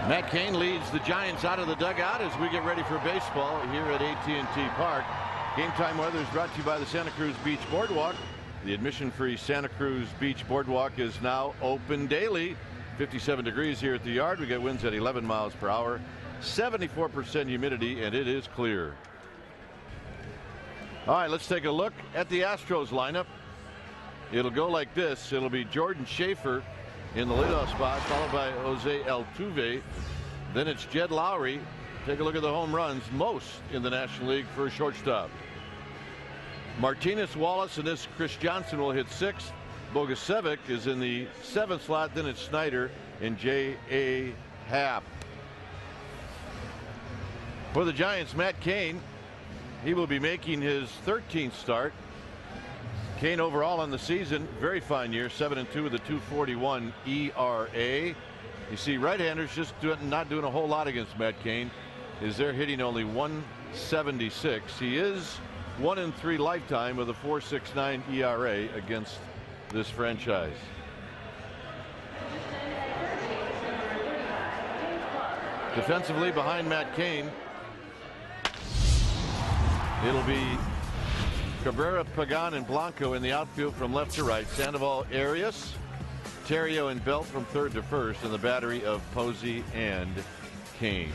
Matt Cain leads the Giants out of the dugout as we get ready for baseball here at AT&T Park. Game time weather is brought to you by the Santa Cruz Beach Boardwalk. The admission-free Santa Cruz Beach Boardwalk is now open daily. 57 degrees here at the yard. We get winds at 11 miles per hour, 74% humidity, and it is clear. All right, let's take a look at the Astros lineup. It'll go like this. It'll be Jordan Schaefer in the leadoff spot, followed by Jose Altuve. Then it's Jed Lowry. Take a look at the home runs, most in the National League for a shortstop. Martinez, Wallace, and this Chris Johnson will hit 6th. Bogusevic is in the 7th slot. Then it's Snyder and J.A. Happ. For the Giants, Matt Cain, he will be making his 13th start. Cain overall on the season, very fine year, 7-2 with a 2.41 ERA. You see, right-handers just not doing a whole lot against Matt Cain, is they're hitting only 176. He is 1-3 lifetime with a 4.69 ERA against this franchise. Defensively behind Matt Cain, it'll be Cabrera, Pagan, and Blanco in the outfield from left to right. Sandoval, Arias, Terrio, and Belt from third to first, and the battery of Posey and Cain.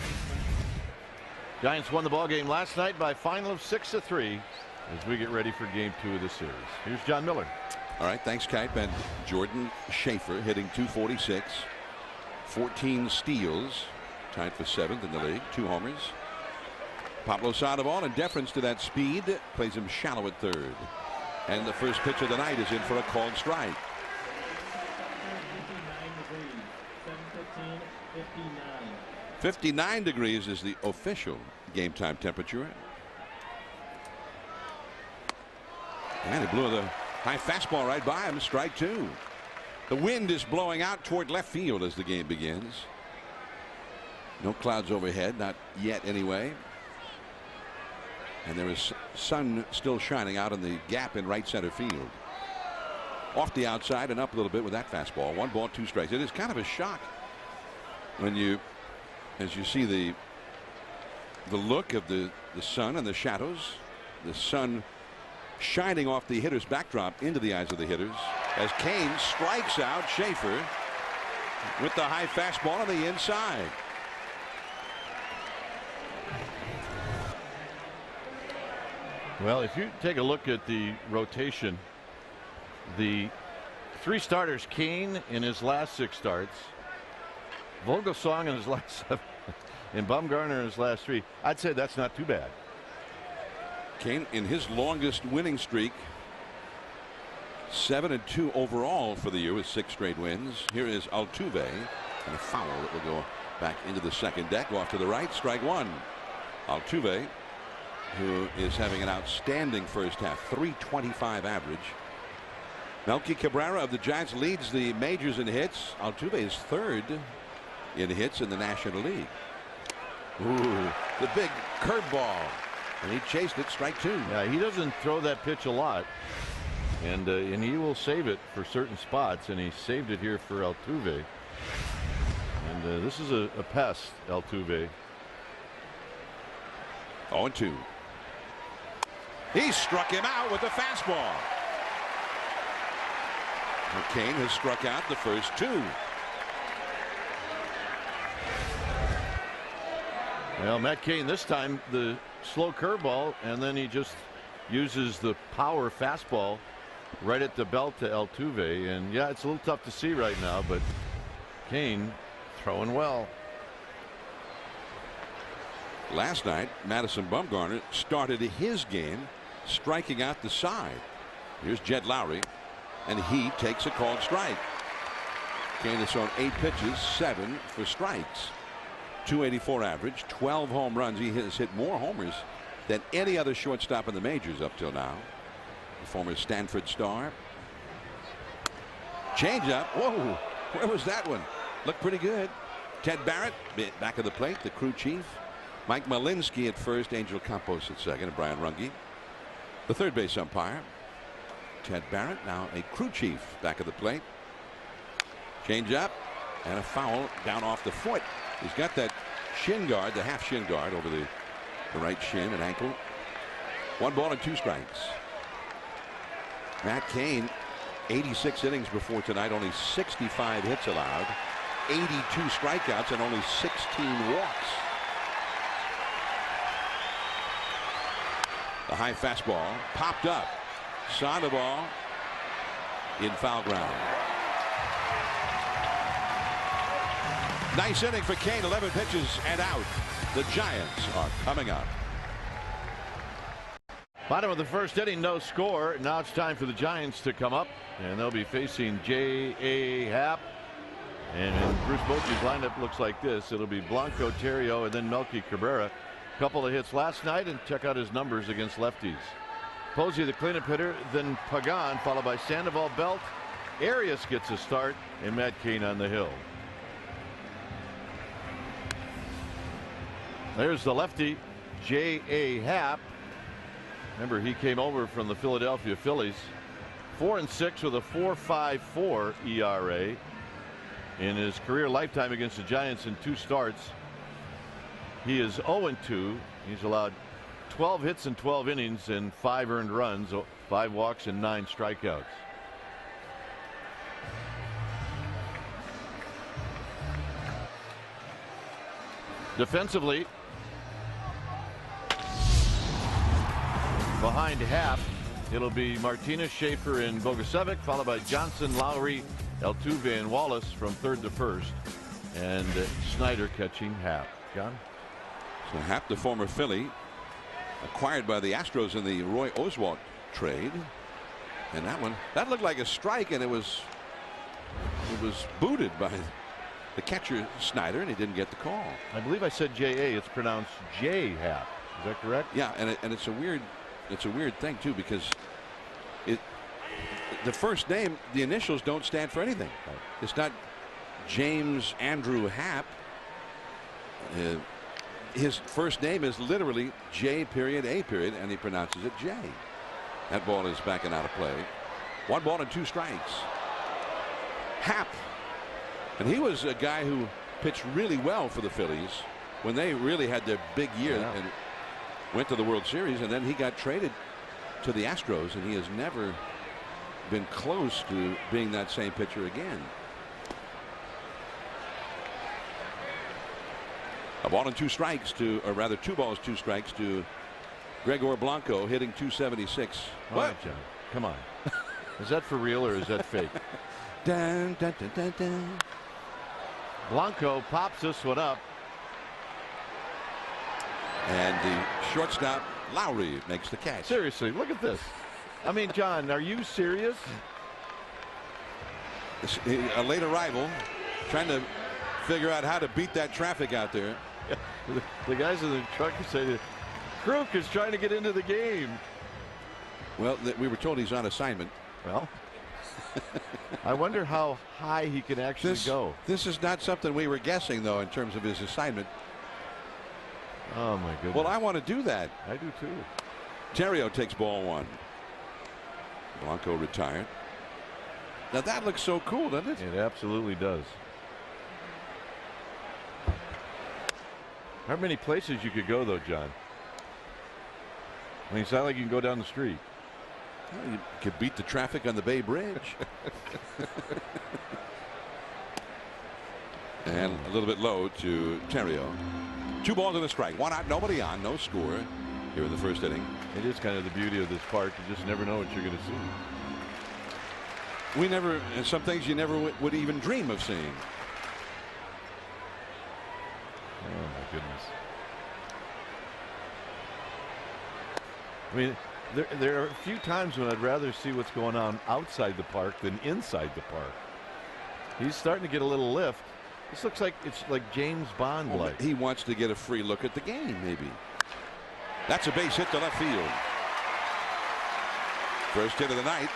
Giants won the ball game last night by a final of 6-3 as we get ready for game 2 of the series. Here's John Miller. All right, thanks, Kipe. And Jordan Schaefer hitting .246, 14 steals, tied for 7th in the league, 2 homers. Pablo Sandoval, in deference to that speed, plays him shallow at third. And the first pitch of the night is in for a called strike. 59 degrees is the official game time temperature. And he blew the high fastball right by him. Strike 2. The wind is blowing out toward left field as the game begins. No clouds overhead, not yet anyway. And there is sun still shining out in the gap in right center field. Off the outside and up a little bit with that fastball. 1 ball, 2 strikes. It is kind of a shock when you, as you see the look of the sun and the shadows, the sun shining off the hitter's backdrop into the eyes of the hitters as Cain strikes out Schaefer with the high fastball on the inside. Well, if you take a look at the rotation, the 3 starters, Cain in his last 6 starts, Vogelsong in his last 7, and Bumgarner in his last 3, I'd say that's not too bad. Cain in his longest winning streak, 7-2 overall for the year with 6 straight wins. Here is Altuve, and a foul that will go back into the second deck, off to the right, strike 1. Altuve, who is having an outstanding first half, 325 average. Melky Cabrera of the Giants leads the majors in hits. Altuve is 3rd in hits in the National League. Ooh, the big curveball, and he chased it, strike 2. Yeah, he doesn't throw that pitch a lot, and he will save it for certain spots, and he saved it here for Altuve. And this is a pest, Altuve. 0-2. He struck him out with the fastball. Cain has struck out the first 2. Well, Matt Cain this time the slow curveball, and then he just uses the power fastball right at the belt to Altuve. And yeah, it's a little tough to see right now, but Cain throwing well. Last night, Madison Bumgarner started his game striking out the side. Here's Jed Lowry, and he takes a called strike. Cain has thrown 8 pitches, 7 for strikes. 284 average, 12 home runs. He has hit more homers than any other shortstop in the majors up till now. The former Stanford star. Changeup. Whoa, where was that one? Looked pretty good. Ted Barrett back of the plate, the crew chief. Mike Malinsky at first, Angel Campos at second, and Brian Runge, the third base umpire. Ted Barrett, now a crew chief back of the plate. Change up, And a foul down off the foot. He's got that shin guard, the half shin guard over the right shin and ankle. 1 ball and 2 strikes. Matt Cain, 86 innings before tonight, only 65 hits allowed, 82 strikeouts, and only 16 walks. The high fastball popped up. Sandoval in foul ground. Nice inning for Cain. 11 pitches and out. The Giants are coming up. Bottom of the first inning, no score. Now it's time for the Giants to come up, and they'll be facing J.A. Happ. And Bruce Bochy's lineup looks like this. It'll be Blanco, Terrio, and then Melky Cabrera. Couple of hits last night, and check out his numbers against lefties. Posey, the cleanup hitter, then Pagan, followed by Sandoval, Belt. Arias gets a start, and Matt Cain on the hill. There's the lefty, J.A. Happ. Remember, he came over from the Philadelphia Phillies. 4-6 with a 4.54 ERA in his career lifetime against the Giants in 2 starts. He is 0-2. He's allowed 12 hits in 12 innings and 5 earned runs, 5 walks and 9 strikeouts. Defensively, behind Happ, it'll be Martinez, Schaefer, and Bogusevic, followed by Johnson, Lowry, Altuve, and Wallace from third to first, and Snyder catching Happ. John? So Happ, the former Philly, acquired by the Astros in the Roy Oswalt trade, and that looked like a strike, and it was booted by the catcher Snyder, and he didn't get the call. I believe I said J.A. It's pronounced J. Happ. Is that correct? Yeah, and it's a weird thing too, because the first name, the initials don't stand for anything. It's not James Andrew Happ. His first name is literally J.A. and he pronounces it J. That ball is back and out of play. 1 ball and 2 strikes. Happ, and he was a guy who pitched really well for the Phillies when they really had their big year and went to the World Series, and then he got traded to the Astros, and he has never been close to being that same pitcher again. A ball and 2 strikes to, or rather 2 balls, 2 strikes to Gregor Blanco, hitting .276. All right, John, come on. Is that for real or is that fake? Dun, dun, dun, dun, dun. Blanco pops this one up. And the shortstop Lowry makes the catch. Seriously, look at this. I mean, John, are you serious? A late arrival, trying to figure out how to beat that traffic out there. The guys in the truck say Kruk is trying to get into the game. Well, we were told he's on assignment. Well, I wonder how high he can actually go. This is not something we were guessing, though, in terms of his assignment. Oh, my goodness. Well, I want to do that. I do, too. Terrio takes ball 1. Blanco retired. Now, that looks so cool, doesn't it? It absolutely does. How many places you could go, though, John? I mean, it's not like you can go down the street. Well, you could beat the traffic on the Bay Bridge. And a little bit low to Terrio. 2 balls and a strike. 1 out, nobody on, no score here in the first inning. It is kind of the beauty of this park. You just never know what you're going to see. We never, some things you never would even dream of seeing. Oh, my goodness. I mean, there are a few times when I'd rather see what's going on outside the park than inside the park. He's starting to get a little lift. This looks like it's like James Bond like. Well, he wants to get a free look at the game, maybe. That's a base hit to left field. First hit of the night.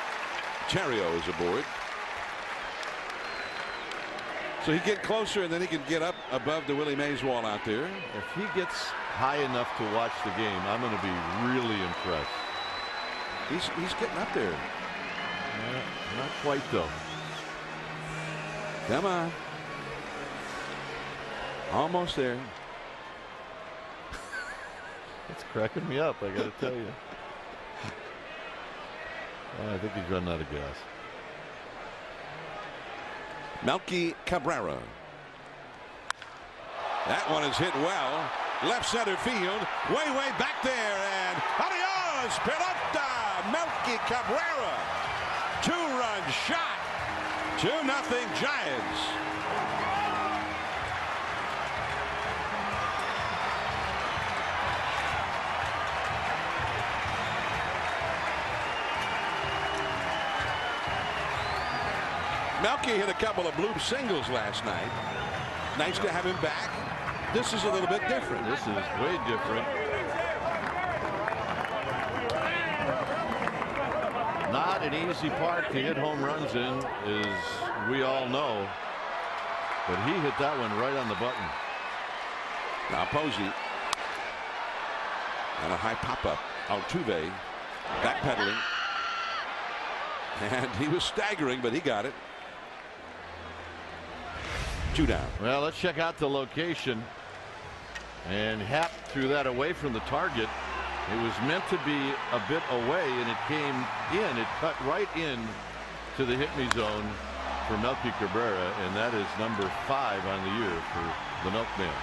Terrio is aboard. So he get closer, and then he can get up above the Willie Mays wall out there. If he gets high enough to watch the game, I'm going to be really impressed. He's getting up there. Not quite, though. Come on. Almost there. It's cracking me up, I got to tell you. I think he's running out of gas. Melky Cabrera. That one is hit well. Left center field. Way back there. And adios, pelota. Melky Cabrera. 2-run shot. 2-0 Giants. Melky hit a couple of bloop singles last night. Nice to have him back. This is a little bit different. This is way different. Not an easy park to hit home runs in, as we all know. But he hit that one right on the button. Now Posey. And a high pop-up. Altuve backpedaling. And he was staggering, but he got it. 2 down. Well, let's check out the location. And Happ threw that away from the target. It was meant to be a bit away, and it came in. It cut right in to the hit me zone for Melky Cabrera, and that is number 5 on the year for the Milkman.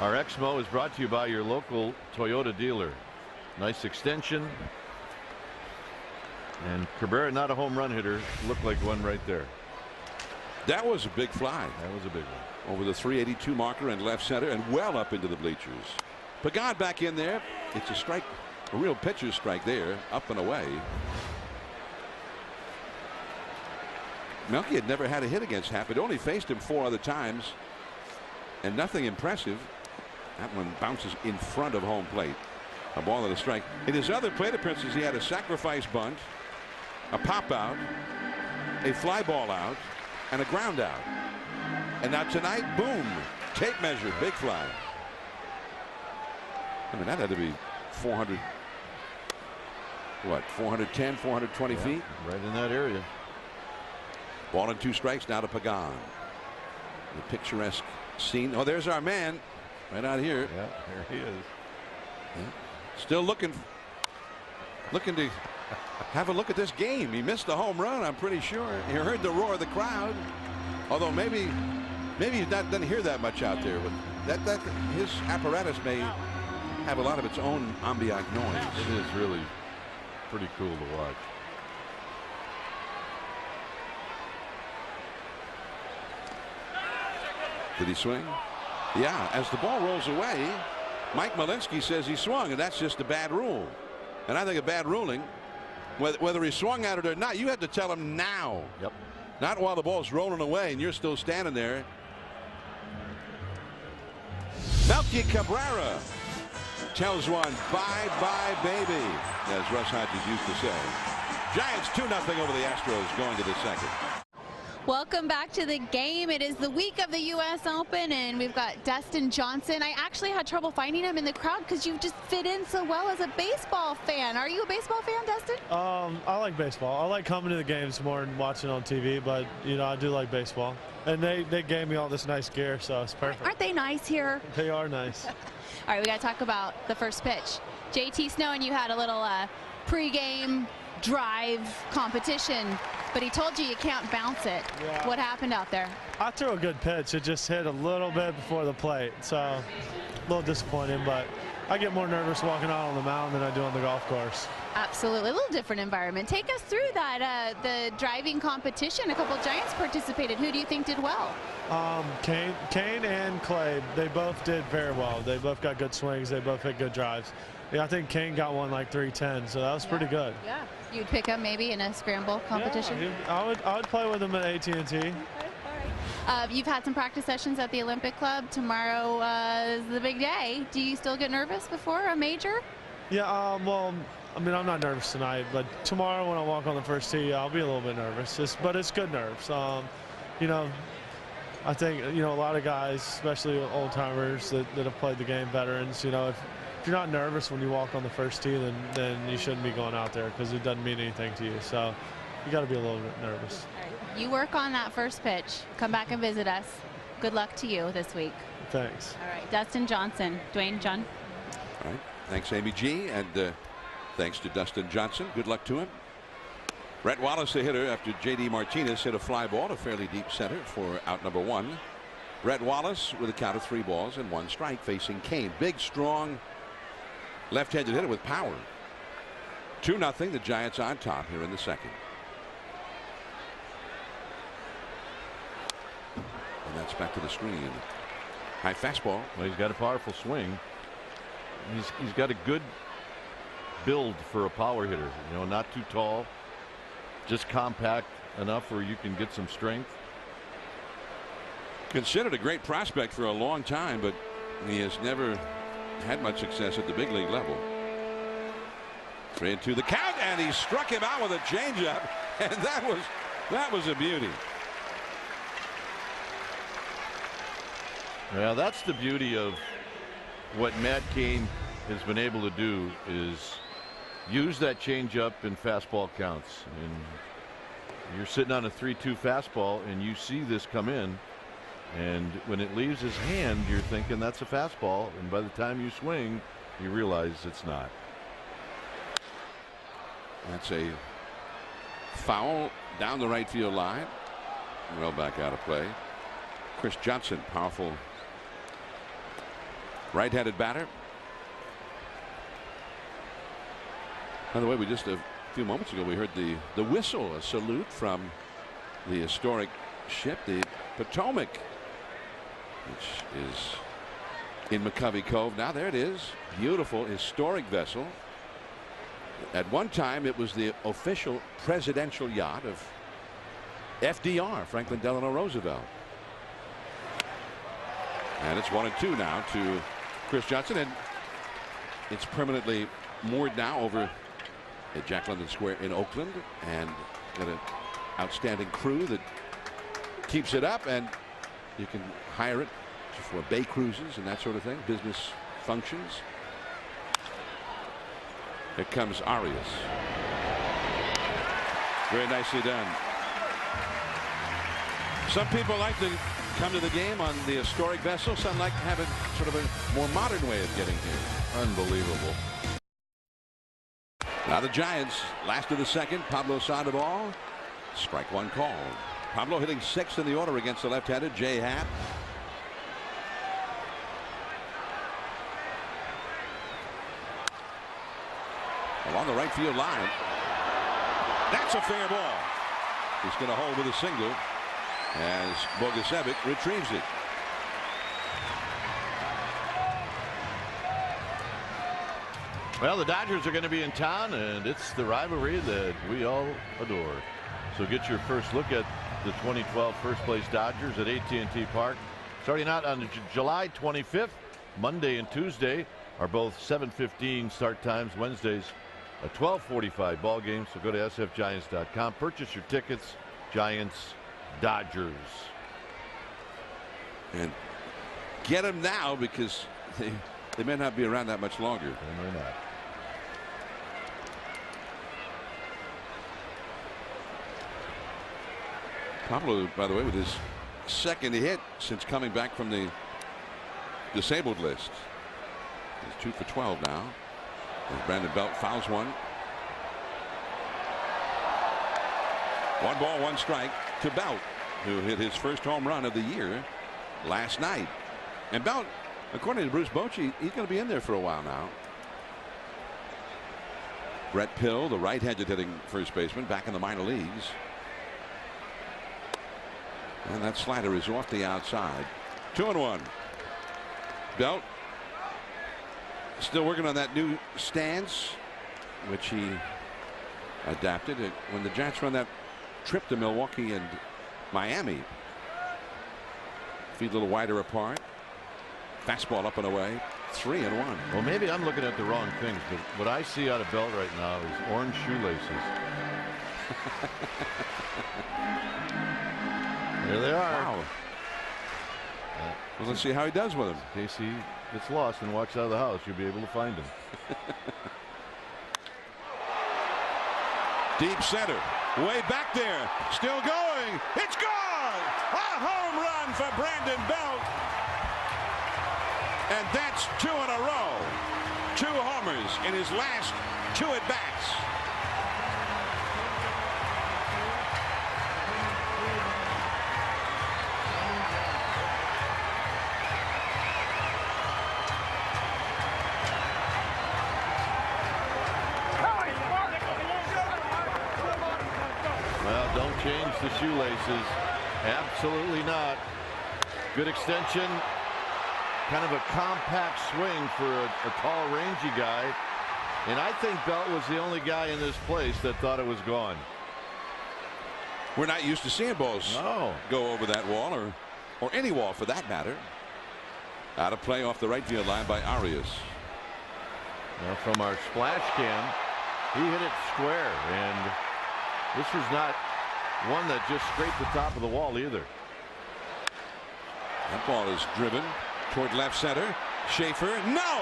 Our Exmo is brought to you by your local Toyota dealer. Nice extension. And Cabrera, not a home run hitter, looked like one right there. That was a big fly. That was a big one. Over the 382 marker in left center and well up into the bleachers. Pagan back in there. It's a strike, a real pitcher's strike there, up and away. Melky had never had a hit against Happ. It only faced him 4 other times, and nothing impressive. That one bounces in front of home plate. A ball and a strike. In his other plate appearances, he had a sacrifice bunt, a pop out, a fly ball out, and a ground out. And now tonight, boom, tape measure, big fly. I mean, that had to be 400, what, 410, 420 feet? Right in that area. Ball and 2 strikes now to Pagan. The picturesque scene. Oh, there's our man right out here. Yeah, there he is. Yeah. Still looking to have a look at this game. He missed the home run, I'm pretty sure. He heard the roar of the crowd. Although maybe he doesn't hear that much out there, but that his apparatus may have a lot of its own ambient noise. It is really pretty cool to watch. Did he swing? Yeah, as the ball rolls away, Mike Malinsky says he swung, and that's just a bad rule. And I think a bad ruling, whether he swung at it or not, you had to tell him now. Yep. Not while the ball's rolling away and you're still standing there. Melky Cabrera tells one, bye-bye, baby, as Russ Hodges used to say. Giants 2-0 over the Astros going to the second. Welcome back to the game. It is the week of the U.S. Open, and we've got Dustin Johnson. I actually had trouble finding him in the crowd because you just fit in so well as a baseball fan. Are you a baseball fan, Dustin? I like baseball. I like coming to the games more than watching on TV, but, you know, I do like baseball. And they gave me all this nice gear, so it's perfect. Aren't they nice here? They are nice. All right, we got to talk about the first pitch. JT Snow and you had a little pregame drive competition, but he told you can't bounce it. Yeah. What happened out there? I threw a good pitch. It just hit a little bit before the plate, so a little disappointing, but I get more nervous walking out on the mound than I do on the golf course. Absolutely. A little different environment. Take us through that, the driving competition. A couple Giants participated. Who do you think did well? Cain and Clay, they both did very well. They both got good swings. They both hit good drives. Yeah, I think Cain got one like 310, so that was pretty good. Yeah. You'd pick him maybe in a scramble competition? Yeah, I would play with him at AT&T. Okay, all right. You've had some practice sessions at the Olympic Club. Tomorrow is the big day. Do you still get nervous before a major? Yeah, well, I mean, I'm not nervous tonight, but tomorrow when I walk on the first tee, I'll be a little bit nervous. But it's good nerves. You know, I think, you know, a lot of guys, especially old timers that have played the game, veterans, you know, if you're not nervous when you walk on the first tee, then you shouldn't be going out there because it doesn't mean anything to you. So you got to be a little bit nervous. You work on that first pitch. Come back and visit us. Good luck to you this week. Thanks. All right, Dustin Johnson. Dwayne, John. All right. Thanks, Amy G. And thanks to Dustin Johnson. Good luck to him. Brett Wallace, the hitter, after J.D. Martinez hit a fly ball to fairly deep center for out number 1. Brett Wallace with a count of 3 balls and 1 strike facing Cain. Big, strong left-handed hitter with power. 2-0. The Giants on top here in the second. And that's back to the screen. High fastball. Well, he's got a powerful swing. He's got a good build for a power hitter. You know, not too tall, just compact enough where you can get some strength. Considered a great prospect for a long time, but he has never had much success at the big league level. 3-2 the count, and he struck him out with a changeup, and that was a beauty. Well, that's the beauty of what Matt Cain has been able to do, is use that changeup in fastball counts. And you're sitting on a 3-2 fastball and you see this come in, and when it leaves his hand you're thinking that's a fastball, and by the time you swing you realize it's not. That's a foul down the right field line. Well back out of play. Chris Johnson, powerful right-handed batter. By the way, we just a few moments ago we heard the whistle, a salute from the historic ship, the Potomac, which is in McCovey Cove now. There it is. Beautiful historic vessel. At one time it was the official presidential yacht of FDR, Franklin Delano Roosevelt. And it's 1-2 now to Chris Johnson, and it's permanently moored now over at Jack London Square in Oakland, and got an outstanding crew that keeps it up, and you can hire it for bay cruises and that sort of thing, business functions. Here comes Arias. Very nicely done. Some people like to come to the game on the historic vessel. Some like to have it sort of a more modern way of getting here. Unbelievable. Now the Giants, last of the second. Pablo Sandoval. Strike 1 called. Pablo hitting 6th in the order against the left-handed Jay Happ. Along the right field line. That's a fair ball. He's going to hold with a single as Bogusevic retrieves it. Well, the Dodgers are going to be in town, and it's the rivalry that we all adore. So get your first look at the 2012 first place Dodgers at AT&T Park. Starting out on July 25th, Monday and Tuesday are both 7:15 start times. Wednesdays a 12:45 ball game. So go to sfgiants.com, purchase your tickets. Giants, Dodgers, and get them now because they may not be around that much longer. They may not. Pablo, by the way, with his second hit since coming back from the disabled list. He's 2 for 12 now. As Brandon Belt fouls one. 1 ball, 1 strike to Belt, who hit his first home run of the year last night. And Belt, according to Bruce Bochy, he's going to be in there for a while now. Brett Pill, the right-handed hitting first baseman, back in the minor leagues. And that slider is off the outside. 2-1. Belt still working on that new stance, which he adapted when the Giants run that trip to Milwaukee and Miami. Feet a little wider apart. Fastball up and away. 3-1. Well, maybe I'm looking at the wrong things, but what I see out of Belt right now is orange shoelaces. There they are. Wow. Well, let's see how he does with them. In case he gets lost and walks out of the house, you'll be able to find him. Deep center. Way back there. Still going. It's gone. A home run for Brandon Belt. And that's 2 in a row. 2 homers in his last 2 at-bats. Well, don't change the shoelaces. Absolutely not. Good extension. Kind of a compact swing for a tall, rangy guy. And I think Belt was the only guy in this place that thought it was gone. We're not used to seeing balls go over that wall or any wall for that matter. Out of play off the right field line by Arias. Now from our splash cam, he hit it square, and this was not one that just scraped the top of the wall either. That ball is driven toward left center. Schaefer, no!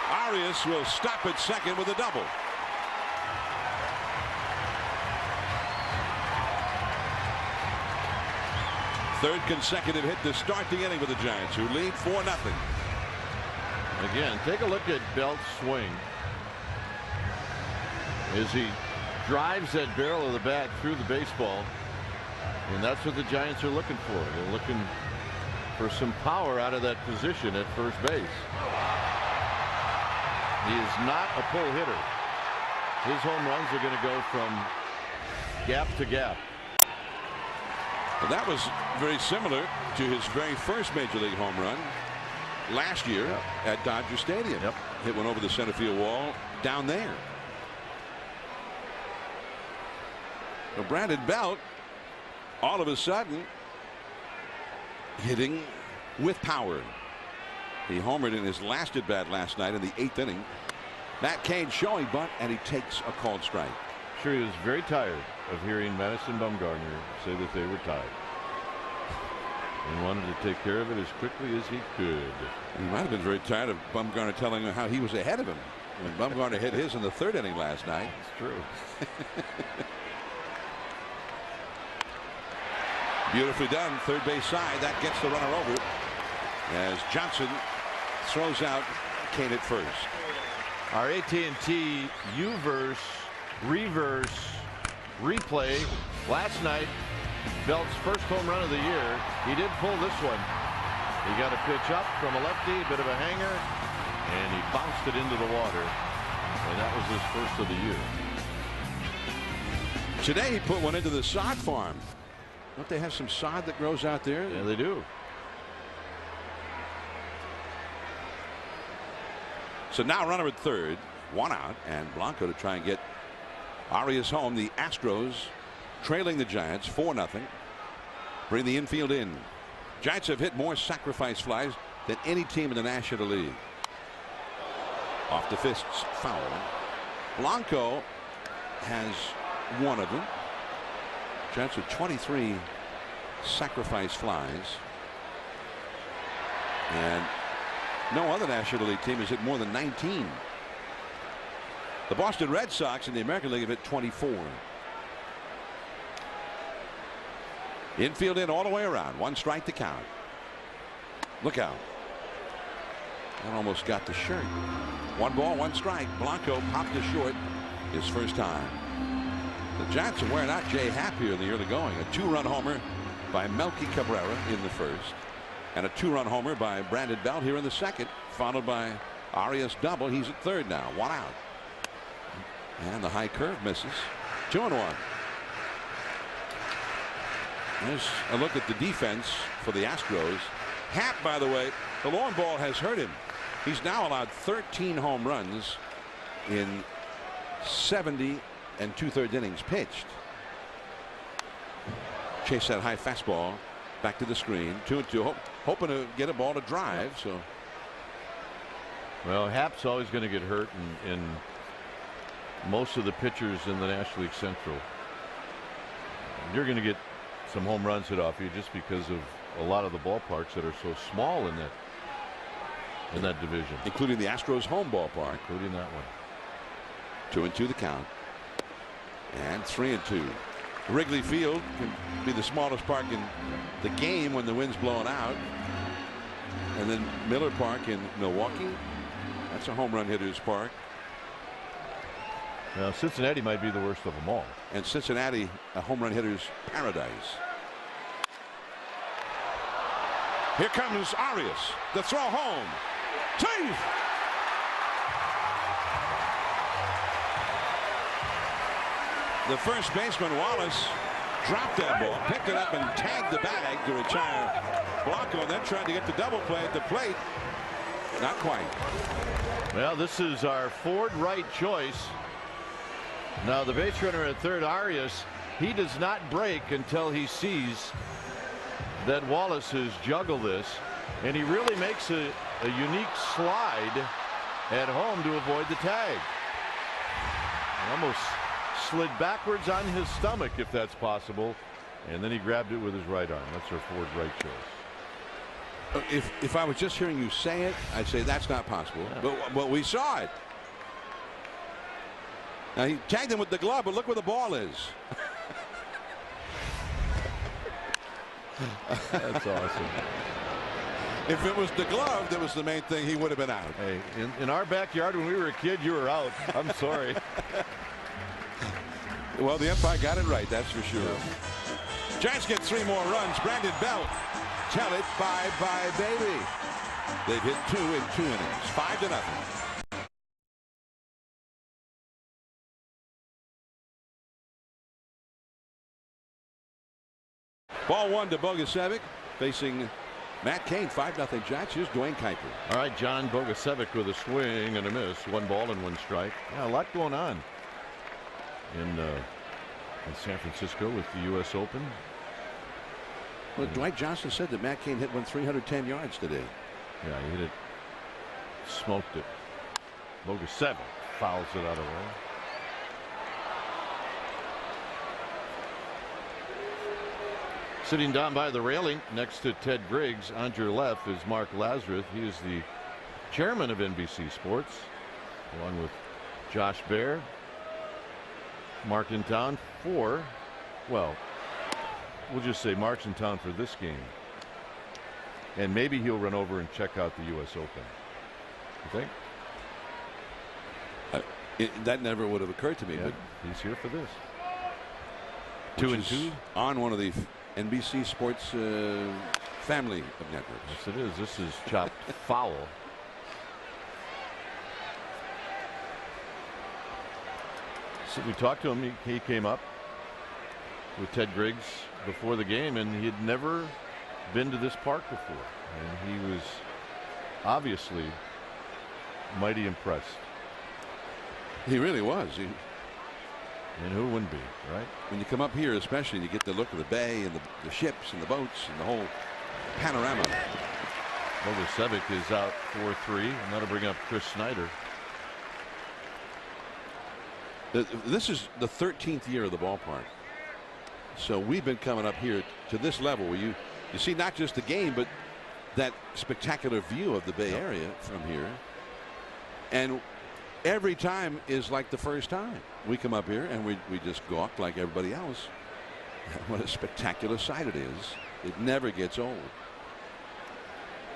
Arias will stop at second with a double. Third consecutive hit to start the inning with the Giants, who lead 4-0. Again, take a look at Belt's swing as he drives that barrel of the bat through the baseball. And that's what the Giants are looking for. They're looking for some power out of that position at first base. He is not a pull hitter. His home runs are going to go from gap to gap. Well, that was very similar to his very first major league home run last year at Dodger Stadium. Hit one over the center field wall down there. Well, Brandon Belt all of a sudden hitting with power. He homered in his last at bat last night in the 8th inning. Matt Cain showing bunt, and he takes a called strike. Sure, he was very tired of hearing Madison Bumgarner say that they were tied, and wanted to take care of it as quickly as he could. He might have been very tired of Bumgarner telling him how he was ahead of him when Bumgarner hit his in the 3rd inning last night. It's true. Beautifully done, third base side. That gets the runner over as Johnson throws out Cain at first. Our AT&T Uverse reverse replay last night. Belt's first home run of the year. He did pull this one. He got a pitch up from a lefty, a bit of a hanger, and he bounced it into the water. And that was his first of the year. Today he put one into the sod farm. Don't they have some sod that grows out there? Yeah, they do. So now runner at third, 1 out, and Blanco to try and get Arias home. The Astros trailing the Giants 4-0. Bring the infield in. Giants have hit more sacrifice flies than any team in the National League. Off the fists, foul. Blanco has 1 of them. Giants with 23 sacrifice flies. And no other National League team has hit more than 19. The Boston Red Sox in the American League have hit 24. Infield in all the way around. 1 strike to count. Look out. That almost got the shirt. 1 ball, 1 strike. Blanco popped to short his first time. The Giants are wearing out Jay Happ here in the early going. A 2-run homer by Melky Cabrera in the first, and a 2-run homer by Brandon Belt here in the second, followed by Arias double. He's at third now. 1 out. And the high curve misses. 2-1. There's a look at the defense for the Astros. Happ, by the way, the long ball has hurt him. He's now allowed 13 home runs in 70 and 2/3 innings pitched. Chase that high fastball back to the screen. 2-2, hoping to get a ball to drive. So, well, Happ's always going to get hurt in most of the pitchers in the National League Central. You're going to get some home runs hit off you just because of a lot of the ballparks that are so small in that division, including the Astros home ballpark. Including that one. 2-2 the count. And 3-2. Wrigley Field can be the smallest park in the game when the wind's blowing out. And then Miller Park in Milwaukee, that's a home run hitter's park. Now Cincinnati might be the worst of them all. And Cincinnati, a home run hitter's paradise. Here comes Arias. The throw home. Safe. The first baseman, Wallace, dropped that ball, picked it up, and tagged the bag to retire Blanco, and then tried to get the double play at the plate. Not quite. Well, this is our Ford right choice. Now the base runner at third, Arias, he does not break until he sees that Wallace has juggled this, and he really makes a unique slide at home to avoid the tag. Almost slid backwards on his stomach, if that's possible, and then he grabbed it with his right arm. That's our Ford right choice. If I was just hearing you say it, I'd say that's not possible. Yeah. But we saw it. Now he tagged him with the glove, but look where the ball is. That's awesome. If it was the glove that was the main thing, he would have been out. Hey, in our backyard when we were a kid, you were out. I'm sorry. Well, the umpire got it right, that's for sure. Yeah. Giants get 3 more runs. Brandon Belt. Tell it bye-bye, baby. They've hit 2 in 2 innings. 5-0. Ball 1 to Bogusevic facing Matt Cain. 5-0 Giants. Here's Dwayne Kuiper. All right, John Bogusevic with a swing and a miss. 1 ball and 1 strike. Yeah, a lot going on in San Francisco with the U.S. Open. Well, Dwight Johnson said that Matt Cain hit one 310 yards today. Yeah, he hit it, smoked it. Bogusevic fouls it out of the way. Sitting down by the railing next to Ted Griggs on your left is Mark Lazarus. He is the chairman of NBC Sports, along with Josh Baer. Mark in town for, well, we'll just say Mark's in town for this game. And maybe he'll run over and check out the U.S. Open. You think? That never would have occurred to me, but he's here for this. 2-2 on one of the NBC Sports family of networks. Yes, it is. This is chopped foul. So we talked to him. He came up with Ted Griggs before the game, and he had never been to this park before, and he was obviously mighty impressed. He really was. And who wouldn't be, right? When you come up here, especially, you get the look of the bay and the ships and the boats and the whole panorama. Bogusevic is out 4-3, and that'll bring up Chris Snyder. This is the 13th year of the ballpark. So we've been coming up here to this level where you see not just the game, but that spectacular view of the Bay Area from here. And every time is like the first time. We come up here and we just gawk like everybody else. What a spectacular sight it is. It never gets old.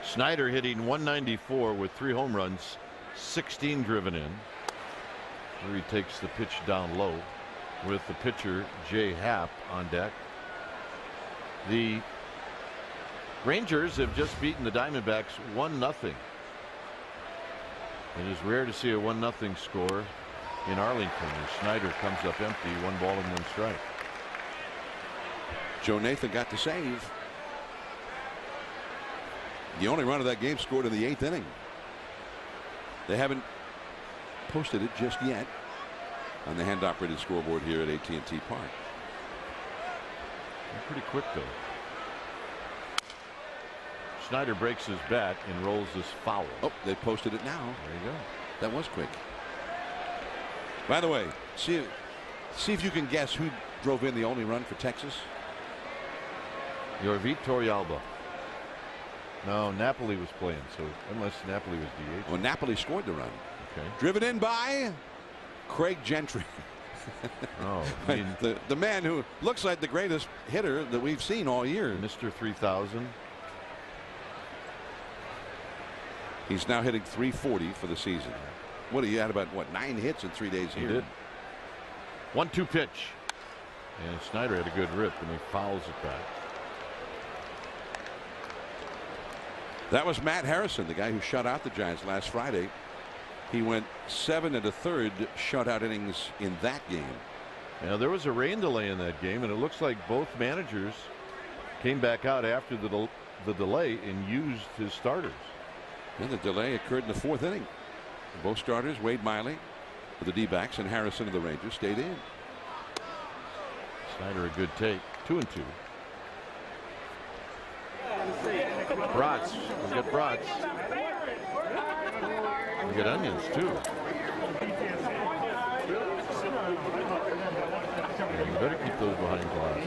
Snyder hitting 194 with 3 home runs, 16 driven in. Here he takes the pitch down low with the pitcher Jay Happ on deck. The Rangers have just beaten the Diamondbacks 1-0. It is rare to see a 1-0 score in Arlington as Snyder comes up empty, 1 ball and 1 strike. Joe Nathan got the save. The only run of that game scored in the 8th inning. They haven't posted it just yet on the hand operated scoreboard here at AT&T Park. They're pretty quick though. Snyder breaks his bat and rolls this foul. Oh, they posted it now. There you go. That was quick. By the way, see if you can guess who drove in the only run for Texas. Your Torrealba. No, Napoli was playing, so unless Napoli was DH. Well, Napoli scored the run. Okay. Driven in by Craig Gentry. Oh, I mean, the man who looks like the greatest hitter that we've seen all year. Mr. 3000. He's now hitting .340 for the season. What, he had about, what, 9 hits in 3 days here? He did. 1-2 pitch. And Snyder had a good rip, and he fouls it back. That was Matt Harrison, the guy who shut out the Giants last Friday. He went 7 1/3 shutout innings in that game. Now, there was a rain delay in that game, and it looks like both managers came back out after the delay and used his starters. And the delay occurred in the 4th inning. Both starters, Wade Miley for the D-backs and Harrison of the Rangers, stayed in. Snyder a good take. 2-2. Brats. We got brats. We got onions too. Yeah, you better keep those behind glass.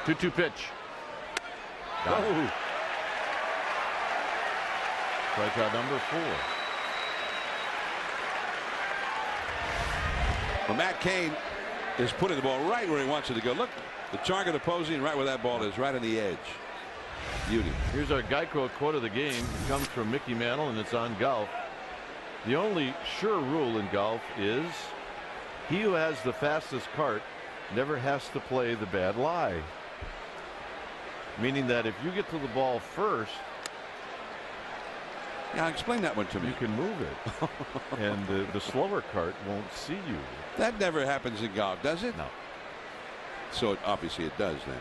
2-2 pitch. Got it. Strikeout number 4. Well, Matt Cain is putting the ball right where he wants it to go. Look, the target opposing right where that ball is, right on the edge. Beauty. Here's our Geico quote of the game. It comes from Mickey Mantle, and it's on golf. The only sure rule in golf is he who has the fastest cart never has to play the bad lie. Meaning that if you get to the ball first, yeah, explain that one to me. you can move it. And the slower cart won't see you. That never happens in golf, does it? No. So obviously it does then.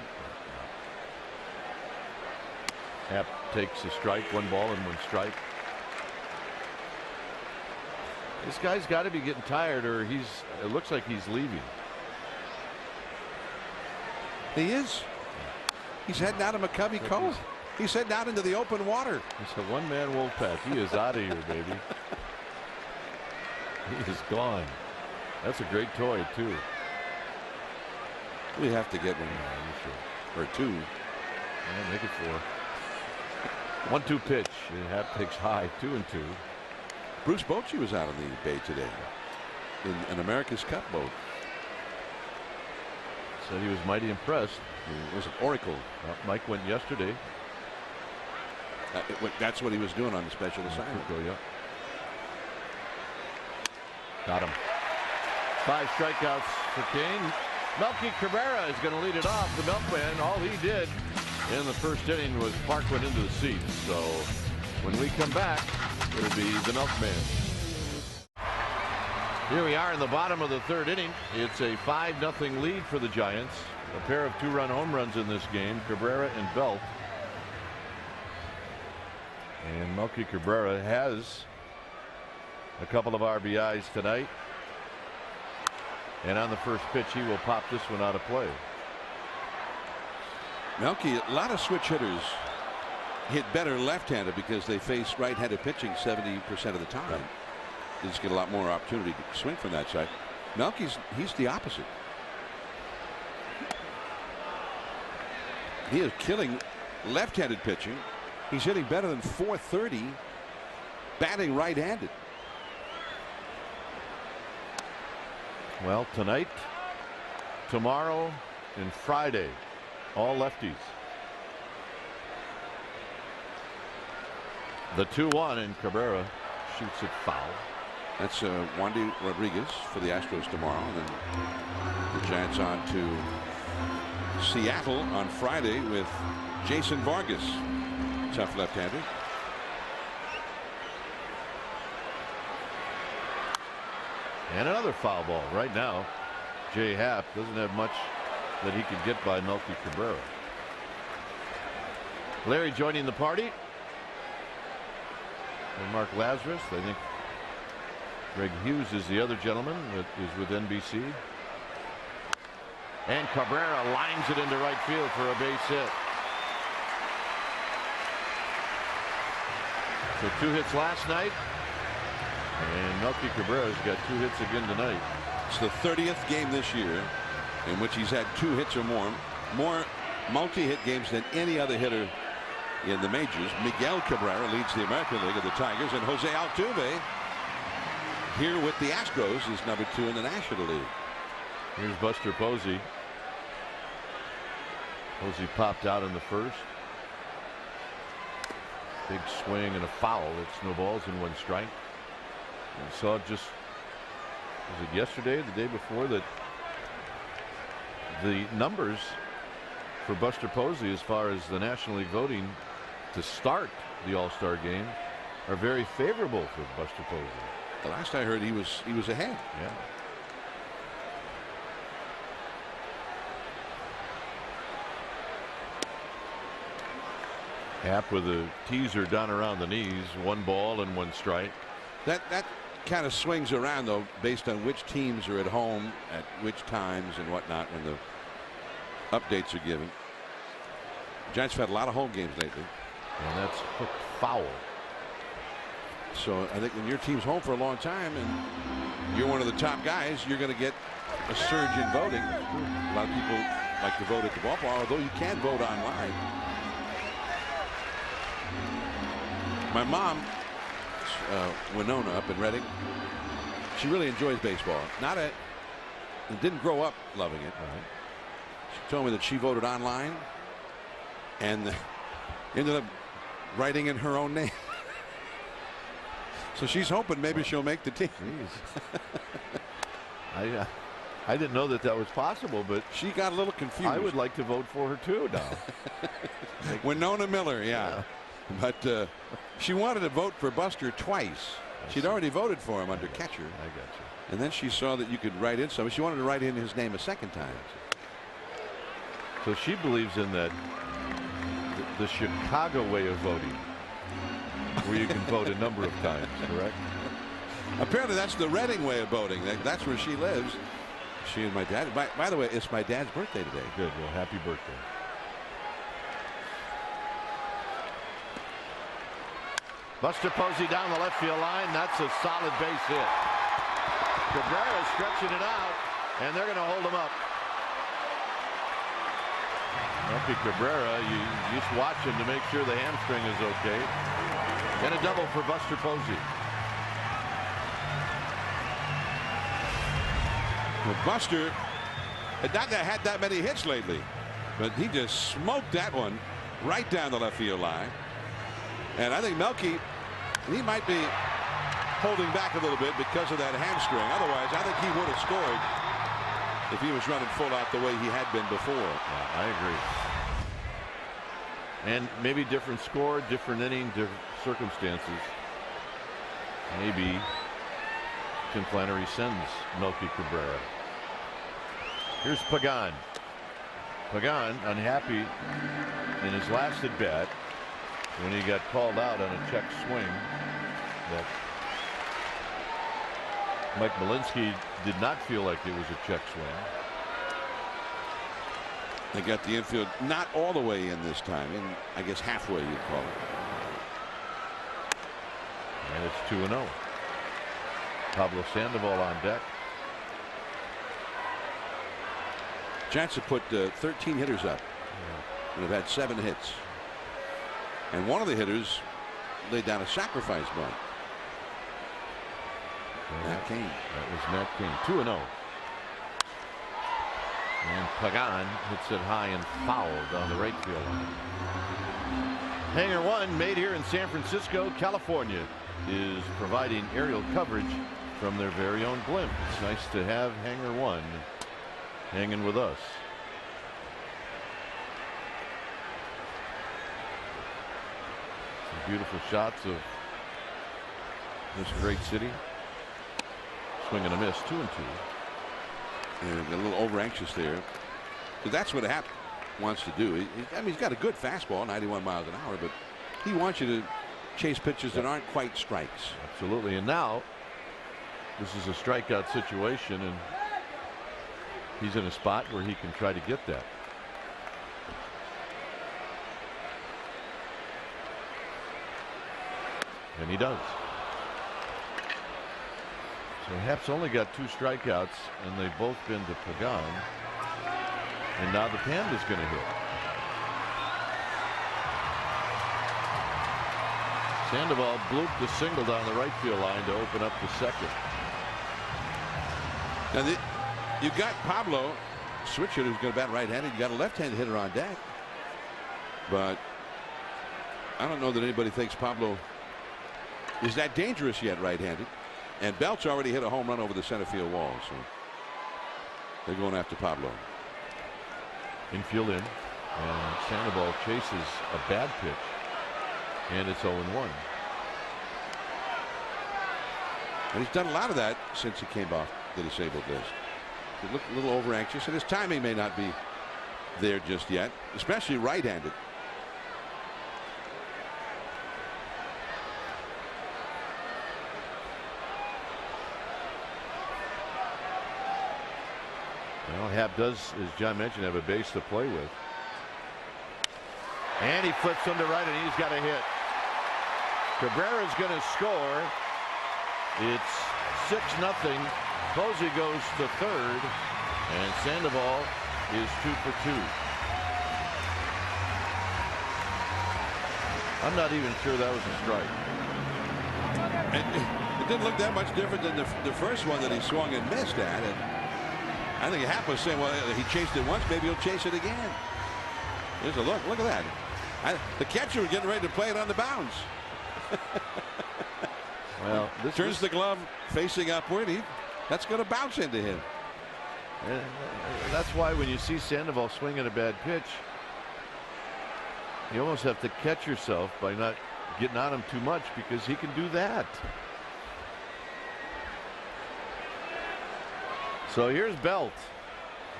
Happ takes a strike, 1 ball and 1 strike. This guy's got to be getting tired, or it looks like he's leaving. He is. He's heading out of McCovey Cove. He's heading out into the open water. It's a one-man wolf pack. He is out of here, baby. He is gone. That's a great toy too. We have to get one. Sure. Or 2. Yeah, make it 4. 1-2 pitch. And Happ takes high. 2-2. Bruce Bochy was out on the bay today in an America's Cup boat. Said he was mighty impressed. It was an Oracle. Mike went yesterday. That's what he was doing on the special assignment. Yeah. Got him. 5 strikeouts for Cain. Melky Cabrera is going to lead it off. The Milkman, all he did in the first inning was park one into the seats. So when we come back, it'll be the Milkman. Here we are in the bottom of the 3rd inning. It's a 5-0 lead for the Giants. A pair of 2-run home runs in this game, Cabrera and Belt. And Melky Cabrera has a couple of RBIs tonight. And on the first pitch, he will pop this one out of play. Melky, a lot of switch hitters hit better left-handed because they face right-handed pitching 70% of the time. Right. They just get a lot more opportunity to swing from that side. Melky's, he's the opposite. He is killing left-handed pitching. He's hitting better than .430 batting right-handed. Well, tonight, tomorrow, and Friday, all lefties. The 2-1, and Cabrera shoots it foul. That's Wandy Rodriguez for the Astros tomorrow. And then the Giants on to Seattle on Friday with Jason Vargas, tough left-hander. And another foul ball. Right now, Jay Happ doesn't have much that he can get by Melky Cabrera. Larry joining the party. And Mark Lazarus. I think Greg Hughes is the other gentleman that is with NBC. And Cabrera lines it into right field for a base hit. So 2 hits last night. And Melky Cabrera's got 2 hits again tonight. It's the 30th game this year in which he's had 2 hits or more multi-hit games than any other hitter in the majors. Miguel Cabrera leads the American League of the Tigers, and Jose Altuve here with the Astros is number 2 in the National League. Here's Buster Posey. Posey popped out in the first. Big swing and a foul. It's no balls and 1 strike. We saw just, was it yesterday, the day before, that the numbers for Buster Posey as far as the National League voting to start the All-Star game are very favorable for Buster Posey. The last I heard, he was ahead. Yeah. Happ with a teaser down around the knees. 1 ball and 1 strike. That kind of swings around, though, based on which teams are at home at which times and whatnot when the updates are given. Giants have had a lot of home games lately. And that's hooked foul. So I think when your team's home for a long time and you're one of the top guys, you're going to get a surge in voting. A lot of people like to vote at the ballpark, although you can vote online. My mom, Winona up in Reading, she really enjoys baseball. Didn't grow up loving it. She told me that she voted online and ended up writing in her own name. So she's hoping maybe she'll make the team. I didn't know that was possible, but she got a little confused. I would like to vote for her too now. Winona Miller, yeah. But she wanted to vote for Buster twice. She'd already voted for him under catcher. I got you. And then she saw that you could write in something. She wanted to write in his name a second time. So she believes in that the Chicago way of voting, where you can vote a number of times, correct? Apparently that's the Reading way of voting. That's where she lives. She and my dad. By the way, it's my dad's birthday today. Good. Well, happy birthday. Buster Posey down the left field line. That's a solid base hit. Cabrera stretching it out, and they're going to hold him up. Melky Cabrera, you just watch him to make sure the hamstring is okay. And a double for Buster Posey. Well, Buster had not had that many hits lately, but he just smoked that one right down the left field line. And I think Melky, he might be holding back a little bit because of that hamstring. Otherwise, I think he would have scored if he was running full out the way he had been before. Yeah, I agree. And maybe different score, different inning, different circumstances. Maybe Tim Flannery sends Melky Cabrera. Here's Pagan. Pagan unhappy in his last at bat when he got called out on a check swing that Mike Malinsky did not feel like it was a check swing. They got the infield not all the way in this time, and I guess halfway you'd call it. And it's 2-0. Pablo Sandoval on deck. Giants have put 13 hitters up and have had 7 hits. And one of the hitters laid down a sacrifice bunt. Matt Cain. That was Matt Cain. 2-0. And Pagan hits it high and foul down the right field line. Hangar 1, made here in San Francisco, California, is providing aerial coverage from their very own blimp. It's nice to have Hangar 1 hanging with us. Some beautiful shots of this great city. Swing and a miss, 2-2. And a little over anxious there. But that's what Happ wants to do. I mean, he's got a good fastball, 91 miles an hour, but he wants you to chase pitches that aren't quite strikes. Absolutely. And now this is a strikeout situation, and he's in a spot where he can try to get that. And he does. So Happ's only got 2 strikeouts, and they've both been to Pagan. And now the Panda's going to hit. Sandoval blooped the single down the right field line to open up the second. Now you got Pablo, switch hitter, who's going to bat right-handed. You got a left-handed hitter on deck. But I don't know that anybody thinks Pablo is that dangerous yet right-handed. And Belt's already hit a home run over the center field wall. So they're going after Pablo. Infield in. And Sandoval chases a bad pitch. And it's 0-1. And he's done a lot of that since he came off the disabled list. He looked a little over anxious, and his timing may not be there just yet, especially right-handed. Well, Happ does, as John mentioned, have a base to play with. And he flips him to right, and he's got a hit. Cabrera's going to score. It's 6-0. Posey goes to third, and Sandoval is 2 for 2. I'm not even sure that was a strike. It didn't look that much different than the first one that he swung and missed at. And I think Happ was saying, well, he chased it once, maybe he'll chase it again. Here's a look. Look at that. The catcher was getting ready to play it on the bounce. Well, this turns the glove facing upward. That's going to bounce into him. That's why when you see Sandoval swinging a bad pitch, you almost have to catch yourself by not getting on him too much, because he can do that. So here's Belt.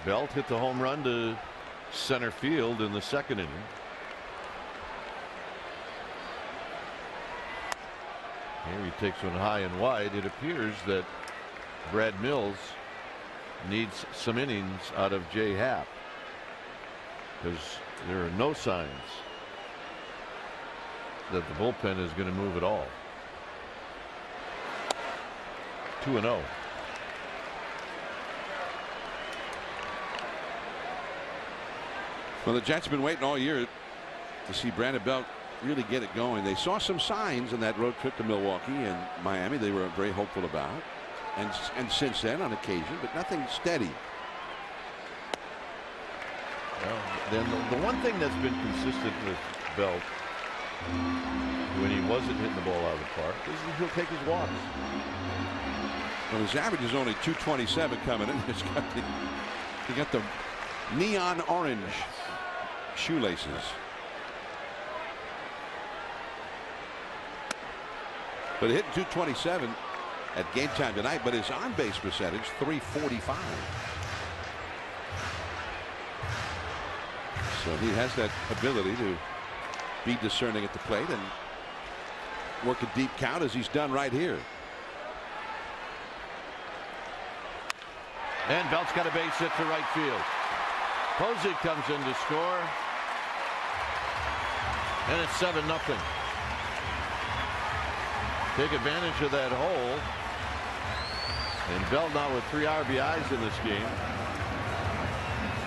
Belt hit the home run to center field in the second inning. Here he takes one high and wide. It appears that Brad Mills needs some innings out of Jay Happ, because there are no signs that the bullpen is going to move at all. 2-0. Well, the Jets have been waiting all year to see Brandon Belt really get it going. They saw some signs in that road trip to Milwaukee and Miami they were very hopeful about, and since then on occasion, but nothing steady. Well, then the one thing that's been consistent with Belt when he wasn't hitting the ball out of the park is he'll take his walks. Well, his average is only 227 coming in. He got the neon orange shoelaces. But hitting 227 at game time tonight, but his on base percentage 345. So he has that ability to be discerning at the plate and work a deep count, as he's done right here. And Belt's got a base hit to right field. Posey comes in to score. And it's 7-0. Take advantage of that hole. And Belt now with 3 RBIs in this game.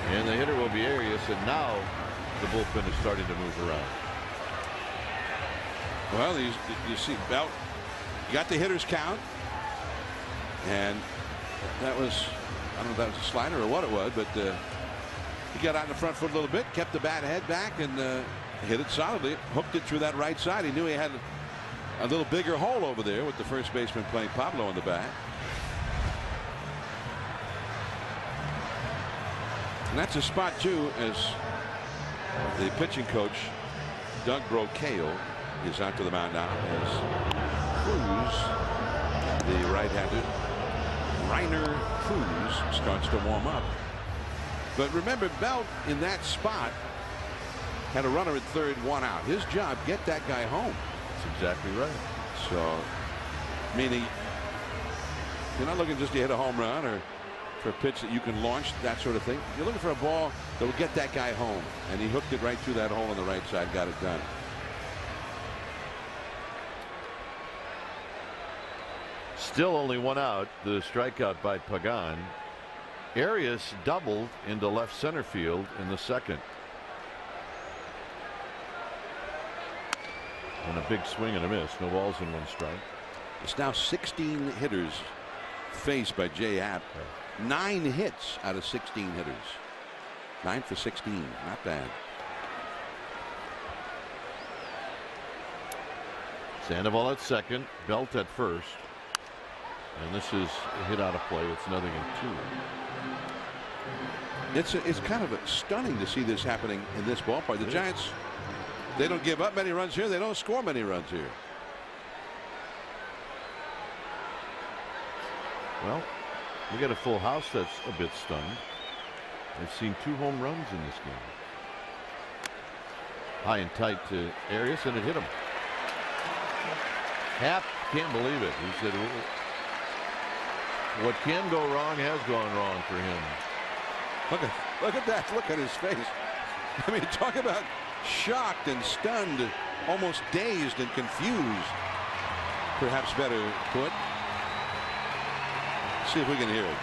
And the hitter will be Arias, and now the bullpen is starting to move around. Well, you see Belt, you got the hitter's count, and that was, I don't know if that was a slider or what it was, but he got out in the front foot a little bit, kept the bat head back, and hit it solidly, hooked it through that right side. He knew he had a little bigger hole over there with the first baseman playing Pablo in the back. And that's a spot too, as the pitching coach Doug Brocale is out to the mound now, as Cruz, the right-handed Reiner Cruz, starts to warm up. But remember, Belt in that spot had a runner at third, 1 out. His job, get that guy home. That's exactly right. So, meaning you're not looking just to hit a home run or for a pitch that you can launch, that sort of thing. You're looking for a ball that will get that guy home, and he hooked it right through that hole on the right side, got it done. Still only 1 out. The strikeout by Pagan. Arias doubled into left center field in the second. And a big swing and a miss. No balls and 1 strike. It's now 16 hitters faced by Jay Happ 9 hits out of 16 hitters. 9 for 16. Not bad. Sandoval at second, Belt at first. And this is a hit out of play. It's 0-2. It's kind of stunning to see this happening in this ballpark. The Giants, they don't give up many runs here. They don't score many runs here. Well, we got a full house that's a bit stunned. They've seen 2 home runs in this game. High and tight to Arias, and it hit him. Happ can't believe it. He said, what can go wrong has gone wrong for him. Look at that. Look at his face. I mean, talk about shocked and stunned, almost dazed and confused. Perhaps better put. See if we can hear it.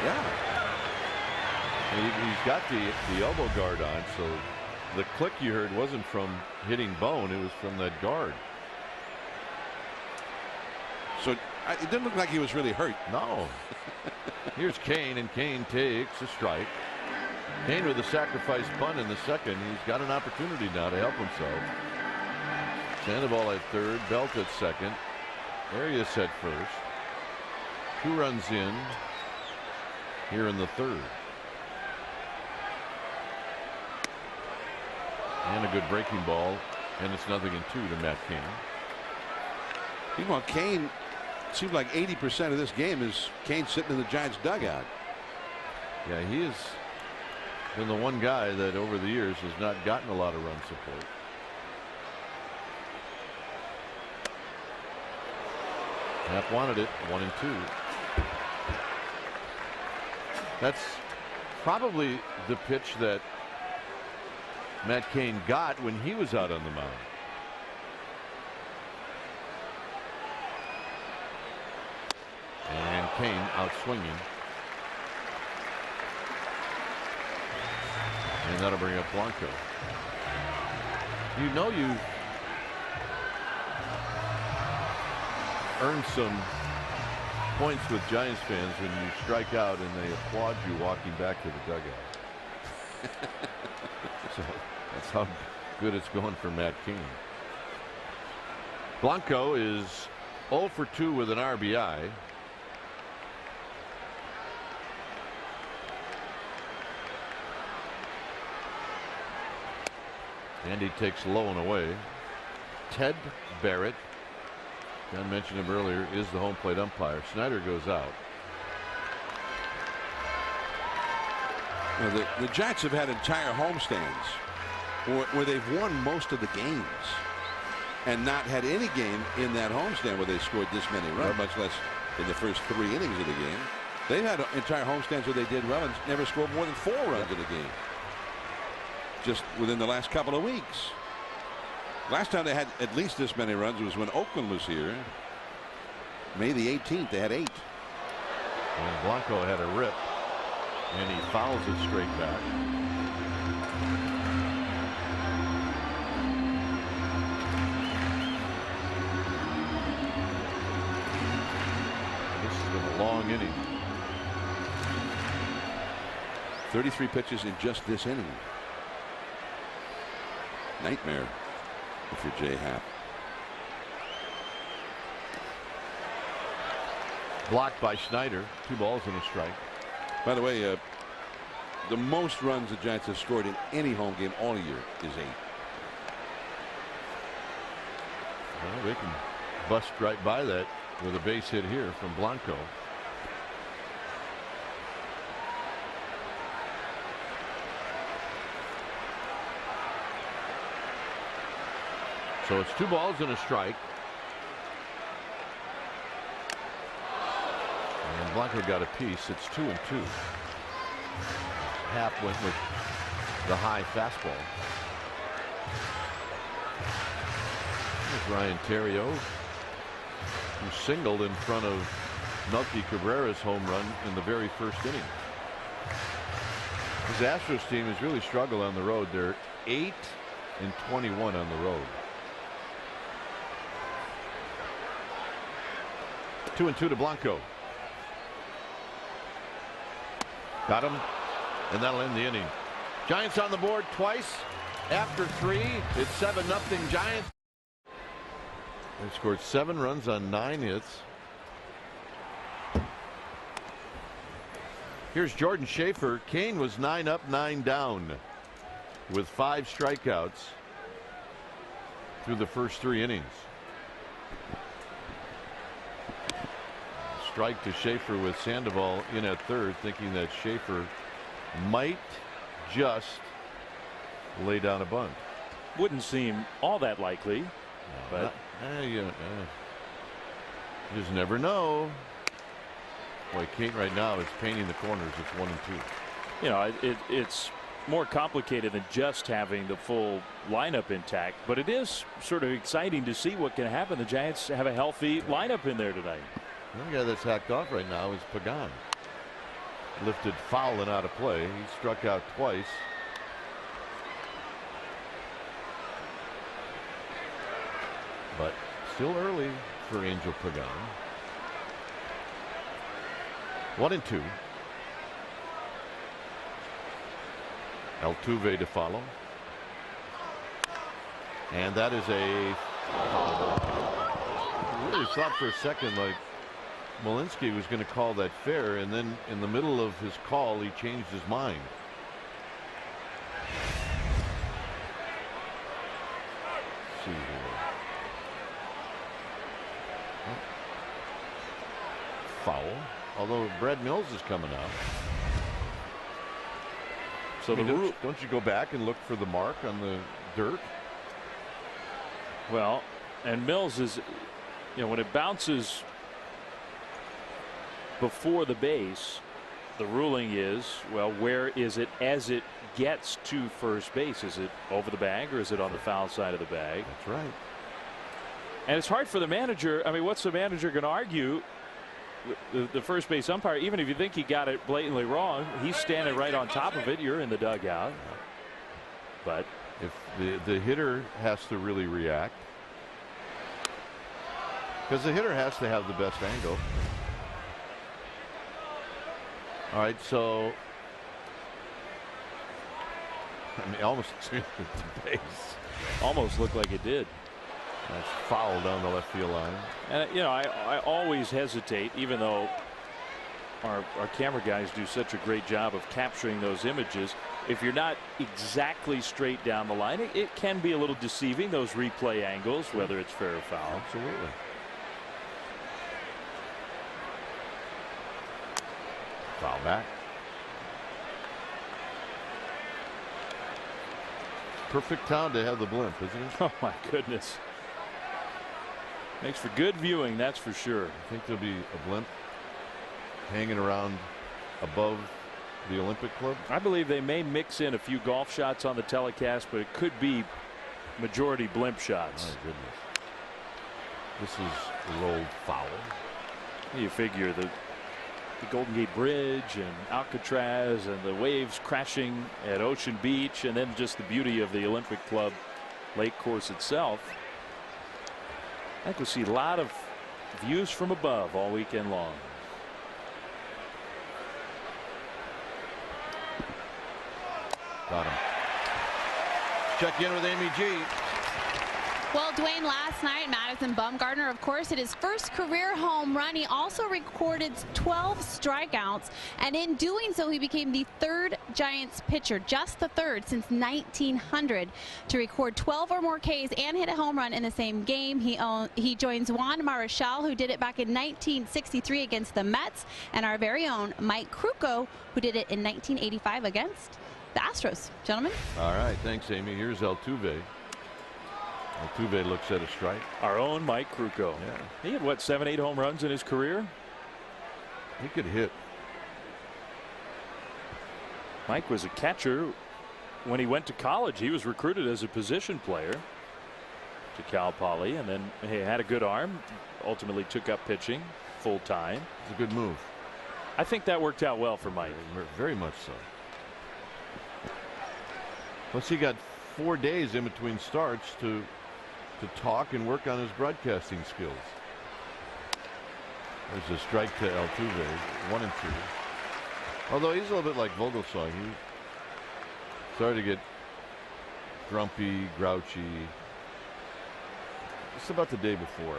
Yeah. He's got the elbow guard on, so the click you heard wasn't from hitting bone, it was from that guard. So it didn't look like he was really hurt. No. Here's Cain, and Cain takes a strike. Cain with a sacrifice bunt in the second. He's got an opportunity now to help himself. Sandoval at third, Belt at second. Arias at first. 2 runs in here in the third. And a good breaking ball, and it's 0-2 to Matt Cain. Meanwhile, Cain seemed like 80% of this game is Cain sitting in the Giants dugout. Yeah, he has been the one guy that over the years has not gotten a lot of run support. Happ wanted it, 1-2. That's probably the pitch that Matt Cain got when he was out on the mound. And Cain out swinging. And that'll bring up Blanco. You know you've earned some points with Giants fans when you strike out and they applaud you walking back to the dugout. So that's how good it's going for Matt Cain. Blanco is 0 for 2 with an RBI. And he takes low and away. Ted Barrett, John mentioned him earlier, is the home plate umpire. Snyder goes out. You know, the Giants have had entire homestands where they've won most of the games and not had any game in that homestand where they scored this many runs, much less in the first 3 innings of the game. They've had entire homestands where they did well and never scored more than 4 runs in a game. Just within the last couple of weeks. Last time they had at least this many runs was when Oakland was here. May the 18th, they had 8. And Blanco had a rip, and he fouls it straight back. This has been a long inning. 33 pitches in just this inning. Nightmare if you're Jay Happ. Blocked by Snyder. 2 balls and a strike. By the way, the most runs the Giants have scored in any home game all year is 8. Well, they can bust right by that with a base hit here from Blanco. So it's 2 balls and a strike. And Blanco got a piece. It's 2-2. Happ went with the high fastball. There's Ryan Theriot, who singled in front of Melky Cabrera's home run in the very first inning. His Astros team has really struggled on the road. They're 8-21 on the road. 2-2 to Blanco. Got him, and that'll end the inning. Giants on the board twice. After 3, it's 7-0 Giants. They scored 7 runs on 9 hits. Here's Jordan Schaefer. Cain was 9 up, 9 down with 5 strikeouts through the first 3 innings. Strike to Schaefer with Sandoval in at third, thinking that Schaefer might just lay down a bunt. Wouldn't seem all that likely, but you just never know. Boy, Cain right now is painting the corners. It's 1-2. You know, it's more complicated than just having the full lineup intact, but it is sort of exciting to see what can happen. The Giants have a healthy lineup in there tonight. The only guy that's hacked off right now is Pagan. Lifted foul and out of play. He struck out twice. But still early for Angel Pagan. 1-2. Altuve to follow. And that is a foul. I really thought for a second like Malinsky was going to call that fair, and then in the middle of his call he changed his mind. Let's see here. Foul, although Brad Mills is coming out. So don't you go back and look for the mark on the dirt? Well, and Mills is, you know, when it bounces before the base, the ruling is, well, where is it as it gets to first base? Is it over the bag or is it on the foul side of the bag? That's right. And it's hard for the manager. I mean, what's the manager going to argue? The first base umpire, even if you think he got it blatantly wrong, he's standing right on top of it. You're in the dugout. But if the hitter has to really react, because the hitter has to have the best angle. All right, so I mean, almost to the base. Almost looked like it did. That's foul down the left field line. And you know, I always hesitate, even though our camera guys do such a great job of capturing those images. If you're not exactly straight down the line, it can be a little deceiving, those replay angles, whether it's fair or foul. Absolutely. Foul back. Perfect time to have the blimp, isn't it? Oh my goodness. Makes for good viewing, that's for sure. I think there'll be a blimp hanging around above the Olympic Club. I believe they may mix in a few golf shots on the telecast, but it could be majority blimp shots. My goodness. This is rolled foul. You figure the Golden Gate Bridge and Alcatraz and the waves crashing at Ocean Beach, and then just the beauty of the Olympic Club lake course itself. I think we'll see a lot of views from above all weekend long. Got him. Check in with Amy G. Well, Dwayne, last night, Madison Bumgarner, of course, hit his first career home run. He also recorded 12 strikeouts, and in doing so, he became the third Giants pitcher, just the third since 1900, to record 12 or more Ks and hit a home run in the same game. He joins Juan Marichal, who did it back in 1963 against the Mets, and our very own Mike Krukow, who did it in 1985 against the Astros. Gentlemen. All right, thanks, Amy. Here's Altuve. Altuve looks at a strike. Our own Mike Krukow. Yeah. He had what, 7, 8 home runs in his career? He could hit. Mike was a catcher when he went to college. He was recruited as a position player to Cal Poly, and then he had a good arm. Ultimately took up pitching full time. It's a good move. I think that worked out well for Mike. Very much so. Plus, he got 4 days in between starts to talk and work on his broadcasting skills. There's a strike to Altuve, 1-2. Although he's a little bit like Vogelsong. He started to get grumpy, grouchy. Just about the day before.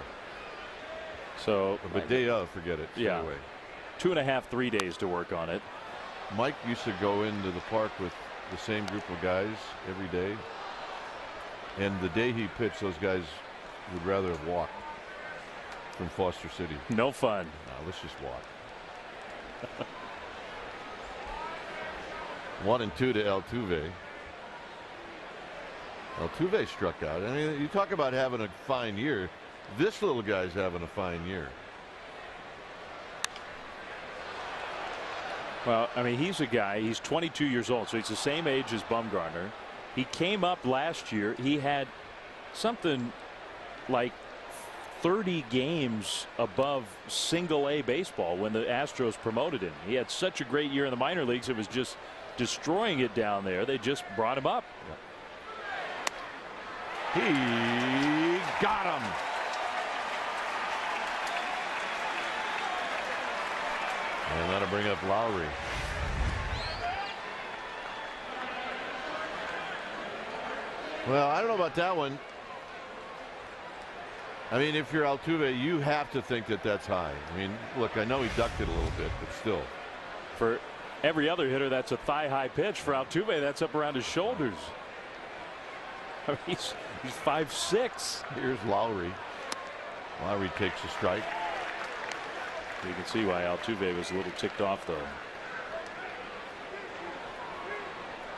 So, but the day of, forget it. Yeah. Away. 2.5, 3 days to work on it. Mike used to go into the park with the same group of guys every day. And the day he pitched, those guys would rather have walked from Foster City. No fun. No, let's just walk. 1-2 to Altuve. Altuve struck out. I mean, you talk about having a fine year. This little guy's having a fine year. Well, I mean, he's a guy, he's 22 years old, so he's the same age as Bumgarner. He came up last year. He had something like 30 games above single-A baseball when the Astros promoted him. He had such a great year in the minor leagues. It was just destroying it down there. They just brought him up. He got him. And that'll bring up Lowry. Well, I don't know about that one. I mean, if you're Altuve, you have to think that that's high. I mean, look, I know he ducked it a little bit, but still. For every other hitter, that's a thigh-high pitch. For Altuve, that's up around his shoulders. I mean, he's 5'6". Here's Lowry. Lowry takes a strike. You can see why Altuve was a little ticked off, though.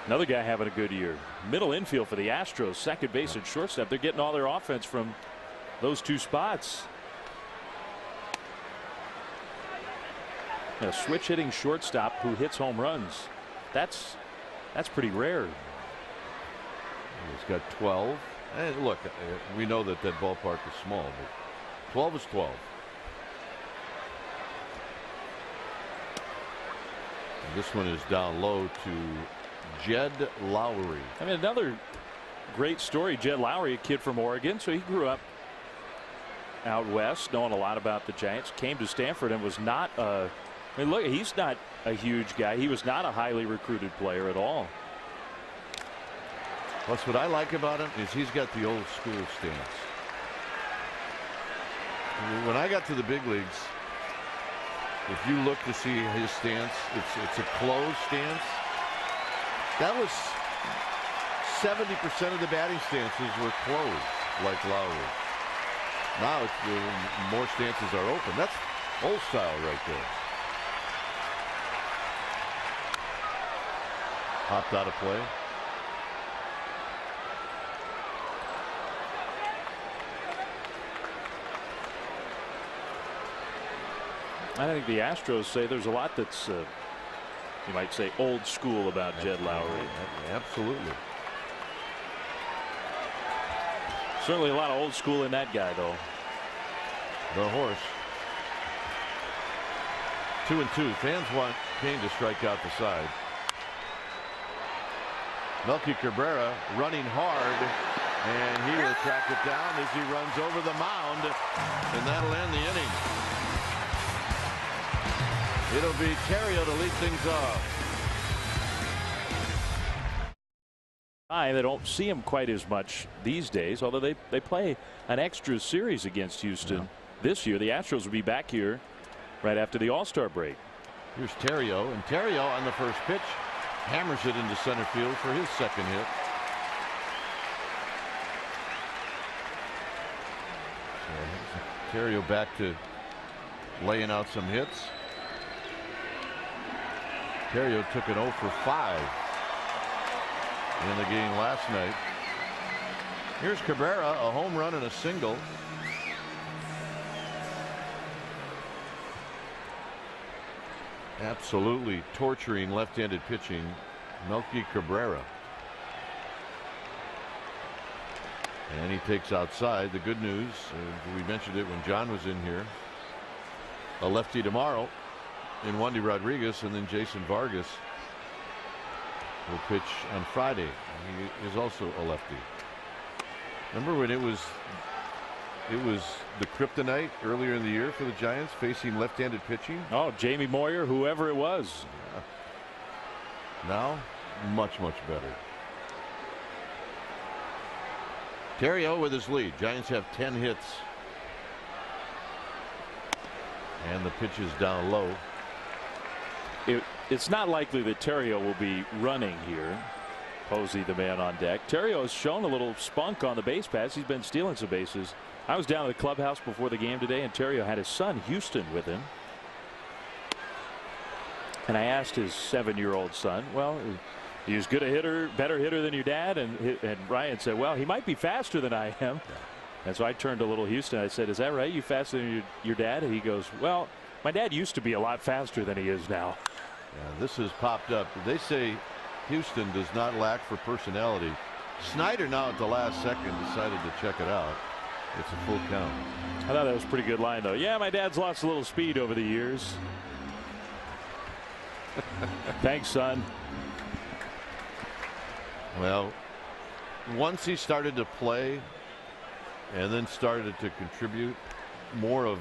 Another guy having a good year. Middle infield for the Astros, second base and shortstop. They're getting all their offense from those two spots. A switch hitting shortstop who hits home runs. That's pretty rare. He's got 12. And look, we know that that ballpark is small, but 12 is 12. And this one is down low to Jed Lowry. I mean, another great story. Jed Lowry, a kid from Oregon, so he grew up out west, knowing a lot about the Giants. Came to Stanford and was not a. I mean, look, he's not a huge guy. He was not a highly recruited player at all. Plus, what I like about him is he's got the old school stance. When I got to the big leagues, if you look to see his stance, it's a closed stance. That was 70% of the batting stances were closed, like Lowry. Now it's more stances are open. That's old style right there. Hopped out of play. I think the Astros say there's a lot that's you might say old school about Jed Lowry. Absolutely. Certainly a lot of old school in that guy, though. The horse. 2-2. Fans want Cain to strike out the side. Melky Cabrera running hard, and he will track it down as he runs over the mound, and that'll end the inning. It'll be Terrio to lead things off. They don't see him quite as much these days, although they play an extra series against Houston this year. The Astros will be back here right after the All-Star break. Here's Terrio, and Terrio on the first pitch hammers it into center field for his second hit. So Terrio back to laying out some hits. Terrio took an 0 for 5 in the game last night. Here's Cabrera, a home run and a single. Absolutely torturing left-handed pitching, Melky Cabrera. And he takes outside. The good news, we mentioned it when John was in here, a lefty tomorrow in Wandy Rodriguez, and then Jason Vargas will pitch on Friday. He is also a lefty. Remember when it was it was the kryptonite earlier in the year for the Giants, facing left-handed pitching. Oh, Jamie Moyer, whoever it was. Now, much better. Terrio with his lead. Giants have 10 hits. And the pitch is down low. It's not likely that Terrio will be running here. Posey, the man on deck. Terrio has shown a little spunk on the base paths. He's been stealing some bases. I was down at the clubhouse before the game today, and Terrio had his son Houston with him. And I asked his 7-year-old son, well, he was good a hitter, better hitter than your dad, and Ryan said, well, he might be faster than I am. And so I turned to little Houston. I said, is that right? You faster than your dad? And he goes, well, my dad used to be a lot faster than he is now. Yeah, this has popped up. They say Houston does not lack for personality. Snyder now at the last second decided to check it out. It's a full count. I thought that was a pretty good line, though. Yeah, my dad's lost a little speed over the years. Thanks, son. Well, once he started to play and then started to contribute, more of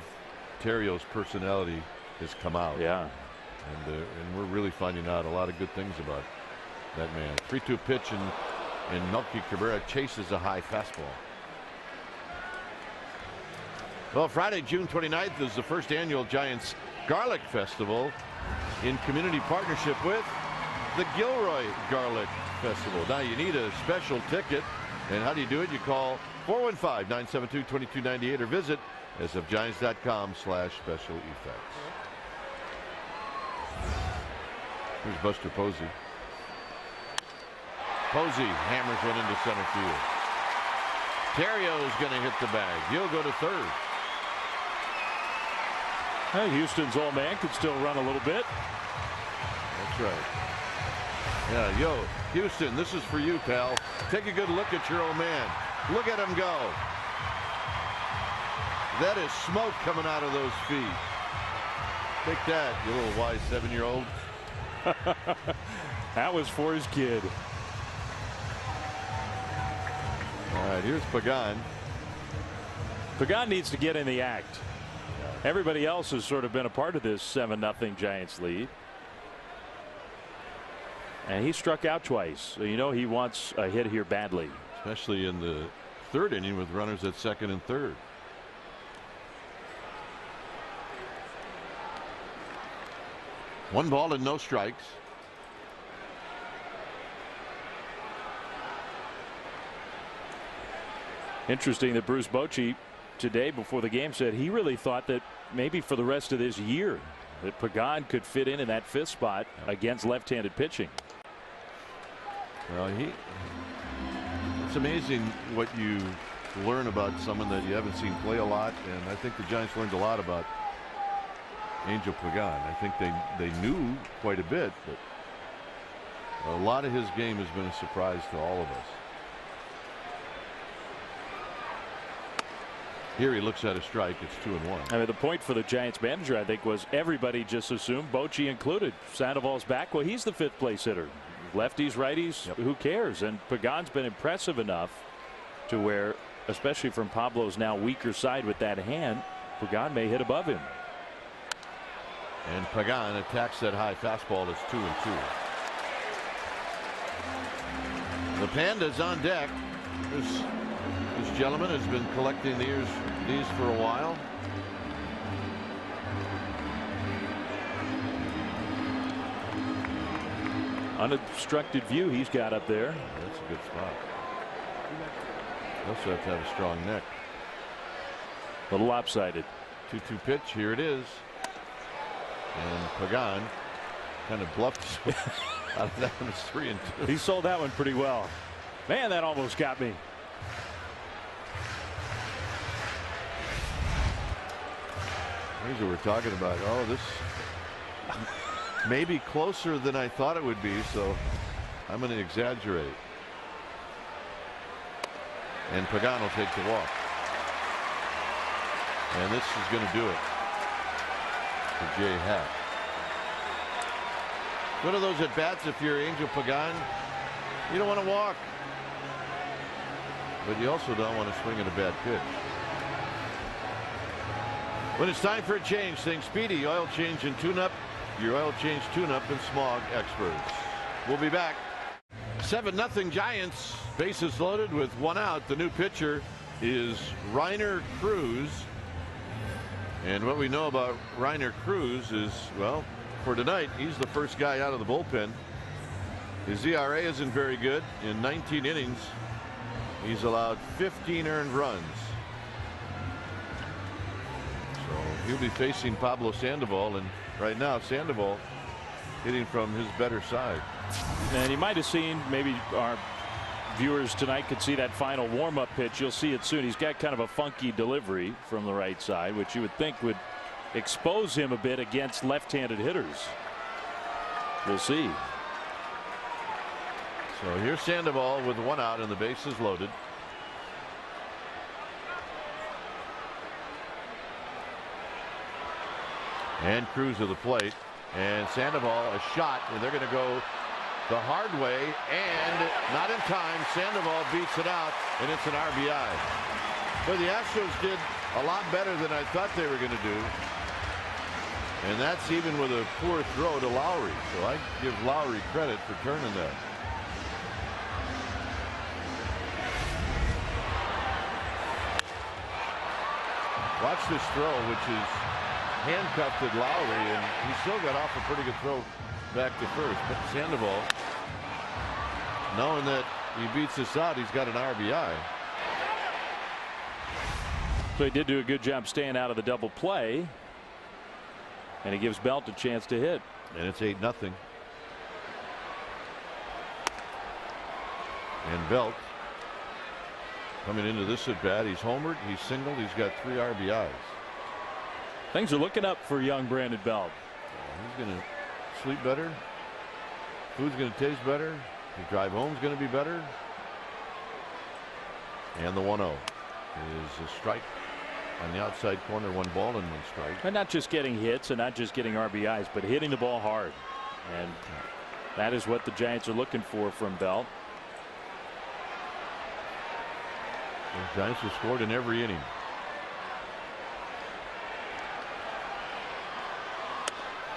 Terrio's personality has come out. Yeah. And we're really finding out a lot of good things about that man. 3-2 pitch, and Melky Cabrera chases a high fastball. Well, Friday, June 29th is the first annual Giants Garlic Festival in community partnership with the Gilroy Garlic Festival. Now you need a special ticket, and how do you do it? You call 415-972-2298 or visit sfgiants.com/special effects. Here's Buster Posey. Posey hammers one into center field. Terrio is going to hit the bag. He'll go to third. Hey, Houston's old man could still run a little bit. That's right. Yeah, yo, Houston, this is for you, pal. Take a good look at your old man. Look at him go. That is smoke coming out of those feet. Take that, you little wise 7-year-old. That was for his kid. All right, here's Pagan. Pagan needs to get in the act. Everybody else has sort of been a part of this 7-0 Giants lead. And he struck out twice. So you know he wants a hit here badly. Especially in the third inning with runners at second and third. One ball and no strikes. Interesting that Bruce Bochy today before the game said he really thought that maybe for the rest of this year that Pagan could fit in that fifth spot against left-handed pitching. Well, it's amazing what you learn about someone that you haven't seen play a lot, and I think the Giants learned a lot about Angel Pagan. I think they knew quite a bit, but a lot of his game has been a surprise to all of us. Here he looks at a strike. It's 2-1. I mean, the point for the Giants manager, I think, was everybody just assumed, Bochy included, Sandoval's back. Well, he's the fifth place hitter. Lefties, righties, who cares? And Pagan's been impressive enough to where, especially from Pablo's now weaker side with that hand, Pagan may hit above him. And Pagan attacks that high fastball. It's 2-2. The Panda's on deck. This gentleman has been collecting these for a while. Unobstructed view he's got up there. That's a good spot. Also have to have a strong neck. A little lopsided. 2-2 pitch. Here it is. And Pagan kind of bluffed his way out of that one. It's 3-2. He sold that one pretty well. Man, that almost got me. Here's what we're talking about. Oh, this may be closer than I thought it would be, so I'm going to exaggerate. And Pagan will take the walk. And this is going to do it for Jay Happ. One of those at bats, if you're Angel Pagan, you don't want to walk, but you also don't want to swing at a bad pitch. When it's time for a change, think Speedy Oil Change and Tune-Up. Your oil change tune-up and smog experts. We'll be back. 7-0 Giants. Bases loaded with 1 out. The new pitcher is Reiner Cruz. And what we know about Reiner Cruz is, well, for tonight, he's the first guy out of the bullpen. His ERA isn't very good. In 19 innings, he's allowed 15 earned runs. So he'll be facing Pablo Sandoval, and right now Sandoval hitting from his better side. And you might have seen, maybe our viewers tonight could see that final warm-up pitch. You'll see it soon. He's got kind of a funky delivery from the right side, which you would think would expose him a bit against left-handed hitters. We'll see. So here's Sandoval with 1 out and the bases loaded. And Cruz to the plate, and Sandoval a shot, and they're going to go the hard way, and not in time. Sandoval beats it out, and it's an RBI. But the Astros did a lot better than I thought they were going to do, and that's even with a poor throw to Lowry. So I give Lowry credit for turning that. Watch this throw, which is handcuffed at Lowry, and he still got off a pretty good throw back to first. But Sandoval, knowing that he beats this out, he's got an RBI. So he did do a good job staying out of the double play, and he gives Belt a chance to hit. And it's 8-0. And Belt coming into this at bat, he's homered, he's singled, he's got 3 RBIs. Things are looking up for young Brandon Belt. He's going to sleep better. Food's going to taste better. The drive home's going to be better. And the 1-0 is a strike on the outside corner, 1 ball and 1 strike. And not just getting hits and not just getting RBIs, but hitting the ball hard. And that is what the Giants are looking for from Belt. The Giants have scored in every inning.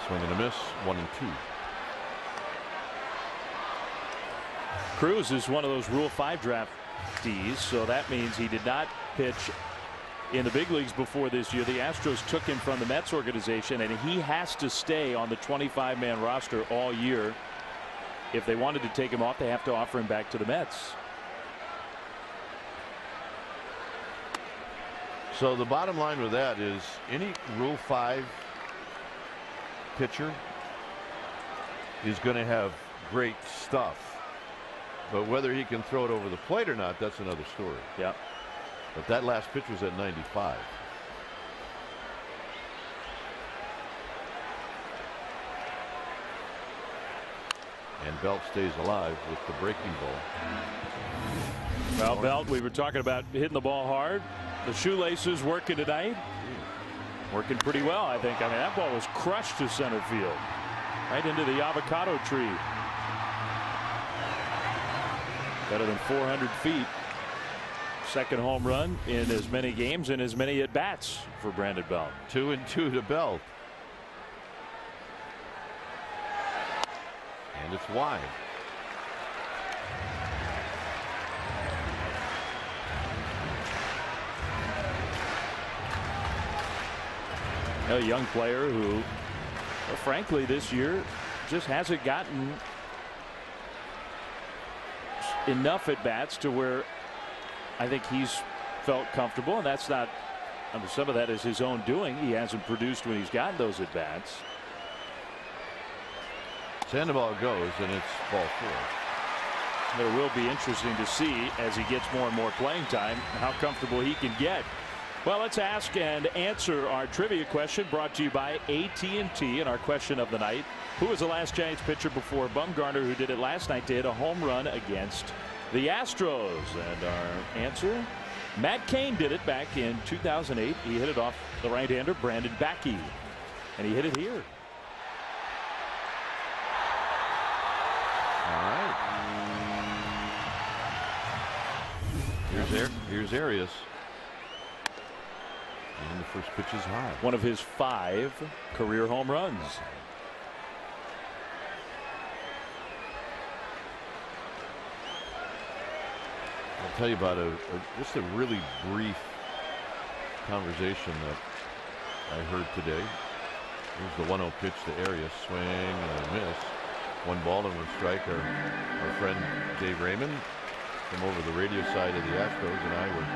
Swing and a miss, 1-2. Cruz is one of those Rule 5 draftees, so that means he did not pitch in the big leagues before this year. The Astros took him from the Mets organization, and he has to stay on the 25-man roster all year. If they wanted to take him off, they have to offer him back to the Mets. So the bottom line with that is any Rule 5 pitcher is going to have great stuff, but whether he can throw it over the plate or not, that's another story. Yeah. But that last pitch was at 95. And Belt stays alive with the breaking ball. Well, Belt, we were talking about hitting the ball hard. The shoelaces working tonight. Working pretty well, I think. I mean, that ball was crushed to center field, right into the avocado tree. Better than 400 feet. Second home run in as many games and as many at bats for Brandon Belt. 2-2 to Belt. And it's wide. A young player who, well, frankly, this year just hasn't gotten enough at bats to where I think he's felt comfortable, and that's not, I mean, some of that is his own doing. He hasn't produced when he's gotten those at bats. Sandoval goes, and it's ball 4. But it will be interesting to see as he gets more and more playing time how comfortable he can get. Well, let's ask and answer our trivia question brought to you by AT&T. And our question of the night: who was the last Giants pitcher before Bumgarner who did it last night to hit a home run against the Astros? And our answer: Matt Cain did it back in 2008. He hit it off the right-hander Brandon Backey, and he hit it here. All right. Here's Arias. In the First pitch is high. One of his 5 career home runs. I'll tell you about just a really brief conversation that I heard today. Here's the 1-0 pitch to Arias. Swing and a miss. 1 ball and 1 strike. Our friend Dave Raymond from over the radio side of the Astros and I were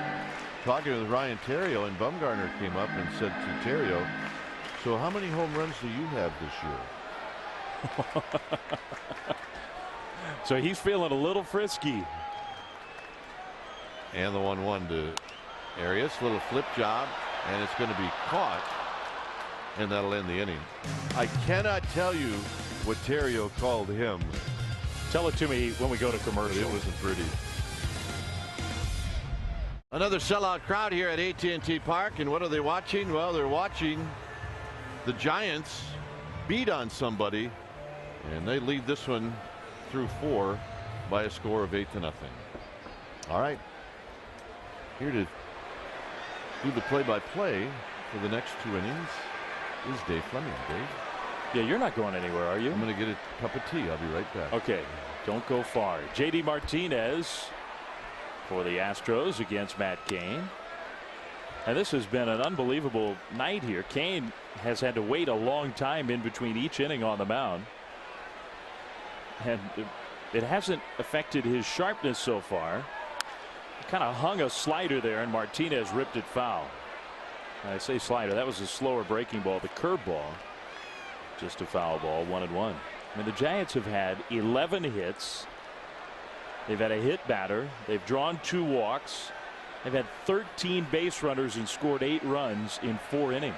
talking with Ryan Theriot, and Bumgarner came up and said to Theriot, so how many home runs do you have this year? So he's feeling a little frisky. And the 1-1 to Arias. Little flip job, and it's going to be caught, and that'll end the inning. I cannot tell you what Theriot called him. Tell it to me when we go to commercial. It wasn't pretty. Another sellout crowd here at AT&T Park, and what are they watching? Well, they're watching the Giants beat on somebody, and they lead this one through 4 by a score of 8-0. All right, here to do the play-by-play for the next 2 innings is Dave Fleming. Dave? Yeah, you're not going anywhere, are you? I'm going to get a cup of tea. I'll be right back. Okay, don't go far. JD Martinez for the Astros against Matt Cain. And this has been an unbelievable night here. Cain has had to wait a long time in between each inning on the mound. And it hasn't affected his sharpness so far. He kind of hung a slider there, and Martinez ripped it foul. And I say slider, that was a slower breaking ball. The curveball, just a foul ball, 1-1. I mean, the Giants have had 11 hits. They've had a hit batter. They've drawn 2 walks. They've had 13 base runners and scored 8 runs in 4 innings.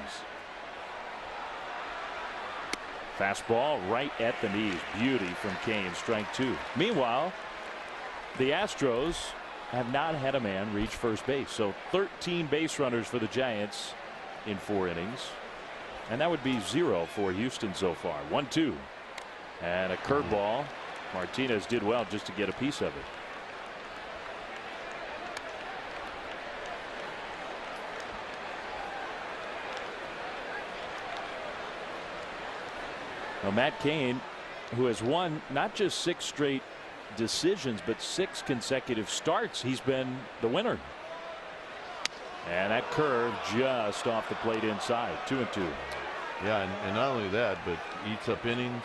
Fastball right at the knees. Beauty from Cain. Strike 2. Meanwhile, the Astros have not had a man reach first base. So 13 base runners for the Giants in 4 innings. And that would be 0 for Houston so far. 1-2. And a curveball. Martinez did well just to get a piece of it. Now Matt Cain, who has won not just 6 straight decisions but 6 consecutive starts, he's been the winner. And that curve just off the plate inside. 2-2. Yeah, and not only that, but eats up innings,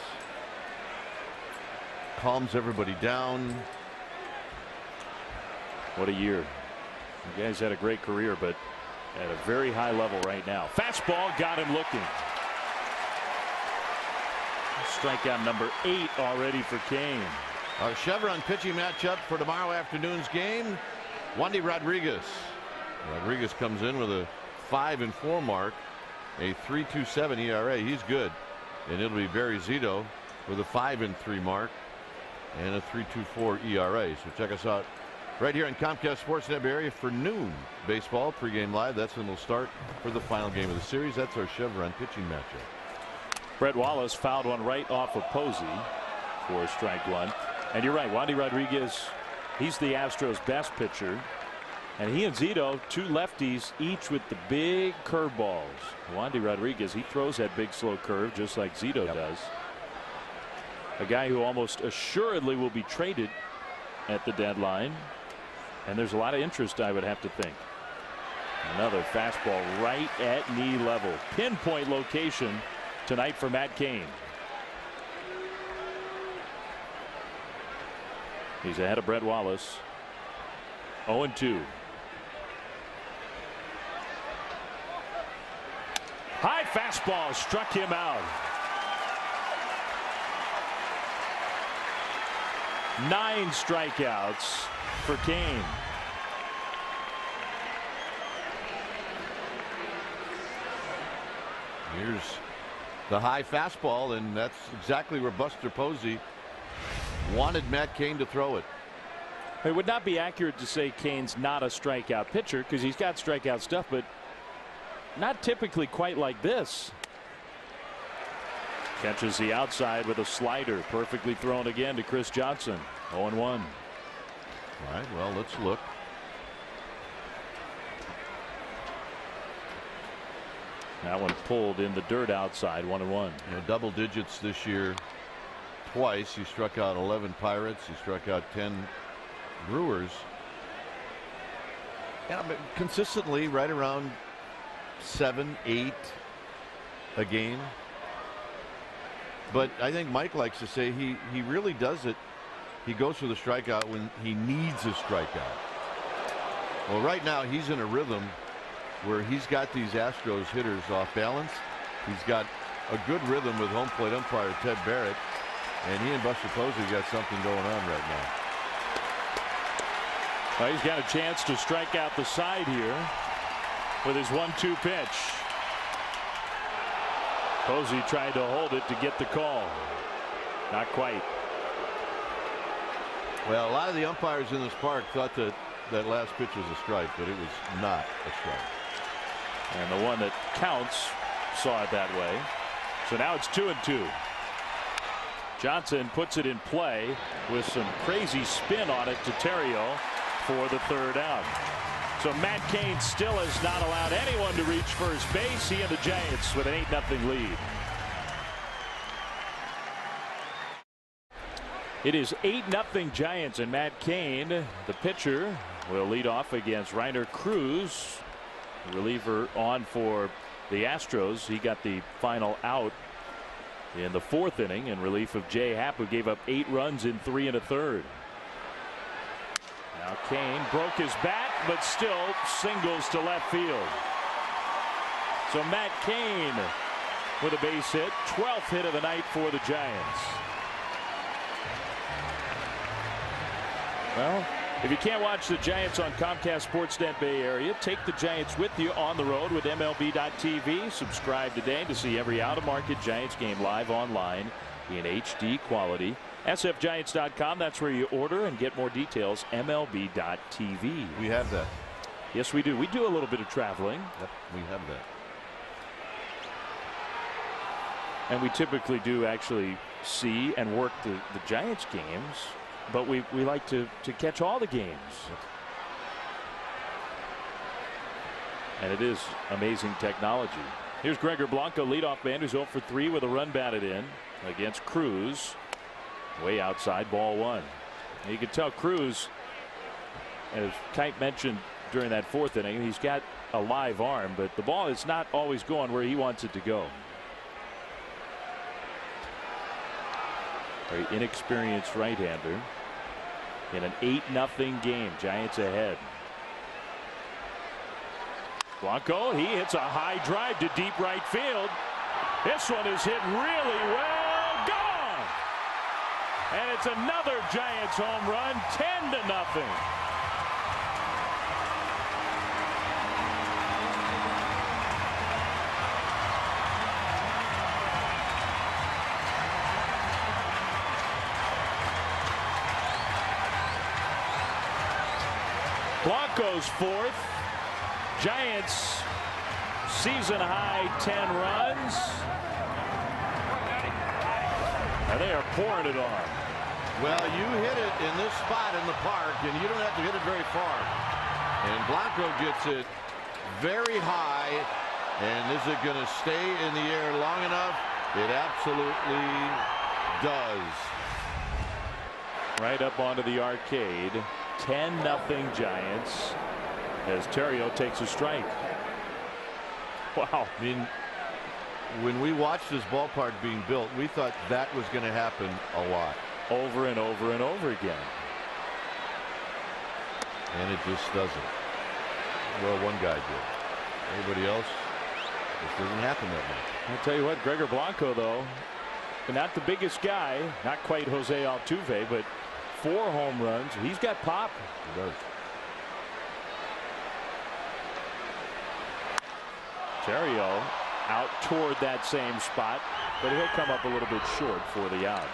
calms everybody down. What a year. The guy's had a great career, but at a very high level right now. Fastball got him looking. Strikeout number 8 already for Cain. Our Chevron pitching matchup for tomorrow afternoon's game. Wandy Rodriguez. Rodriguez comes in with a 5-4 mark, a 3.27 ERA. He's good. And it'll be Barry Zito with a 5-3 mark and a 3.24 ERA. So check us out right here on Comcast Sportsnet Bay Area for noon baseball pregame live. That's when we'll start for the final game of the series. That's our Chevron pitching matchup. Brett Wallace fouled one right off of Posey for strike 1. And you're right, Wandy Rodriguez, he's the Astros' best pitcher. And he and Zito, 2 lefties, each with the big curveballs. Wandy Rodriguez, he throws that big slow curve just like Zito does. A guy who almost assuredly will be traded at the deadline. And there's a lot of interest, I would have to think. Another fastball right at knee level. Pinpoint location tonight for Matt Cain. He's ahead of Brett Wallace. 0-2. High fastball struck him out. 9 strikeouts for Cain. Here's the high fastball, and that's exactly where Buster Posey wanted Matt Cain to throw it. It would not be accurate to say Cain's not a strikeout pitcher because he's got strikeout stuff, but not typically quite like this. Catches the outside with a slider, perfectly thrown again to Chris Johnson. 0-1. All right, well, let's look. That one pulled in the dirt outside, 1-1. You know, double digits this year twice. He struck out 11 Pirates. He struck out 10 Brewers. Yeah, but consistently right around 7, 8 a game. But I think Mike likes to say he really does it. He goes for the strikeout when he needs a strikeout. Well, right now he's in a rhythm where he's got these Astros hitters off balance. He's got a good rhythm with home plate umpire Ted Barrett, and he and Buster Posey got something going on right now. Well, he's got a chance to strike out the side here with his 1-2 pitch. Posey tried to hold it to get the call. Not quite. Well, a lot of the umpires in this park thought that that last pitch was a strike, but it was not a strike. And the one that counts saw it that way. So now it's 2-2. Johnson puts it in play with some crazy spin on it to Terrio for the third out. So Matt Cain still has not allowed anyone to reach first base. He and the Giants with an 8-0 lead. It is 8-0 Giants, and Matt Cain, the pitcher, will lead off against Reiner Cruz, the reliever on for the Astros. He got the final out in the 4th inning in relief of Jay Happ, who gave up 8 runs in 3 1/3. Now Cain broke his bat, but still singles to left field. So Matt Cain with a base hit, 12th hit of the night for the Giants. Well, if you can't watch the Giants on Comcast Sportsnet Bay Area, take the Giants with you on the road with MLB.tv. Subscribe today to see every out-of-market Giants game live online in HD quality. SFGiants.com, that's where you order and get more details. MLB.tv. We have that. Yes, we do. We do a little bit of traveling. Yep, we have that. And we typically do actually see and work the Giants games. But we like to catch all the games. And it is amazing technology. Here's Gregor Blanco, leadoff man, who's 0 for 3 with a run batted in against Cruz. Way outside, ball 1. And you can tell Cruz, as Kite mentioned during that 4th inning, he's got a live arm, but the ball is not always going where he wants it to go. Very inexperienced right-hander in an 8-0 game. Giants ahead. Blanco, he hits a high drive to deep right field. This one is hit really well. Gone. And it's another Giants home run, 10-0. Blanco's 4th. Giants season high 10 runs. And they are pouring it on. Well, you hit it in this spot in the park, and you don't have to hit it very far. And Blanco gets it very high. And is it going to stay in the air long enough? It absolutely does. Right up onto the arcade. 10-0 Giants as Terrio takes a strike. Wow. I mean, when we watched this ballpark being built, we thought that was going to happen a lot. Over and over and over again. And it just doesn't. Well, one guy did. Everybody else, this doesn't happen that much. I'll tell you what, Gregor Blanco, though, not the biggest guy, not quite Jose Altuve, but 4 home runs. He's got pop. He does. Terrio out toward that same spot, but he'll come up a little bit short for the out.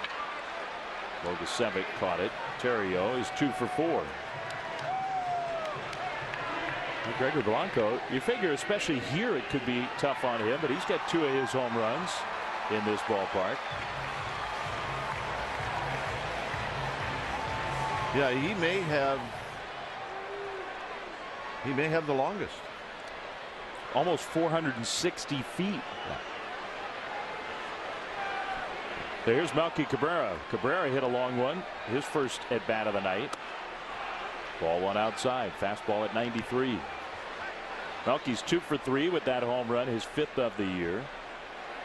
Bogasevic caught it. Terrio is 2 for 4. And Gregor Blanco, you figure especially here it could be tough on him, but he's got 2 of his home runs in this ballpark. Yeah, he may have the longest. almost 460 feet. Yeah. There's Melky Cabrera. Cabrera hit a long one, his first at bat of the night. Ball one outside, fastball at 93. Melky's 2 for 3 with that home run, his 5th of the year.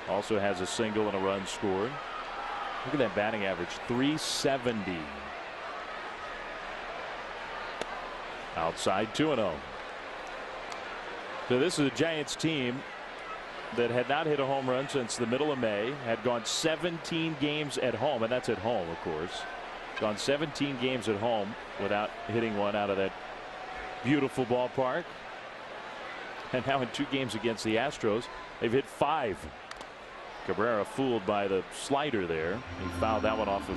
Also has a single and a run scored. Look at that batting average, 370. Outside 2-0. So this is a Giants team that had not hit a home run since the middle of May, had gone 17 games at home, and that's at home, of course. Gone 17 games at home without hitting one out of that beautiful ballpark. And now in 2 games against the Astros, they've hit 5. Cabrera fooled by the slider there. He fouled that one off of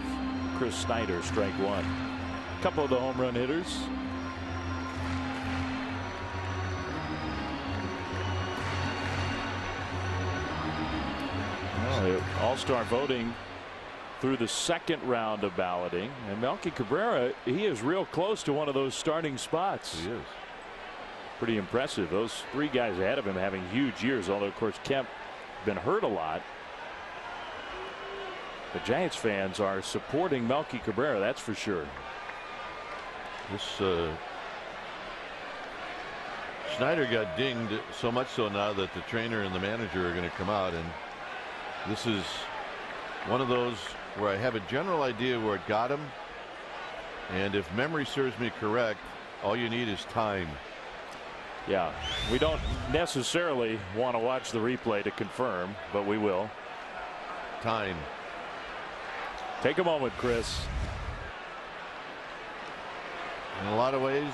Chris Snyder, strike 1. A couple of the home run hitters. All-star voting through the 2nd round of balloting, and Melky Cabrera, he is real close to one of those starting spots. He is. Pretty impressive. Those 3 guys ahead of him having huge years, although of course Kemp been hurt a lot. The Giants fans are supporting Melky Cabrera, that's for sure. This Snyder got dinged so much so now that the trainer and the manager are going to come out, and this is one of those where I have a general idea where it got him, and if memory serves me correct, all you need is time. Yeah, we don't necessarily want to watch the replay to confirm, but we will. Time. Take a moment, Chris. In a lot of ways,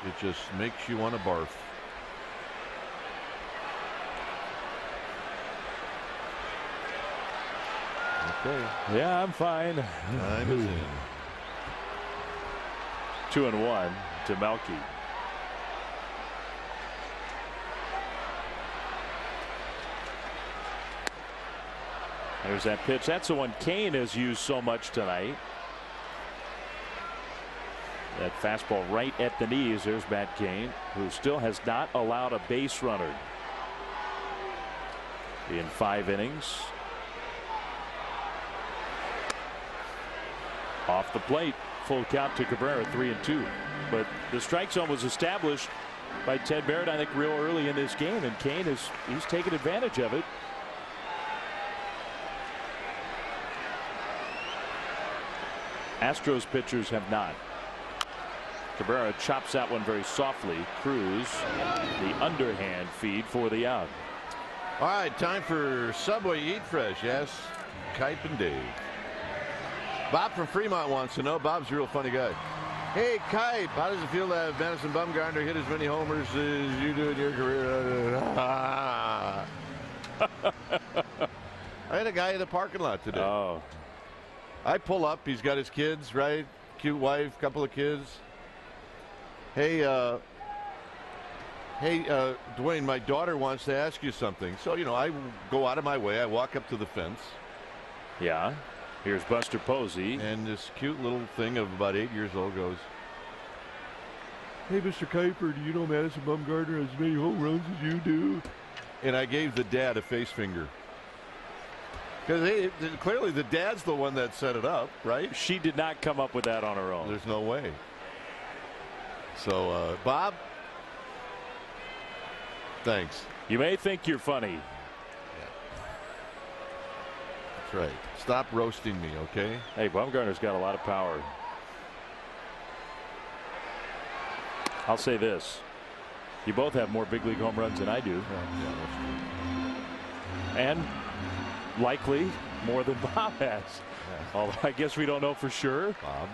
it just makes you want to barf. Okay. Yeah, I'm fine. Time is in. 2-1 to Melky. There's that pitch. That's the one Cain has used so much tonight. That fastball right at the knees. There's Matt Cain, who still has not allowed a base runner in 5 innings. Off the plate, full count to Cabrera, 3-2. But the strike zone was established by Ted Barrett, I think, real early in this game, and Cain he's taken advantage of it. Astros pitchers have not. Cabrera chops that one very softly. Cruz, the underhand feed for the out. All right, time for Subway Eat Fresh. Yes, Kipe and Dave. Bob from Fremont wants to know. Bob's a real funny guy. Hey, Kipe, how does it feel to have Madison Bumgarner hit as many homers as you do in your career? I had a guy in the parking lot today. Oh. I pull up. He's got his kids, right? Cute wife, couple of kids. Hey, Dwayne, my daughter wants to ask you something. So, you know, I go out of my way. I walk up to the fence. Yeah. Here's Buster Posey. And this cute little thing of about 8 years old goes, "Hey, Mr. Kuiper, do you know Madison Bumgarner has as many home runs as you do?" And I gave the dad a face finger. Because clearly the dad's the one that set it up, right? She did not come up with that on her own. There's no way. So, Bob, thanks. You may think you're funny. Yeah. That's right. Stop roasting me, okay? Hey, Bumgarner's got a lot of power. I'll say this. You both have more big league home runs than I do. Yeah, that's true. And likely more than Bob has. Yeah. Although I guess we don't know for sure. Bob.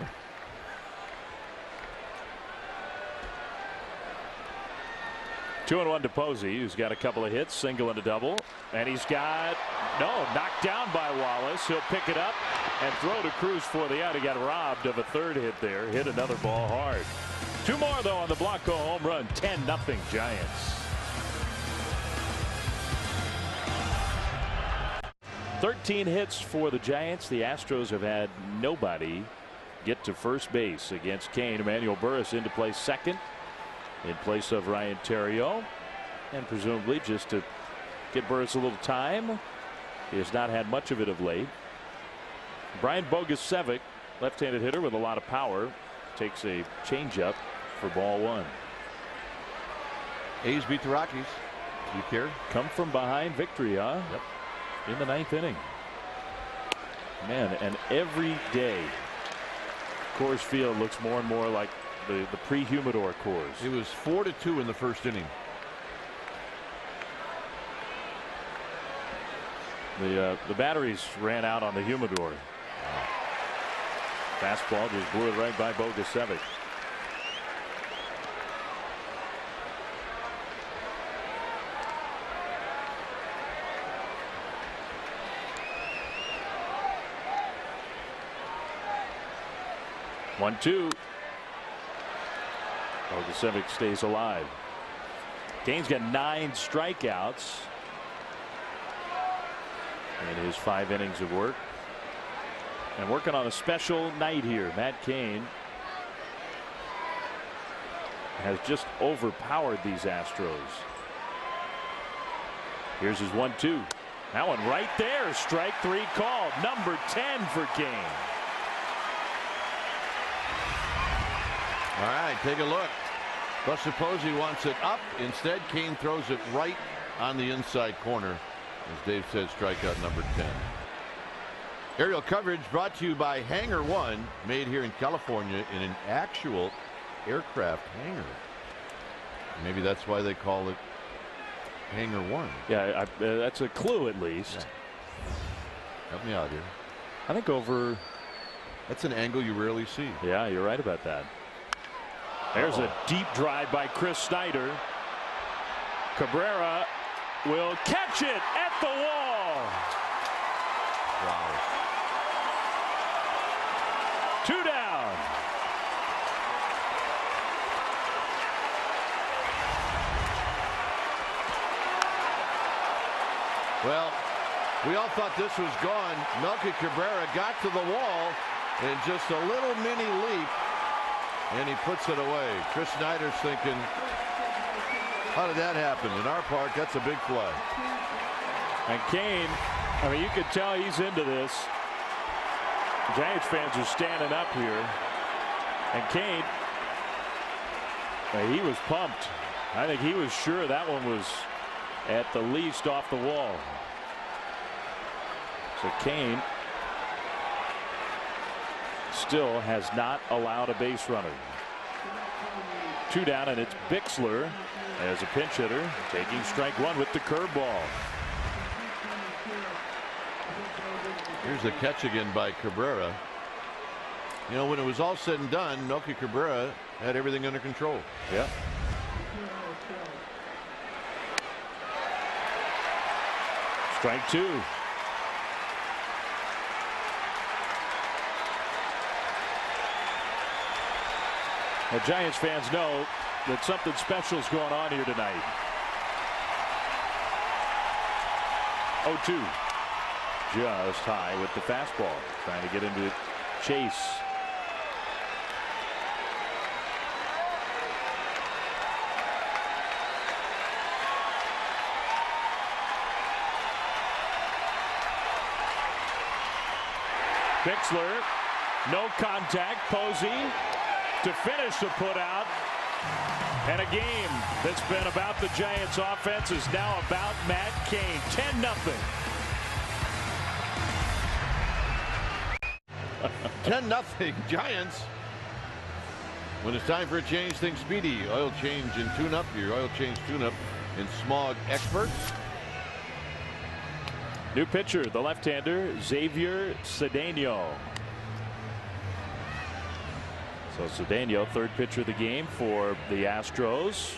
Two and one to Posey, who's got a couple of hits, single and a double, and he's got knocked down by Wallace. He'll pick it up and throw to Cruz for the out. He got robbed of a third hit there. Hit another ball hard. 2 more though on the Blanco home run. 10-0 Giants. 13 hits for the Giants. The Astros have had nobody get to first base against Cain. Emmanuel Burris in to play second in place of Ryan Theriot. and presumably just to get Burris a little time. He has not had much of it of late. Brian Bogusevic, left-handed hitter with a lot of power, takes a changeup for ball one. A's beat the Rockies. You care? Come from behind victory, huh? Yep. In the 9th inning. Man, and every day Coors Field looks more and more like the pre-Humidor Coors. It was 4-2 in the first inning. The batteries ran out on the Humidor. Fastball just blew it right by Bogusevic. One, two. Bogusevic stays alive. Cain's got 9 strikeouts in his 5 innings of work. And working on a special night here. Matt Cain has just overpowered these Astros. Here's his 1-2. That one right there. Strike 3 called. Number 10 for Cain. All right, take a look. Buster Posey wants it up. Instead, Cain throws it right on the inside corner. As Dave said, strikeout number 10. Aerial coverage brought to you by Hangar One, made here in California in an actual aircraft hangar. Maybe that's why they call it Hangar One. Yeah, that's a clue at least. Yeah. Help me out here. I think over. That's an angle you rarely see. Yeah, you're right about that. There's a deep drive by Chris Snyder. Cabrera will catch it at the wall. Wow. 2 down. Well, we all thought this was gone. Melky Cabrera got to the wall in just a little mini leap, and he puts it away. Chris Snyder's thinking, how did that happen? In our park, that's a big fly. And Cain, I mean, you could tell he's into this. Giants fans are standing up here. And Cain, he was pumped. I think he was sure that one was at the least off the wall. So Cain still has not allowed a base runner. 2 down, and it's Bixler as a pinch hitter taking strike 1 with the curveball. Here's the catch again by Cabrera. You know, when it was all said and done, Melky Cabrera had everything under control. Yeah. Strike 2. The Giants fans know that something special is going on here tonight. 0-2. Just high with the fastball, trying to get into chase. Bixler, no contact. Posey to finish the put out. And a game that's been about the Giants offense is now about Matt Cain. 10-0. 10-0 Giants. When it's time for a change, think speedy. Oil change and tune-up. Your oil change tune-up in Smog Experts. New pitcher, the left-hander, Xavier Cedeno. So Cedeno, third pitcher of the game for the Astros.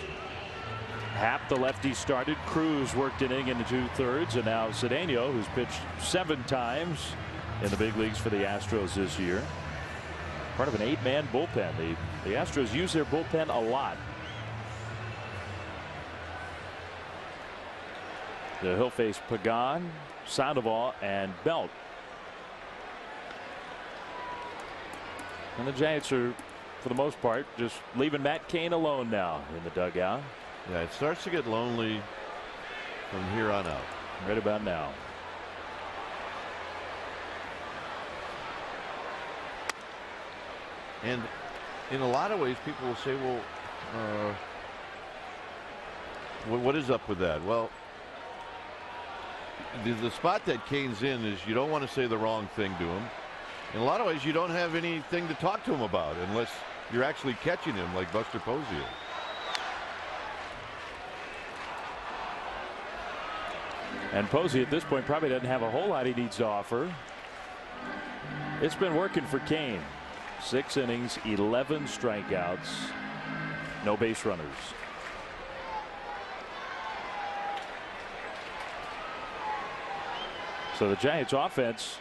Happ, the lefty, started. Cruz worked an inning into 2/3, and now Cedeno, who's pitched 7 times in the big leagues for the Astros this year. Part of an 8-man bullpen. The Astros use their bullpen a lot. He'll face Pagan, Sandoval, and Belt. And the Giants are, for the most part, just leaving Matt Cain alone now in the dugout. Yeah, it starts to get lonely from here on out. Right about now. And in a lot of ways, people will say, well, what is up with that? Well, the spot that Cain's in is you don't want to say the wrong thing to him. In a lot of ways, you don't have anything to talk to him about unless you're actually catching him like Buster Posey is. And Posey at this point probably doesn't have a whole lot he needs to offer. It's been working for Cain. 6 innings, 11 strikeouts, no base runners. So the Giants offense,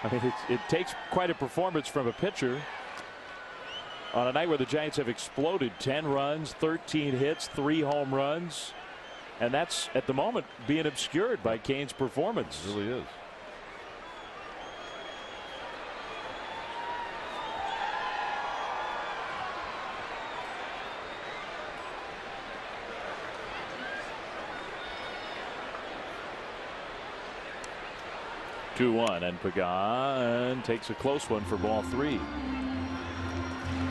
I mean, it takes quite a performance from a pitcher on a night where the Giants have exploded. 10 runs, 13 hits, 3 home runs. And that's at the moment being obscured by Cain's performance. It really is. Two one, and Pagan takes a close one for ball 3.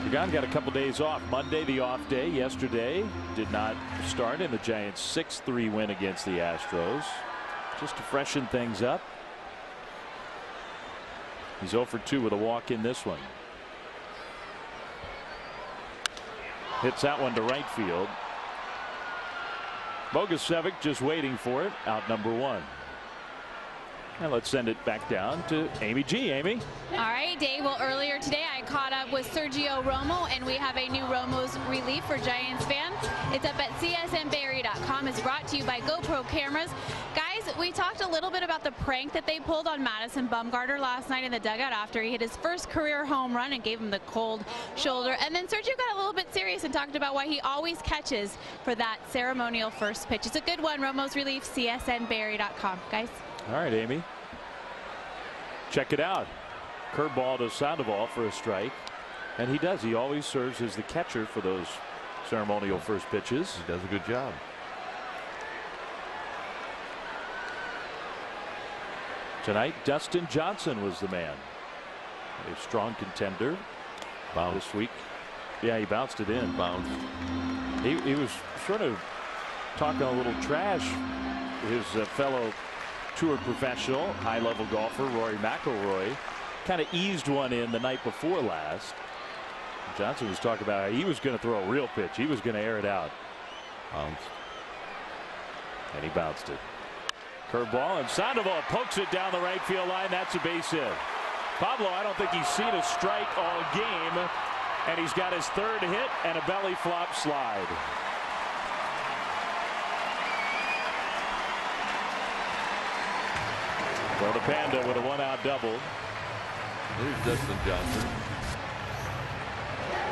Pagan got a couple days off. Monday, the off day. Yesterday, did not start in the Giants' 6-3 win against the Astros. Just to freshen things up. He's 0 for 2 with a walk in this one. Hits that one to right field. Bogusevic just waiting for it. Out number 1. And let's send it back down to Amy G. Amy. All right, Dave. Well, earlier today I caught up with Sergio Romo, and we have a new Romo's relief for Giants fans. It's up at csnberry.com. It's brought to you by GoPro cameras. Guys, we talked a little bit about the prank that they pulled on Madison Bumgarner last night in the dugout after he hit his first career home run and gave him the cold shoulder. And then Sergio got a little bit serious and talked about why he always catches for that ceremonial first pitch. It's a good one. Romo's relief, csnberry.com. Guys. All right, Amy. Check it out. Curveball to Sandoval for a strike. And he does. He always serves as the catcher for those ceremonial first pitches. He does a good job. Tonight, Dustin Johnson was the man. A strong contender. Bounced. This week. Yeah, he bounced it in. Bounced. He was sort of talking a little trash. His fellow tour professional, high-level golfer Rory McIlroy kind of eased one in the night before last. Johnson was talking about how he was going to throw a real pitch. He was going to air it out. Bounced. And he bounced it. Curveball, and Sandoval pokes it down the right field line. That's a base hit. Pablo, I don't think he's seen a strike all game, and he's got his 3rd hit and a belly flop slide. Well, the Panda with a 1-out double. Here's Dustin Johnson.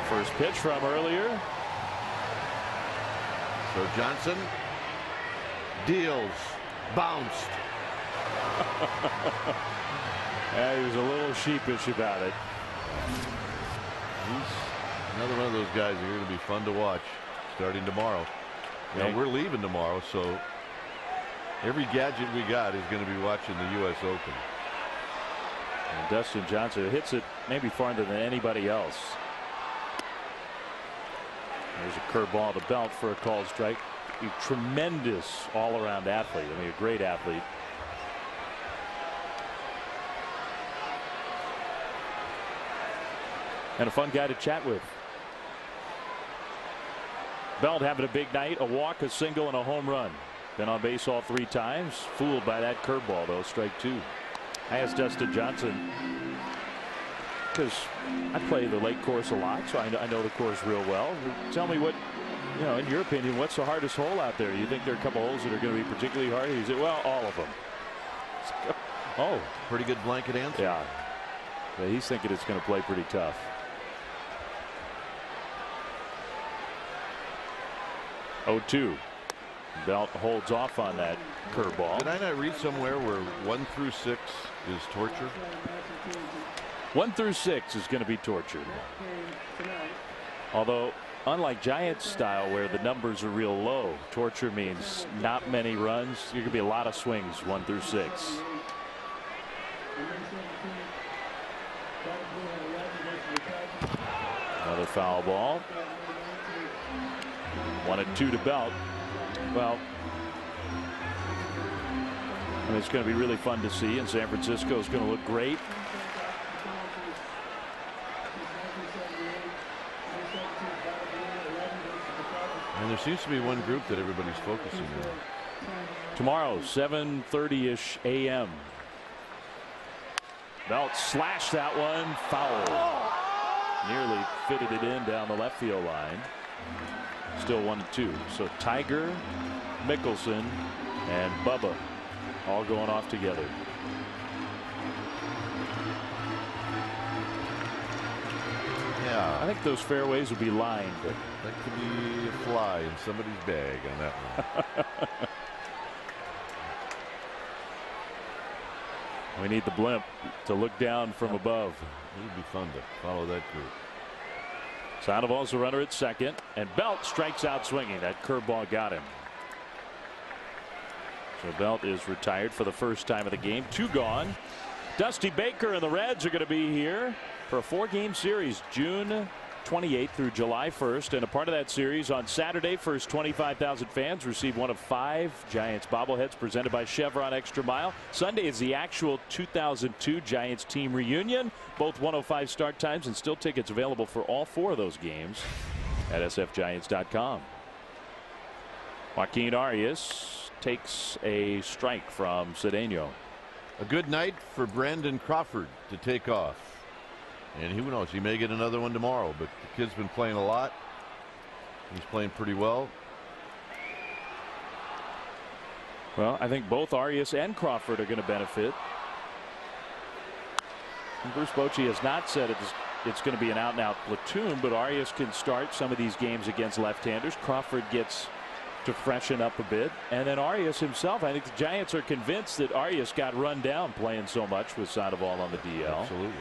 First pitch from earlier. So Johnson deals. Bounced. Yeah, he was a little sheepish about it. He's another one of those guys that are going to be fun to watch starting tomorrow. You know, we're leaving tomorrow, so every gadget we got is going to be watching the U.S. Open. And Dustin Johnson hits it maybe farther than anybody else. There's a curveball to Belt for a called strike. A tremendous all-around athlete. I mean, a great athlete. And a fun guy to chat with. Belt having a big night. A walk, a single, and a home run. Been on base all 3 times. Fooled by that curveball, though. Strike 2. I asked Dustin Johnson, because I play the lake course a lot, so I know the course real well. Tell me what, you know, in your opinion, what's the hardest hole out there? You think there are a couple holes that are going to be particularly hard? He said, well, all of them. Oh, pretty good blanket answer. Yeah. He's thinking it's going to play pretty tough. Oh, 2. Belt holds off on that curveball. Did I not read somewhere where 1 through 6 is torture? 1 through 6 is going to be torture. Although unlike Giants style where the numbers are real low. Torture means not many runs. You're going to be a lot of swings 1 through 6. Another foul ball. 1-2 to Belt. Well, I mean, it's going to be really fun to see, and San Francisco is going to look great. And there seems to be one group that everybody's focusing on. Tomorrow, 7:30-ish a.m. Belt slashed that one, foul. Nearly fitted it in down the left field line. Still 1-2. So Tiger, Mickelson, and Bubba all going off together. Yeah, I think those fairways will be lined. that could be a fly in somebody's bag on that one. We need the blimp to look down from above. It would be fun to follow that group. Sandoval's the runner at second, and Belt strikes out swinging. That curveball got him. So Belt is retired for the first time of the game. 2 gone. Dusty Baker and the Reds are going to be here for a 4-game series, June 28th through July 1st. And a part of that series on Saturday, first 25,000 fans receive one of 5 Giants bobbleheads presented by Chevron Extra Mile. Sunday is the actual 2002 Giants team reunion. Both 1:05 start times, and still tickets available for all 4 of those games at sfgiants.com. Joaquin Arias takes a strike from Cedeno. A good night for Brandon Crawford to take off. And who knows, he may get another one tomorrow, but the kid's been playing a lot. He's playing pretty well. Well, I think both Arias and Crawford are going to benefit. And Bruce Bochy has not said it's going to be an out-and-out platoon, but Arias can start some of these games against left-handers. Crawford gets to freshen up a bit, and then Arias himself, I think the Giants are convinced that Arias got run down playing so much with Sandoval on the DL. Absolutely.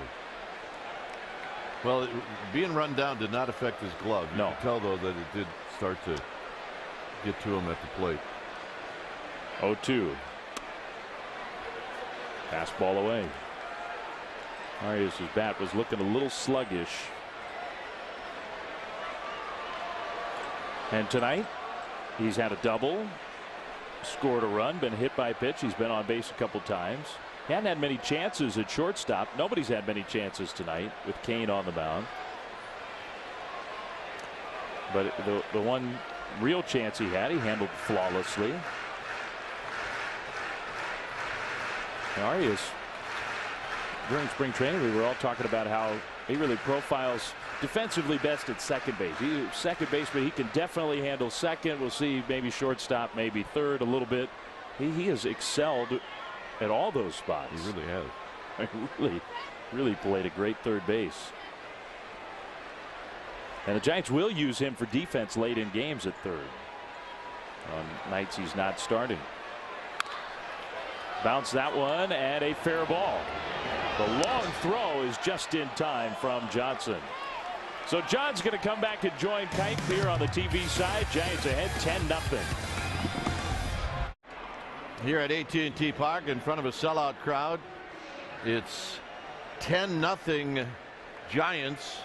Well, being run down did not affect his glove. You No. can tell, though, that it did start to get to him at the plate. 0-2. Pass ball away. Arias' bat was looking a little sluggish. And tonight, he's had a double, scored a run, been hit by a pitch. He's been on base a couple times. He hadn't had many chances at shortstop. Nobody's had many chances tonight with Cain on the mound. But the one real chance he had, he handled flawlessly. And Arias, during spring training, we were all talking about how he really profiles defensively best at second base. He's second base, but he can definitely handle second. We'll see maybe shortstop, maybe third a little bit. He has excelled at all those spots. He really has. Really played a great third base. And the Giants will use him for defense late in games at third on nights he's not starting. Bounce that one, and a fair ball. The long throw is just in time from Johnson. So John's going to come back and join Kite here on the TV side. Giants ahead 10-0. Here at AT&T Park in front of a sellout crowd, it's 10-0 Giants.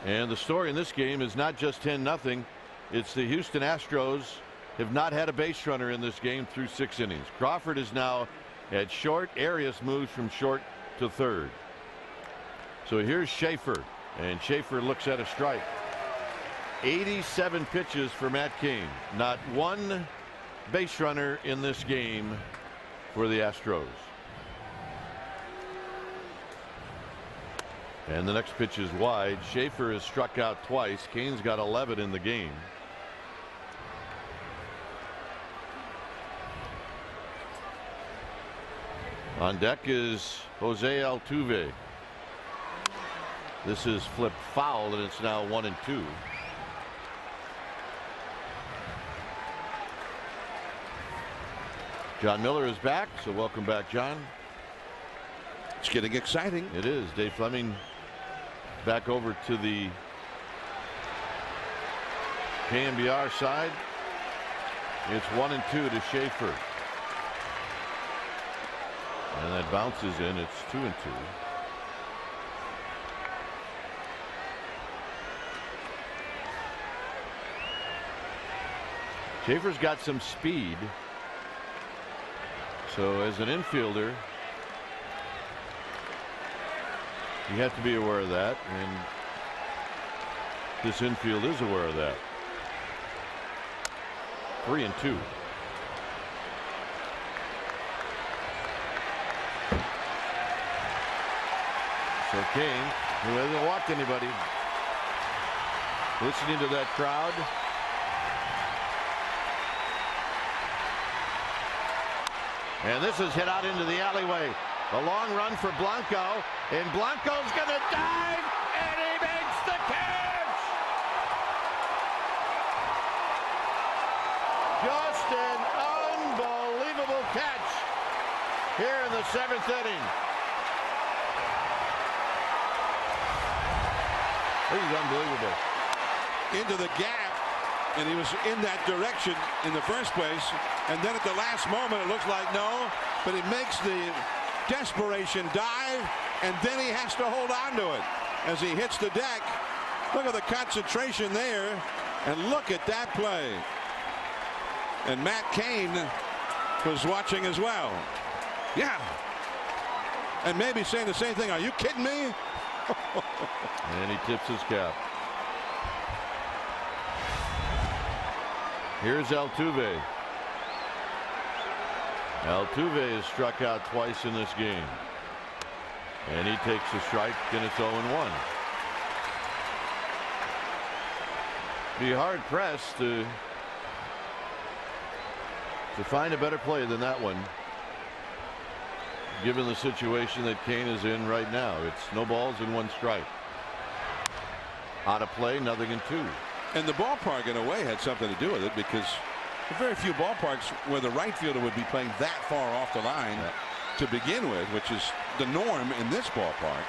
And the story in this game is not just 10-0. It's the Houston Astros have not had a base runner in this game through 6 innings. Crawford is now at short. Arias moves from short to third. So here's Schaefer, and Schaefer looks at a strike. 87 pitches for Matt Cain. Not one base runner in this game for the Astros. And the next pitch is wide. Schaefer has struck out twice. Cain's got 11 in the game. On deck is Jose Altuve. This is flipped foul, and it's now 1-2. John Miller is back, so welcome back, John. It's getting exciting. It is. Dave Fleming back over to the KNBR side, it's 1-2 to Schaefer. And that bounces in. It's 2-2. Schaefer's got some speed. So as an infielder, you have to be aware of that. And this infield is aware of that. 3-2. So Cain, who hasn't walked anybody, listening to that crowd. And this is hit out into the alleyway. A long run for Blanco, and Blanco's going to dive, and he makes the catch. Just an unbelievable catch here in the 7th inning. This is unbelievable. Into the gap, and he was in that direction in the first place, and then at the last moment it looks like no, but he makes the desperation dive, and then he has to hold on to it as he hits the deck. Look at the concentration there, and look at that play. And Matt Cain was watching as well. Yeah, and maybe saying the same thing. Are you kidding me? And he tips his cap. Here's Altuve. Altuve has struck out twice in this game. And he takes a strike, and it's 0-1. Be hard pressed to find a better play than that one, given the situation that Cain is in right now. It's no balls and 1 strike. Out of play, 0-2. And the ballpark in a way had something to do with it, because there are very few ballparks where the right fielder would be playing that far off the line to begin with, which is the norm in this ballpark.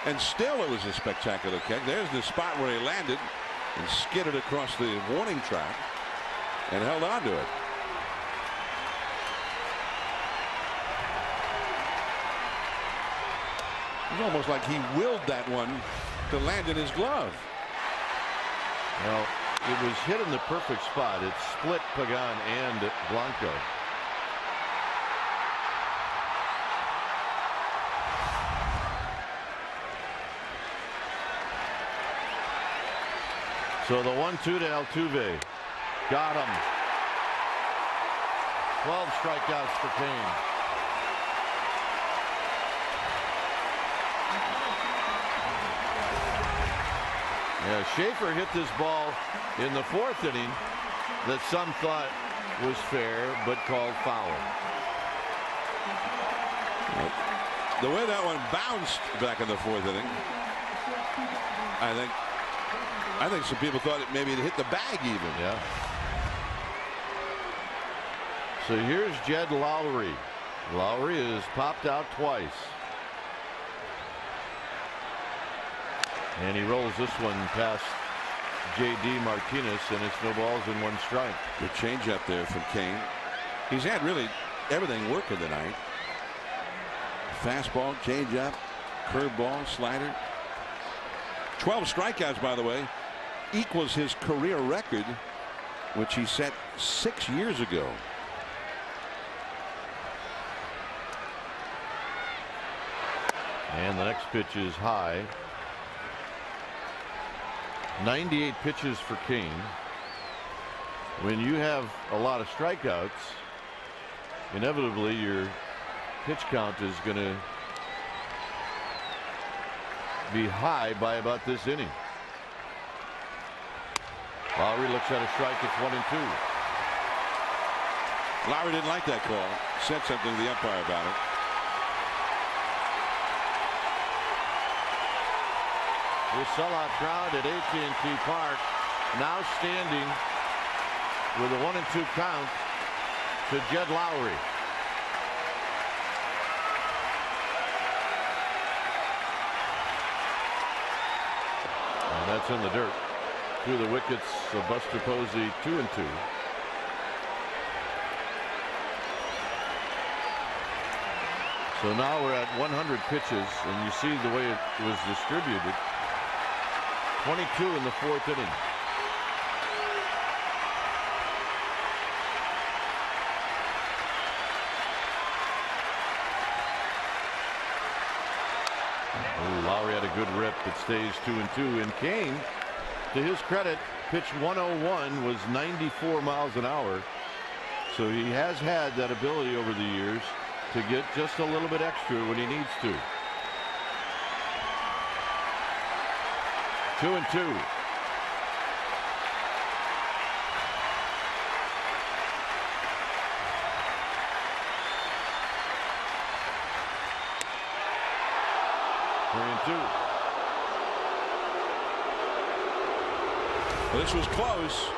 And still it was a spectacular catch. There's the spot where he landed and skidded across the warning track and held on to it. It was almost like he willed that one to land in his glove. Well, it was hit in the perfect spot. It split Pagan and Blanco. So the 1-2 to Altuve. Got him. 12 strikeouts for Cain. Yeah, Schaefer hit this ball in the 4th inning that some thought was fair but called foul. The way that one bounced back in the 4th inning, I think some people thought it maybe it hit the bag even. Yeah. So here's Jed Lowry. Lowry has popped out twice. And he rolls this one past J.D. Martinez, and it's no balls and 1 strike. Good changeup there from Cain. He's had really everything working tonight. Fastball, changeup, curveball, slider. 12 strikeouts, by the way, equals his career record, which he set 6 years ago. And the next pitch is high. 98 pitches for Cain. When you have a lot of strikeouts, inevitably your pitch count is going to be high by about this inning. Lowry looks at a strike. It's 1-2. Lowry didn't like that call. Said something to the umpire about it. The sellout crowd at AT&T Park now standing with a 1-2 count to Jed Lowry. And that's in the dirt. through the wickets of Buster Posey, 2-2. So now we're at 100 pitches, and you see the way it was distributed. 22 in the 4th inning. Lowry had a good rip. It stays 2-2. And Cain, to his credit, pitch 101 was 94 miles an hour. So he has had that ability over the years to get just a little bit extra when he needs to. 2-2. Well, this was close.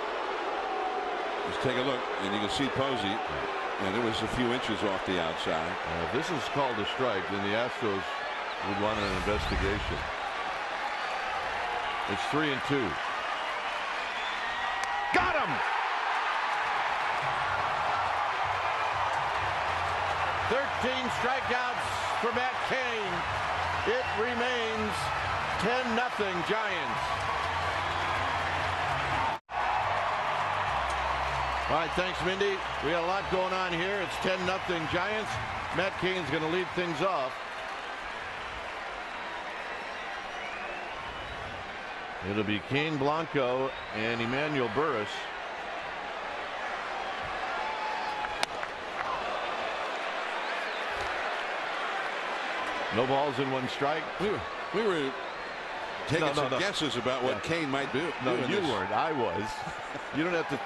Let's take a look, and you can see Posey, and it was a few inches off the outside. If this is called a strike, then the Astros would want an investigation. It's 3-2. Got him! 13 strikeouts for Matt Cain. It remains 10-0 Giants. All right, thanks, Mindy. We got a lot going on here. It's 10-0 Giants. Matt Cain's going to lead things off. It'll be Cain Blanco and Emmanuel Burris. No balls in 1 strike. We were taking some guesses about what Cain might do. No, you weren't. I was. You don't have to.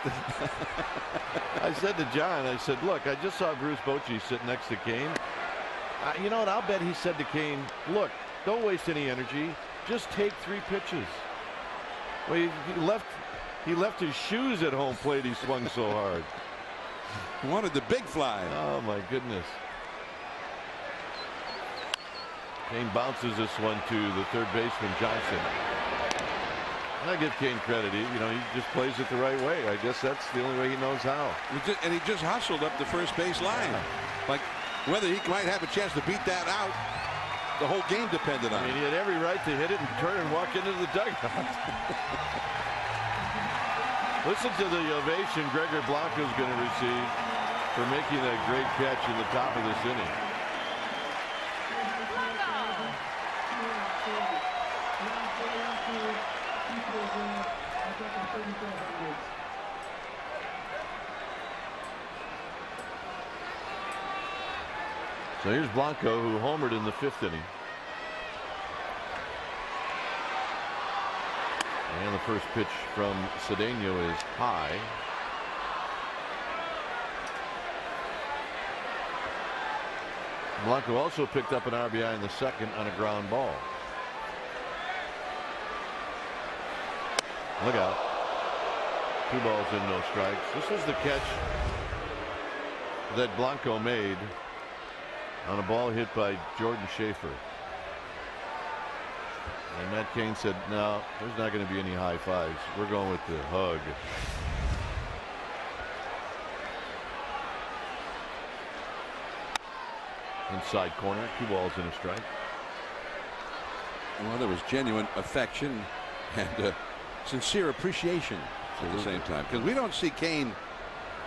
I said to John, I said, look, I just saw Bruce Bochy sit next to Cain. You know what? I'll bet he said to Cain, look, don't waste any energy. Just take 3 pitches. Well, he left his shoes at home plate. He swung so hard. He wanted the big fly. Oh, my goodness. Cain bounces this one to the third baseman, Johnson. And I give Cain credit. He just plays it the right way. I guess that's the only way he knows how. And he just hustled up the first base line. Yeah. Like whether he might have a chance to beat that out, the whole game depended on it. He had every right to hit it and turn and walk into the dugout. Listen to the ovation Gregor Blanco's going to receive for making that great catch in the top of this inning. So here's Blanco, who homered in the 5th inning. And the first pitch from Cedeno is high. Blanco also picked up an RBI in the 2nd on a ground ball. Look out. 2 balls in, no strikes. This was the catch that Blanco made on a ball hit by Jordan Schaefer. And Matt Cain said, no, there's not going to be any high fives. We're going with the hug. Inside corner, 2 balls and a strike. Well, there was genuine affection and sincere appreciation at the same time, because we don't see Cain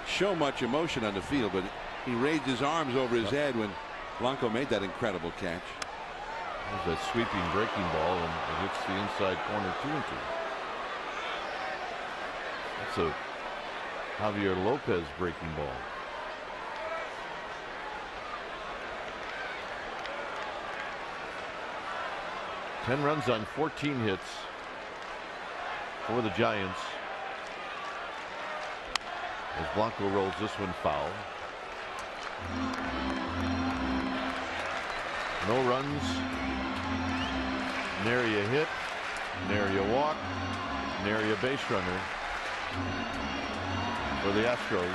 show much emotion on the field, but he raised his arms over his head when Blanco made that incredible catch. There's that sweeping breaking ball, and it hits the inside corner 2-2. That's a Javier Lopez breaking ball. Ten runs on 14 hits for the Giants. As Blanco rolls this one foul. No runs. Nary a hit. Nary a walk. Nary a base runner for the Astros,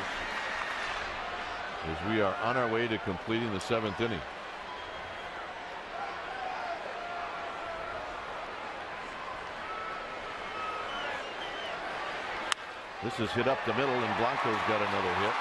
as we are on our way to completing the 7th inning. This is hit up the middle, and Blanco's got another hit.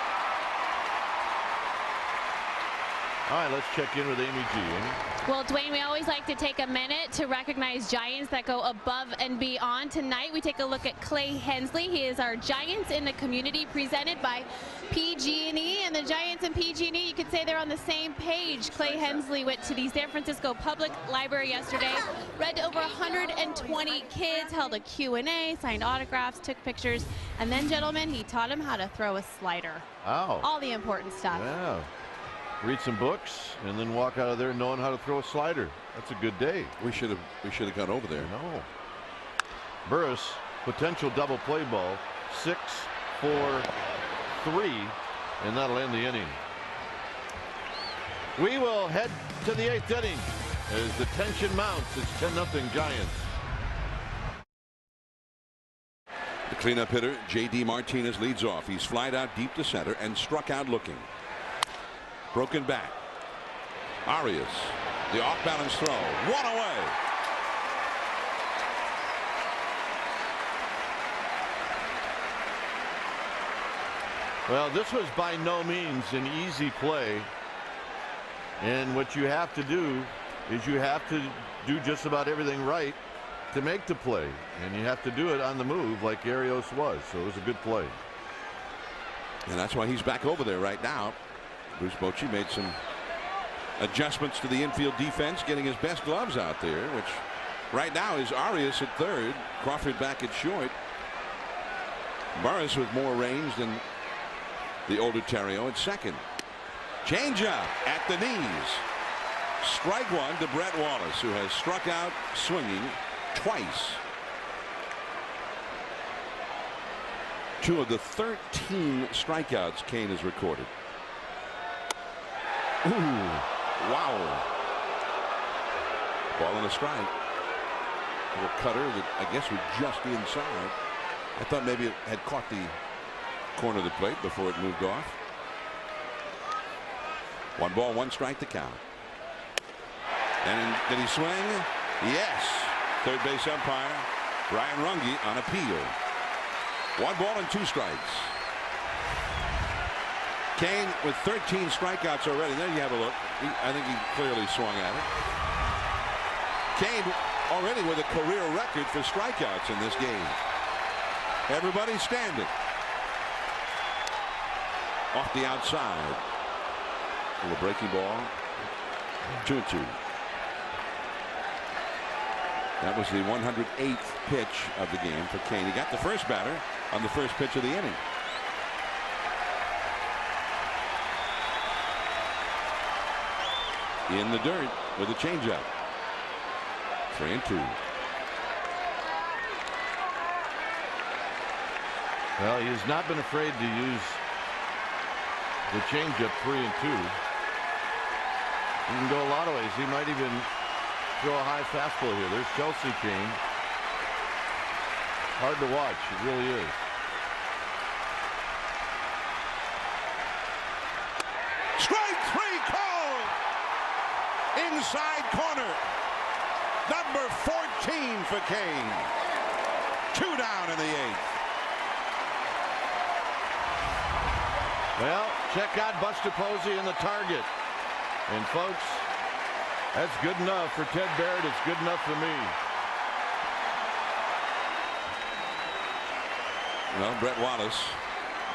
All right, let's check in with Amy G. Amy? Well, Dwayne, we always like to take a minute to recognize Giants that go above and beyond. Tonight, we take a look at Clay Hensley. He is our Giants in the Community, presented by PG&E. And the Giants and PG&E, you could say they're on the same page. Clay Hensley went to the San Francisco Public Library yesterday, read to over 120 kids, held a Q&A, signed autographs, took pictures, and then, gentlemen, he taught them how to throw a slider. Wow. All the important stuff. Yeah. Read some books and then walk out of there knowing how to throw a slider. That's a good day. We should have gone over there. No. Burris, potential double play ball, 6, 4, 3, and that'll end the inning. We will head to the 8th inning as the tension mounts. It's 10-0 Giants. The cleanup hitter, J.D. Martinez, leads off. He's flied out deep to center and struck out looking. Broken back. Arias, the off-balance throw. One away. Well, this was by no means an easy play. And what you have to do is you have to do just about everything right to make the play. And you have to do it on the move like Arias was. So it was a good play. And that's why he's back over there right now. Bruce Bochy made some adjustments to the infield defense, getting his best gloves out there, which right now is Arias at third, Crawford back at short. Burris with more range than the older Terrio at second. Changeup at the knees. Strike one to Brett Wallace, who has struck out swinging twice. 2 of the 13 strikeouts Cain has recorded. Ooh, wow. Ball and a strike. A little cutter that I guess was just inside. I thought maybe it had caught the corner of the plate before it moved off. 1 ball, 1 strike to count. And did he swing? Yes. Third base umpire Brian Runge on appeal. 1 ball and 2 strikes. Cain with 13 strikeouts already. There you have a look. I think he clearly swung at it. Cain already with a career record for strikeouts in this game. Everybody standing. Off the outside. A little breaking ball. 2-2. That was the 108th pitch of the game for Cain. He got the first batter on the first pitch of the inning. In the dirt with a changeup. 3-2. Well, he has not been afraid to use the changeup 3-2. He can go a lot of ways. He might even throw a high fastball here. There's Chelsea Cain. Hard to watch. It really is. Strike 3 called. Inside corner. Number 14 for Cain. 2 down in the 8th. Well, check out Buster Posey in the target. And folks, that's good enough for Ted Barrett. It's good enough for me. Well, Brett Wallace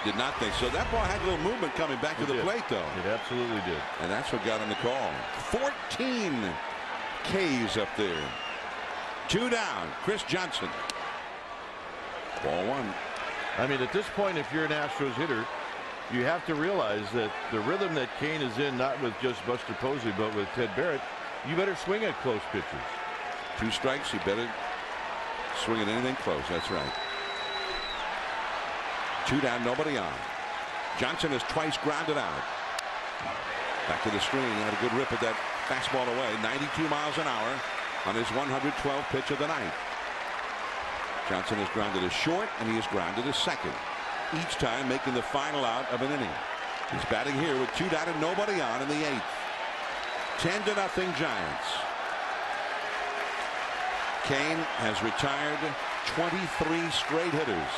did not think so. That ball had a little movement coming back to the plate, though. It absolutely did. And that's what got him the call. 14 Ks up there. 2 down. Chris Johnson. Ball 1. I mean, at this point, if you're an Astros hitter, you have to realize that the rhythm that Cain is in, not with just Buster Posey, but with Ted Barrett, you better swing at close pitches. 2 strikes. You better swing at anything close. That's right. 2 down, nobody on. Johnson has twice grounded out. Back to the screen. Had a good rip at that fastball away. 92 miles an hour on his 112th pitch of the night. Johnson has grounded a short, and he has grounded a second. Each time making the final out of an inning. He's batting here with 2 down and nobody on in the 8th. 10-0 Giants. Cain has retired 23 straight hitters.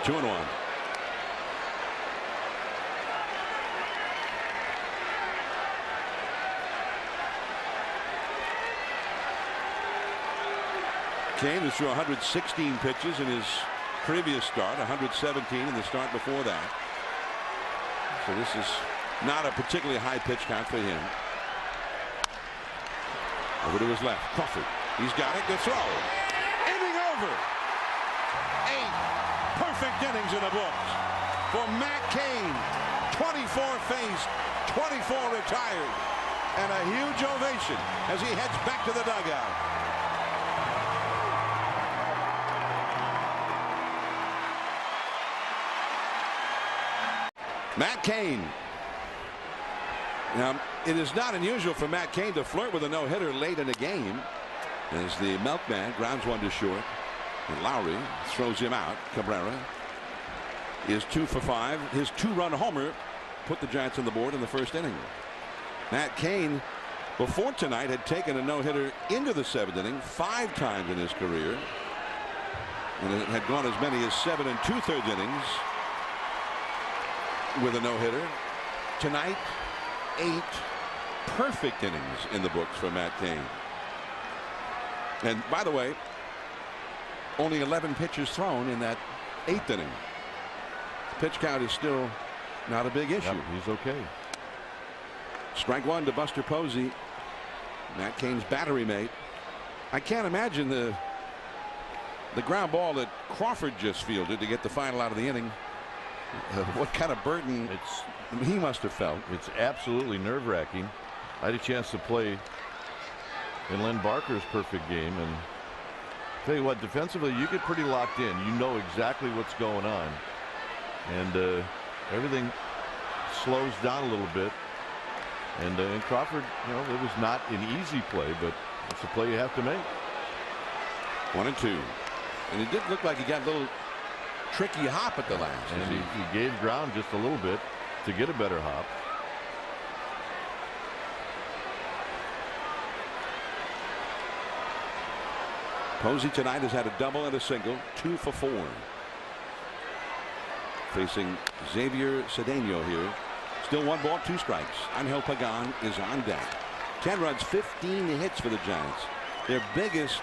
2-1. Cain has threw 116 pitches in his previous start, 117 in the start before that. So this is not a particularly high pitch count for him. Over to his left, Crawford. He's got it. Good throw. Inning over. 8 perfect innings in the books for Matt Cain. 24 faced, 24 retired, and a huge ovation as he heads back to the dugout. Matt Cain. Now, it is not unusual for Matt Cain to flirt with a no-hitter late in a game, as the milkman grounds one to short, and Lowry throws him out. Cabrera is 2 for 5. His 2-run homer put the Giants on the board in the first inning. Matt Cain, before tonight, had taken a no-hitter into the 7th inning 5 times in his career, and it had gone as many as 7 2/3 innings with a no-hitter. Tonight, 8 perfect innings in the books for Matt Cain. And by the way, only 11 pitches thrown in that 8th inning. Pitch count is still not a big issue. Yep, he's okay. Strike 1 to Buster Posey, Matt Cain's battery mate. I can't imagine the ground ball that Crawford just fielded to get the final out of the inning. What kind of burden he must have felt. It's absolutely nerve-wracking. I had a chance to play in Len Barker's perfect game, and tell you what, defensively you get pretty locked in. You know exactly what's going on, and everything slows down a little bit. And in Crawford, you know, it was not an easy play, but it's a play you have to make. 1-2, and it did look like he got a little tricky hop at the last. And he gave ground just a little bit to get a better hop. Posey tonight has had a double and a single, 2 for 4. Facing Xavier Cedeno here. Still 1 ball, 2 strikes. Angel Pagan is on deck. 10 runs, 15 hits for the Giants. Their biggest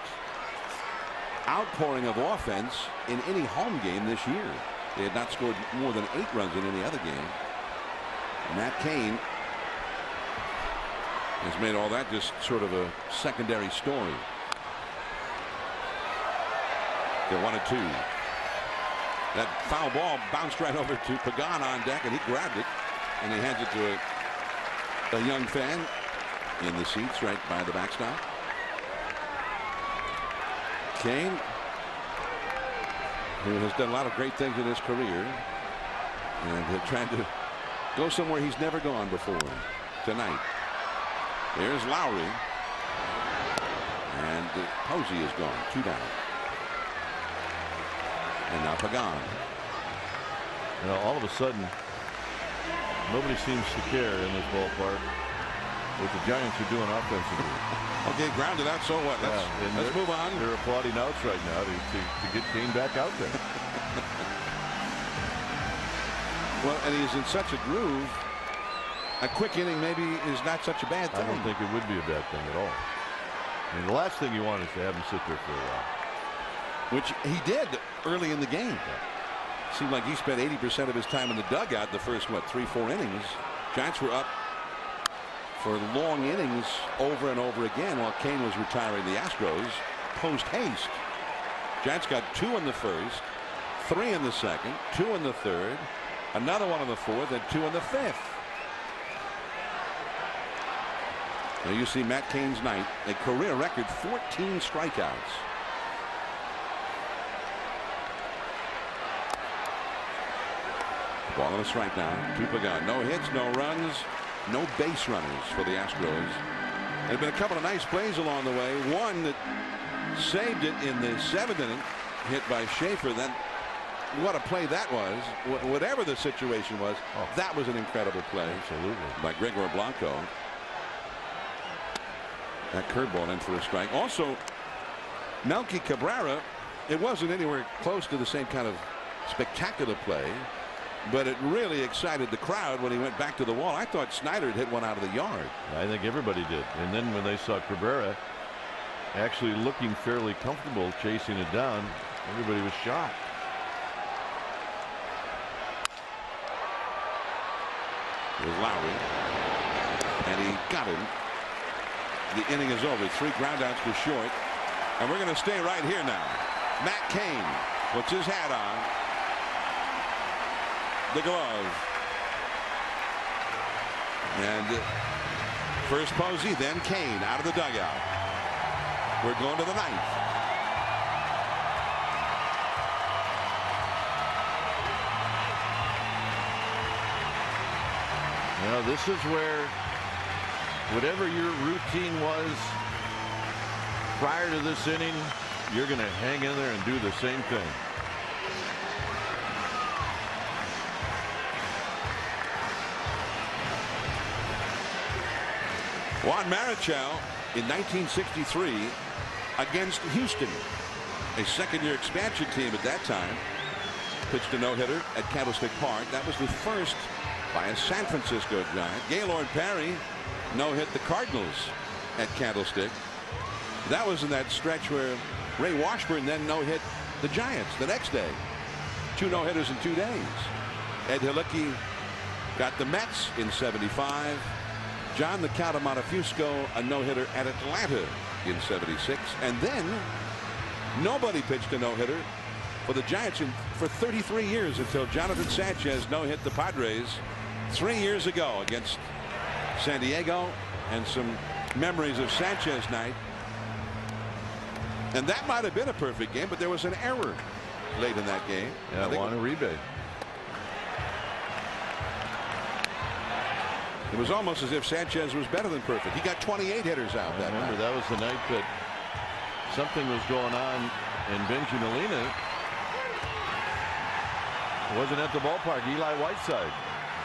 outpouring of offense in any home game this year. They had not scored more than 8 runs in any other game. Matt Cain has made all that just sort of a secondary story. They're 1-2. That foul ball bounced right over to Pagan on deck, and he grabbed it, and he hands it to a young fan in the seats right by the backstop. Cain, who has done a lot of great things in his career, and trying to go somewhere he's never gone before tonight. There's Lowry, and Posey is gone, 2 down. And now Pagan. You know, all of a sudden, nobody seems to care in this ballpark what the Giants are doing offensively. Okay, grounded out, so what? Let's move on. They're applauding outs right now to get Cain back out there. Well, and he's in such a groove. A quick inning maybe is not such a bad thing. I don't think it would be a bad thing at all. I mean, the last thing you want is to have him sit there for a while. Which he did early in the game. Seemed like he spent 80% of his time in the dugout the first, 3-4 innings. Giants were up for long innings over and over again while Cain was retiring the Astros post haste. Giants got 2 in the first, 3 in the second, 2 in the third, another 1 in the fourth, and 2 in the fifth. Now you see Matt Cain's night, a career record 14 strikeouts. Ball and a strike now. To Pagan. No hits, no runs, no base runners for the Astros. There have been a couple of nice plays along the way. One that saved it in the 7th inning, hit by Schaefer. Then what a play that was. Whatever the situation was, that was an incredible play. Absolutely. By Gregor Blanco. That curveball in for a strike. Also, Melky Cabrera, it wasn't anywhere close to the same kind of spectacular play, but it really excited the crowd when he went back to the wall. I thought Snyder had hit one out of the yard. I think everybody did. And then when they saw Cabrera actually looking fairly comfortable chasing it down, everybody was shocked. It was Lowry, and he got him. The inning is over. 3 groundouts to short, and we're going to stay right here now. Matt Cain puts his hat on, the glove, and first Posey, then Cain out of the dugout. We're going to the 9th. Now this is where whatever your routine was prior to this inning, you're going to hang in there and do the same thing. Juan Marichal in 1963 against Houston, a second-year expansion team at that time, pitched a no-hitter at Candlestick Park. That was the first by a San Francisco Giant. Gaylord Perry no-hit the Cardinals at Candlestick. That was in that stretch where Ray Washburn then no-hit the Giants the next day. 2 no-hitters in 2 days. Ed Hilicki got the Mets in '75. John the Count Montefusco a no-hitter at Atlanta in '76. And then nobody pitched a no-hitter for the Giants for 33 years until Jonathan Sanchez no-hit the Padres 3 years ago against San Diego. And some memories of Sanchez night. And that might have been a perfect game, but there was an error late in that game. Yeah, Juan Uribe. It was almost as if Sanchez was better than perfect. He got 28 hitters out that night. That was the night that something was going on in Bengie Molina. It wasn't at the ballpark. Eli Whiteside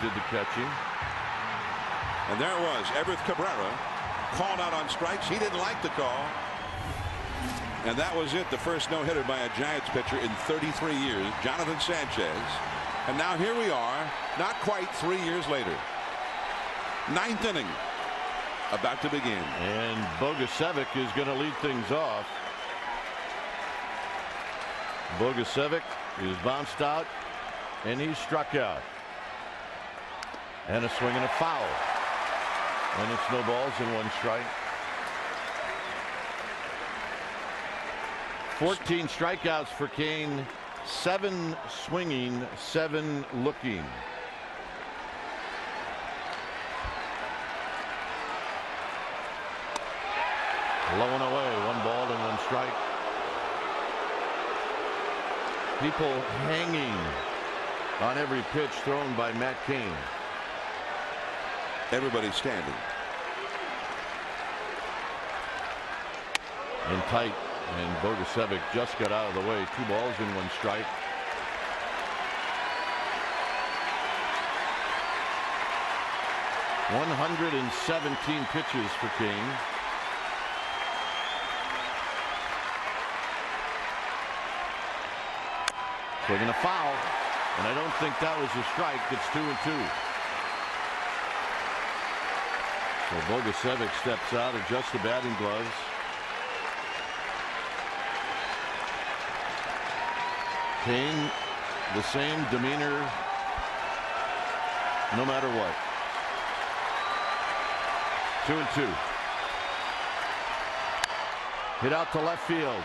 did the catching. And there it was. Everett Cabrera called out on strikes. He didn't like the call. And that was it. The first no-hitter by a Giants pitcher in 33 years. Jonathan Sanchez. And now here we are, not quite 3 years later. 9th inning about to begin. And Bogusevic is going to lead things off. Bogusevic is bounced out and he's struck out. And a swing and a foul. And it's no balls and 1 strike. 14 strikeouts for Cain. 7 swinging, 7 looking. Low and away, 1 ball and 1 strike. People hanging on every pitch thrown by Matt Cain. Everybody standing. In tight, and Bogusevic just got out of the way. 2 balls and 1 strike. .117 pitches for Cain. Swinging a foul, and I don't think that was a strike. It's 2-2. So Bogusevic steps out, adjusts the batting gloves. Cain, the same demeanor, no matter what. 2-2. Hit out to left field.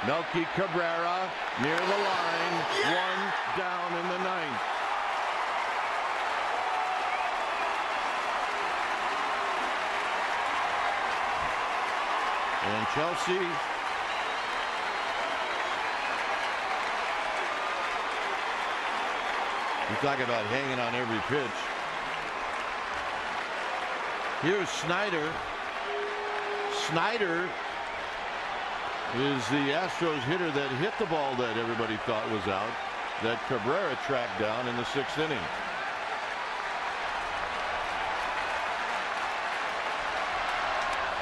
Melky Cabrera near the line. 1 down in the 9th. And Chelsea you talk about hanging on every pitch. Here's Snyder. Snyder is the Astros hitter that hit the ball that everybody thought was out, that Cabrera tracked down in the 6th inning.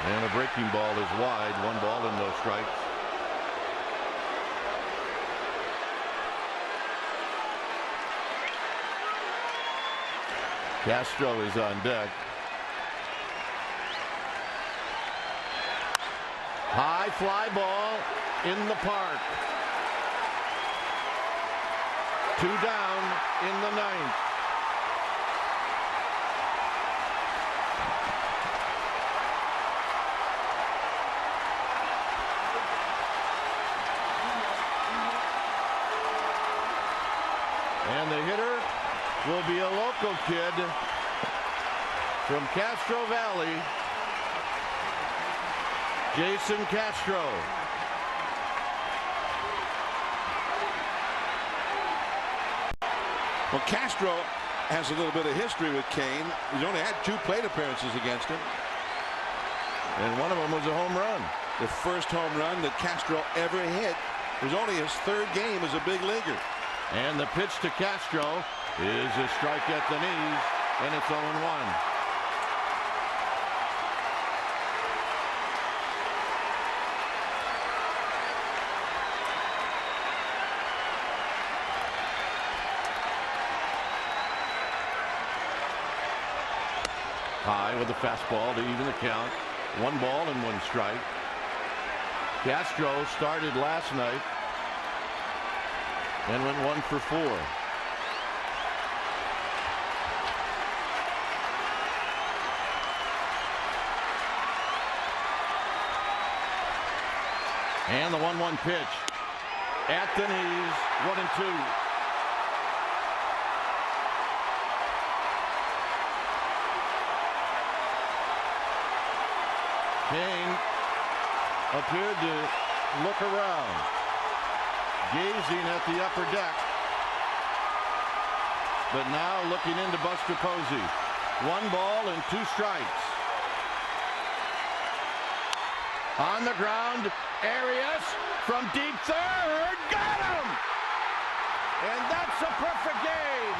And a breaking ball is wide. 1 ball and no strikes. Castro is on deck. High fly ball in the park. 2 down in the 9th. And the hitter will be a local kid from Castro Valley, Jason Castro. Well, Castro has a little bit of history with Cain. He's only had 2 plate appearances against him. And one of them was a home run. The first home run that Castro ever hit was only his 3rd game as a big leaguer. And the pitch to Castro is a strike at the knees, and it's 0-1. High with a fastball to even the count. 1 ball and 1 strike. Castro started last night and went 1 for 4. And the 1-1 pitch at the knees, 1-2. Cain appeared to look around, gazing at the upper deck, but now looking into Buster Posey. 1 ball and 2 strikes. On the ground, Arias from deep third, got him! And that's a perfect game.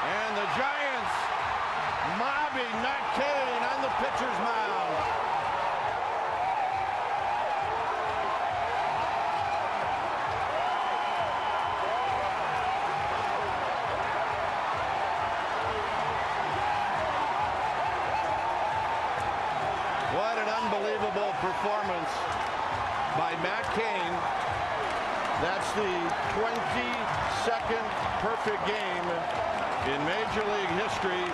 And the Giants mobbing Matt Cain on the pitcher's mound. What an unbelievable performance by Matt Cain. That's the 22nd perfect game in Major League history.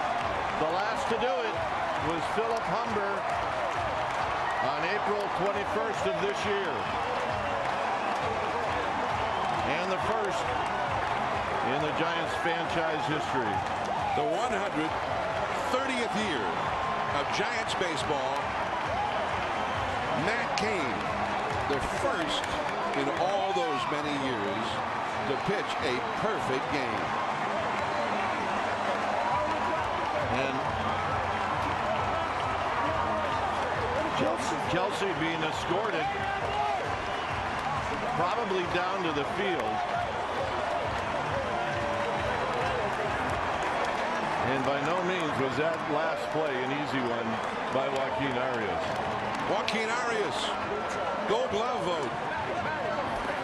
The last to do it was Philip Humber on April 21st of this year. And the first in the Giants franchise history. The 130th year of Giants baseball. Matt Cain, the first in all those many years to pitch a perfect game. And Kelsey being escorted probably down to the field. And by no means was that last play an easy one by Joaquin Arias. Joaquin Arias, Gold Glove vote.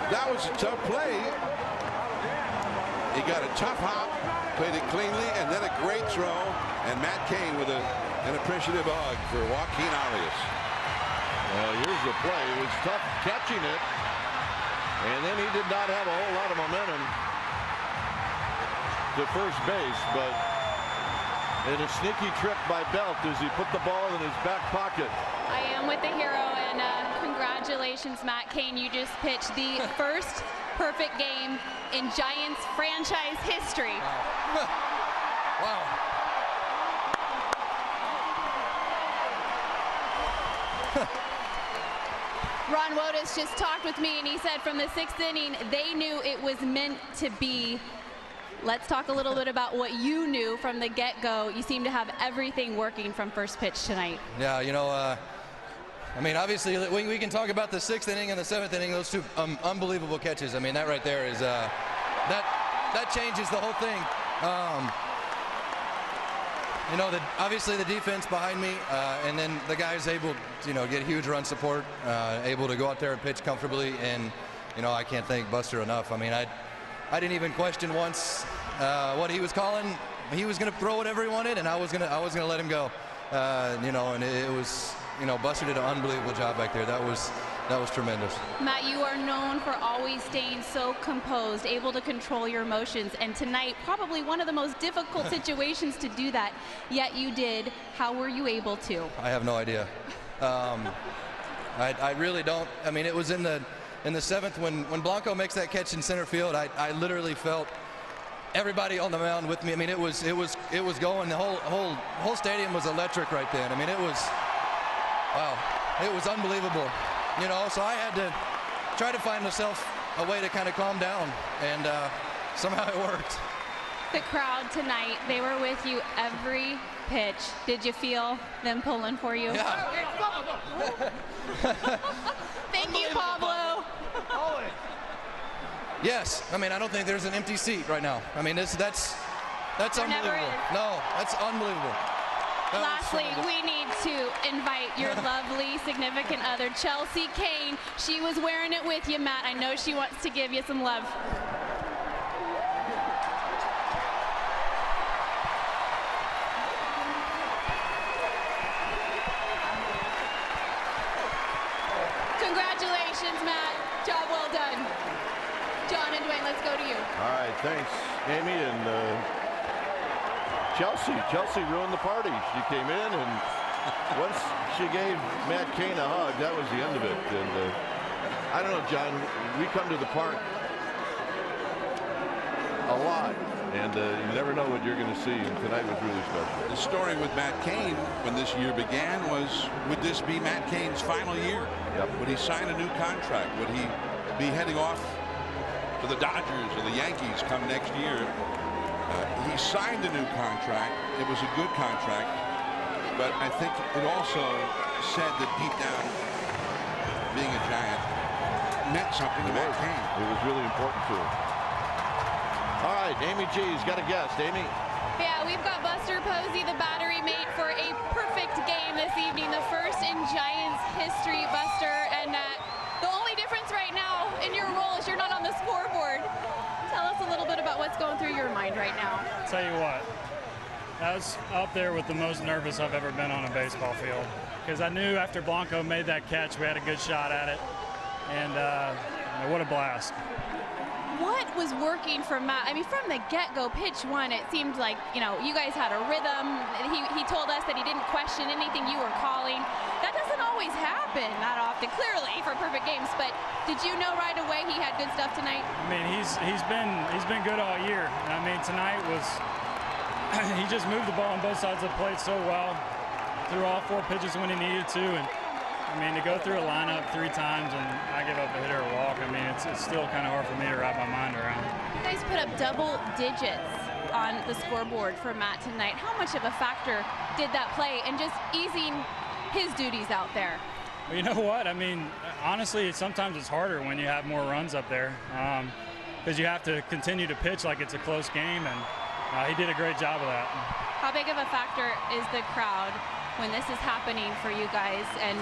That was a tough play. He got a tough hop, played it cleanly, and then a great throw. And Matt Cain with an appreciative hug for Joaquin Arias. Well, here's the play. It was tough catching it. And then he did not have a whole lot of momentum to first base, but in a sneaky trip by Belt as he put the ball in his back pocket. I am with the hero, and congratulations, Matt Cain. You just pitched the first perfect game in Giants franchise history. Wow. Wow. Ron Wotus just talked with me, and he said from the 6th inning, they knew it was meant to be. Let's talk a little bit about what you knew from the get-go. You seem to have everything working from first pitch tonight. Yeah, you know, I mean, obviously, we can talk about the 6th inning and the 7th inning, those 2 unbelievable catches. I mean, that right there is, that changes the whole thing. You know, obviously the defense behind me, and then the guys able to, you know, get huge run support, able to go out there and pitch comfortably, and, you know, I can't thank Buster enough. I mean, I didn't even question once what he was calling. He was going to throw whatever he wanted, and I was going to let him go. You know, and it was, you know, Buster did an unbelievable job back there. That was tremendous. Matt, you are known for always staying so composed, able to control your emotions, and tonight probably one of the most difficult situations to do that, yet you did. How were you able to? I have no idea. I really don't. I mean, it was in the 7th when Blanco makes that catch in center field. I literally felt everybody on the mound with me. I mean, it was going. The whole stadium was electric right then. I mean, it was, wow, it was unbelievable. You know, so I had to try to find myself a way to kind of calm down, and somehow it worked. The crowd tonight, they were with you every pitch. Did you feel them pulling for you? Yeah. Thank you, Pablo. Yes. I mean, I don't think there's an empty seat right now. I mean, that's There never unbelievable. is. No, that's unbelievable. That was Lastly, tremendous. we need to invite your lovely significant other, Chelsea Cain. She was wearing it with you, Matt. I know she wants to give you some love. Congratulations, Matt. Job well done. John and Dwayne, let's go to you. All right, thanks, Amy. And Chelsea ruined the party. She came in, and once she gave Matt Cain a hug, that was the end of it. And I don't know, John, we come to the park a lot, and you never know what you're going to see, and tonight was really special. The story with Matt Cain when this year began was, would this be Matt Cain's final year? Yep. Would he sign a new contract? Would he be heading off to the Dodgers or the Yankees come next year? He signed a new contract. It was a good contract, but I think it also said that deep down, being a Giant meant something to Matt Cain. It was really important to him. All right, Amy G's got a guest. Amy? Yeah, we've got Buster Posey, the battery mate, for a perfect game this evening, the first in Giants history, Buster. And the only difference right now in your role is you're not on the scoreboard. Tell us a little bit about what's going through your mind right now. Tell you what, I was up there with the most nervous I've ever been on a baseball field, because I knew after Blanco made that catch, we had a good shot at it, and what a blast. What was working for Matt? I mean, from the get-go, pitch one, it seemed like, you know, you guys had a rhythm. He told us that he didn't question anything you were calling. That doesn't always happen that often, clearly, for perfect games. But did you know right away he had good stuff tonight? I mean, he's been good all year. I mean, tonight was he just moved the ball on both sides of the plate so well, threw all 4 pitches when he needed to, and I mean, to go through a lineup 3 times and I give up a hit or a walk, I mean, it's still kind of hard for me to wrap my mind around. You guys put up double digits on the scoreboard for Matt tonight. How much of a factor did that play in just easing his duties out there? Well, you know what? I mean, honestly, sometimes it's harder when you have more runs up there, because you have to continue to pitch like it's a close game, and he did a great job of that. How big of a factor is the crowd when this is happening for you guys? And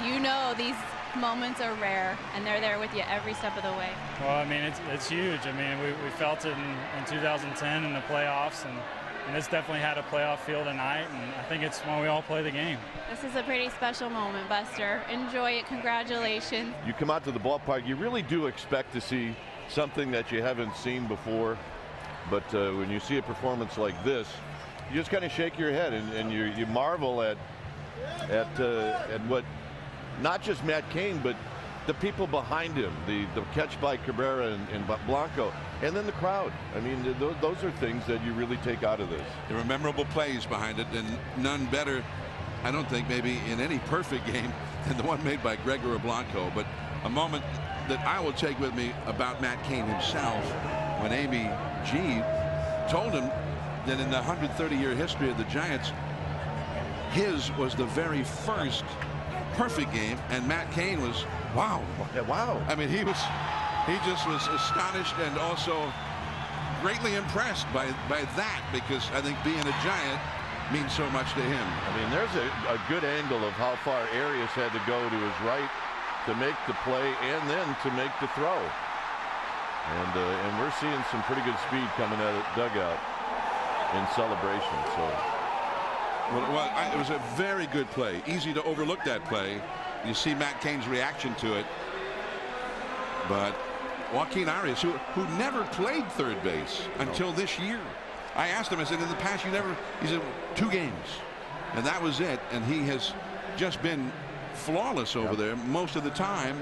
you know these moments are rare, and they're there with you every step of the way. Well, I mean, it's huge. I mean, we felt it in 2010 in the playoffs, and this definitely had a playoff feel tonight, and I think it's when we all play the game. This is a pretty special moment, Buster. Enjoy it. Congratulations. You come out to the ballpark, you really do expect to see something that you haven't seen before, but when you see a performance like this, you just kind of shake your head, and you marvel at what not just Matt Cain, but the people behind him, the catch by Cabrera and Blanco, and then the crowd. I mean, those are things that you really take out of this. There were memorable plays behind it, and none better, I don't think, maybe in any perfect game than the one made by Gregor Blanco. But a moment that I will take with me about Matt Cain himself, when Amy G told him that in the 130-year history of the Giants, his was the very first perfect game, and Matt Cain was, wow. I mean, he just was astonished and also greatly impressed by that, because I think being a Giant means so much to him. I mean, there's a good angle of how far Arias had to go to his right to make the play and then to make the throw. And we're seeing some pretty good speed coming out of the dugout in celebration. So. Well, it was a very good play. Easy to overlook that play. You see Matt Cain's reaction to it. But Joaquin Arias, who never played third base until this year. I asked him, I said, in the past you never, he said 2 games. And that was it. And he has just been flawless over there most of the time.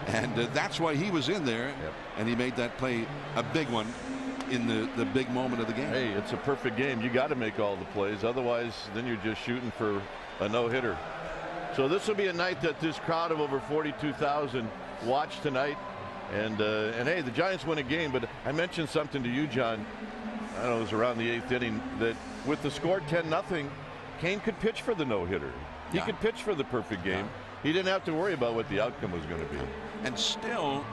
And that's why he was in there. And he made that play a big one in the big moment of the game. Hey, it's a perfect game. You got to make all the plays. Otherwise, then you're just shooting for a no-hitter. So this will be a night that this crowd of over 42,000 watch tonight. And hey, the Giants win a game. But I mentioned something to you, John. I don't know, it was around the 8th inning, that with the score 10-0, Cain could pitch for the no-hitter. He could pitch for the perfect game. He didn't have to worry about what the outcome was going to be. And still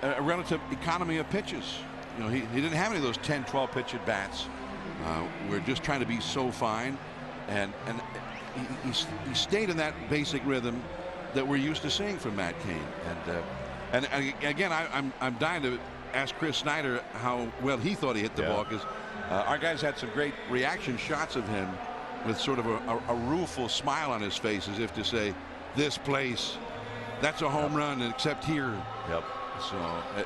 a relative economy of pitches. You know, he didn't have any of those 10-12 pitch at bats. We're just trying to be so fine, and he stayed in that basic rhythm that we're used to seeing from Matt Cain. And again, I'm dying to ask Chris Snyder how well he thought he hit the ball, because our guys had some great reaction shots of him with sort of a rueful smile on his face, as if to say, this place, that's a home run, except here. So,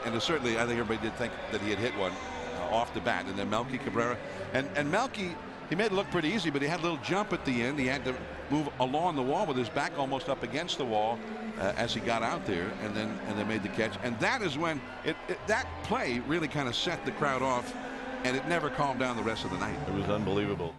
and certainly, I think everybody did think that he had hit one off the bat. And then Melky Cabrera, and Melky, he made it look pretty easy, but he had a little jump at the end. He had to move along the wall with his back almost up against the wall as he got out there, and then made the catch. And that is when that play really kind of set the crowd off, and it never calmed down the rest of the night. It was unbelievable.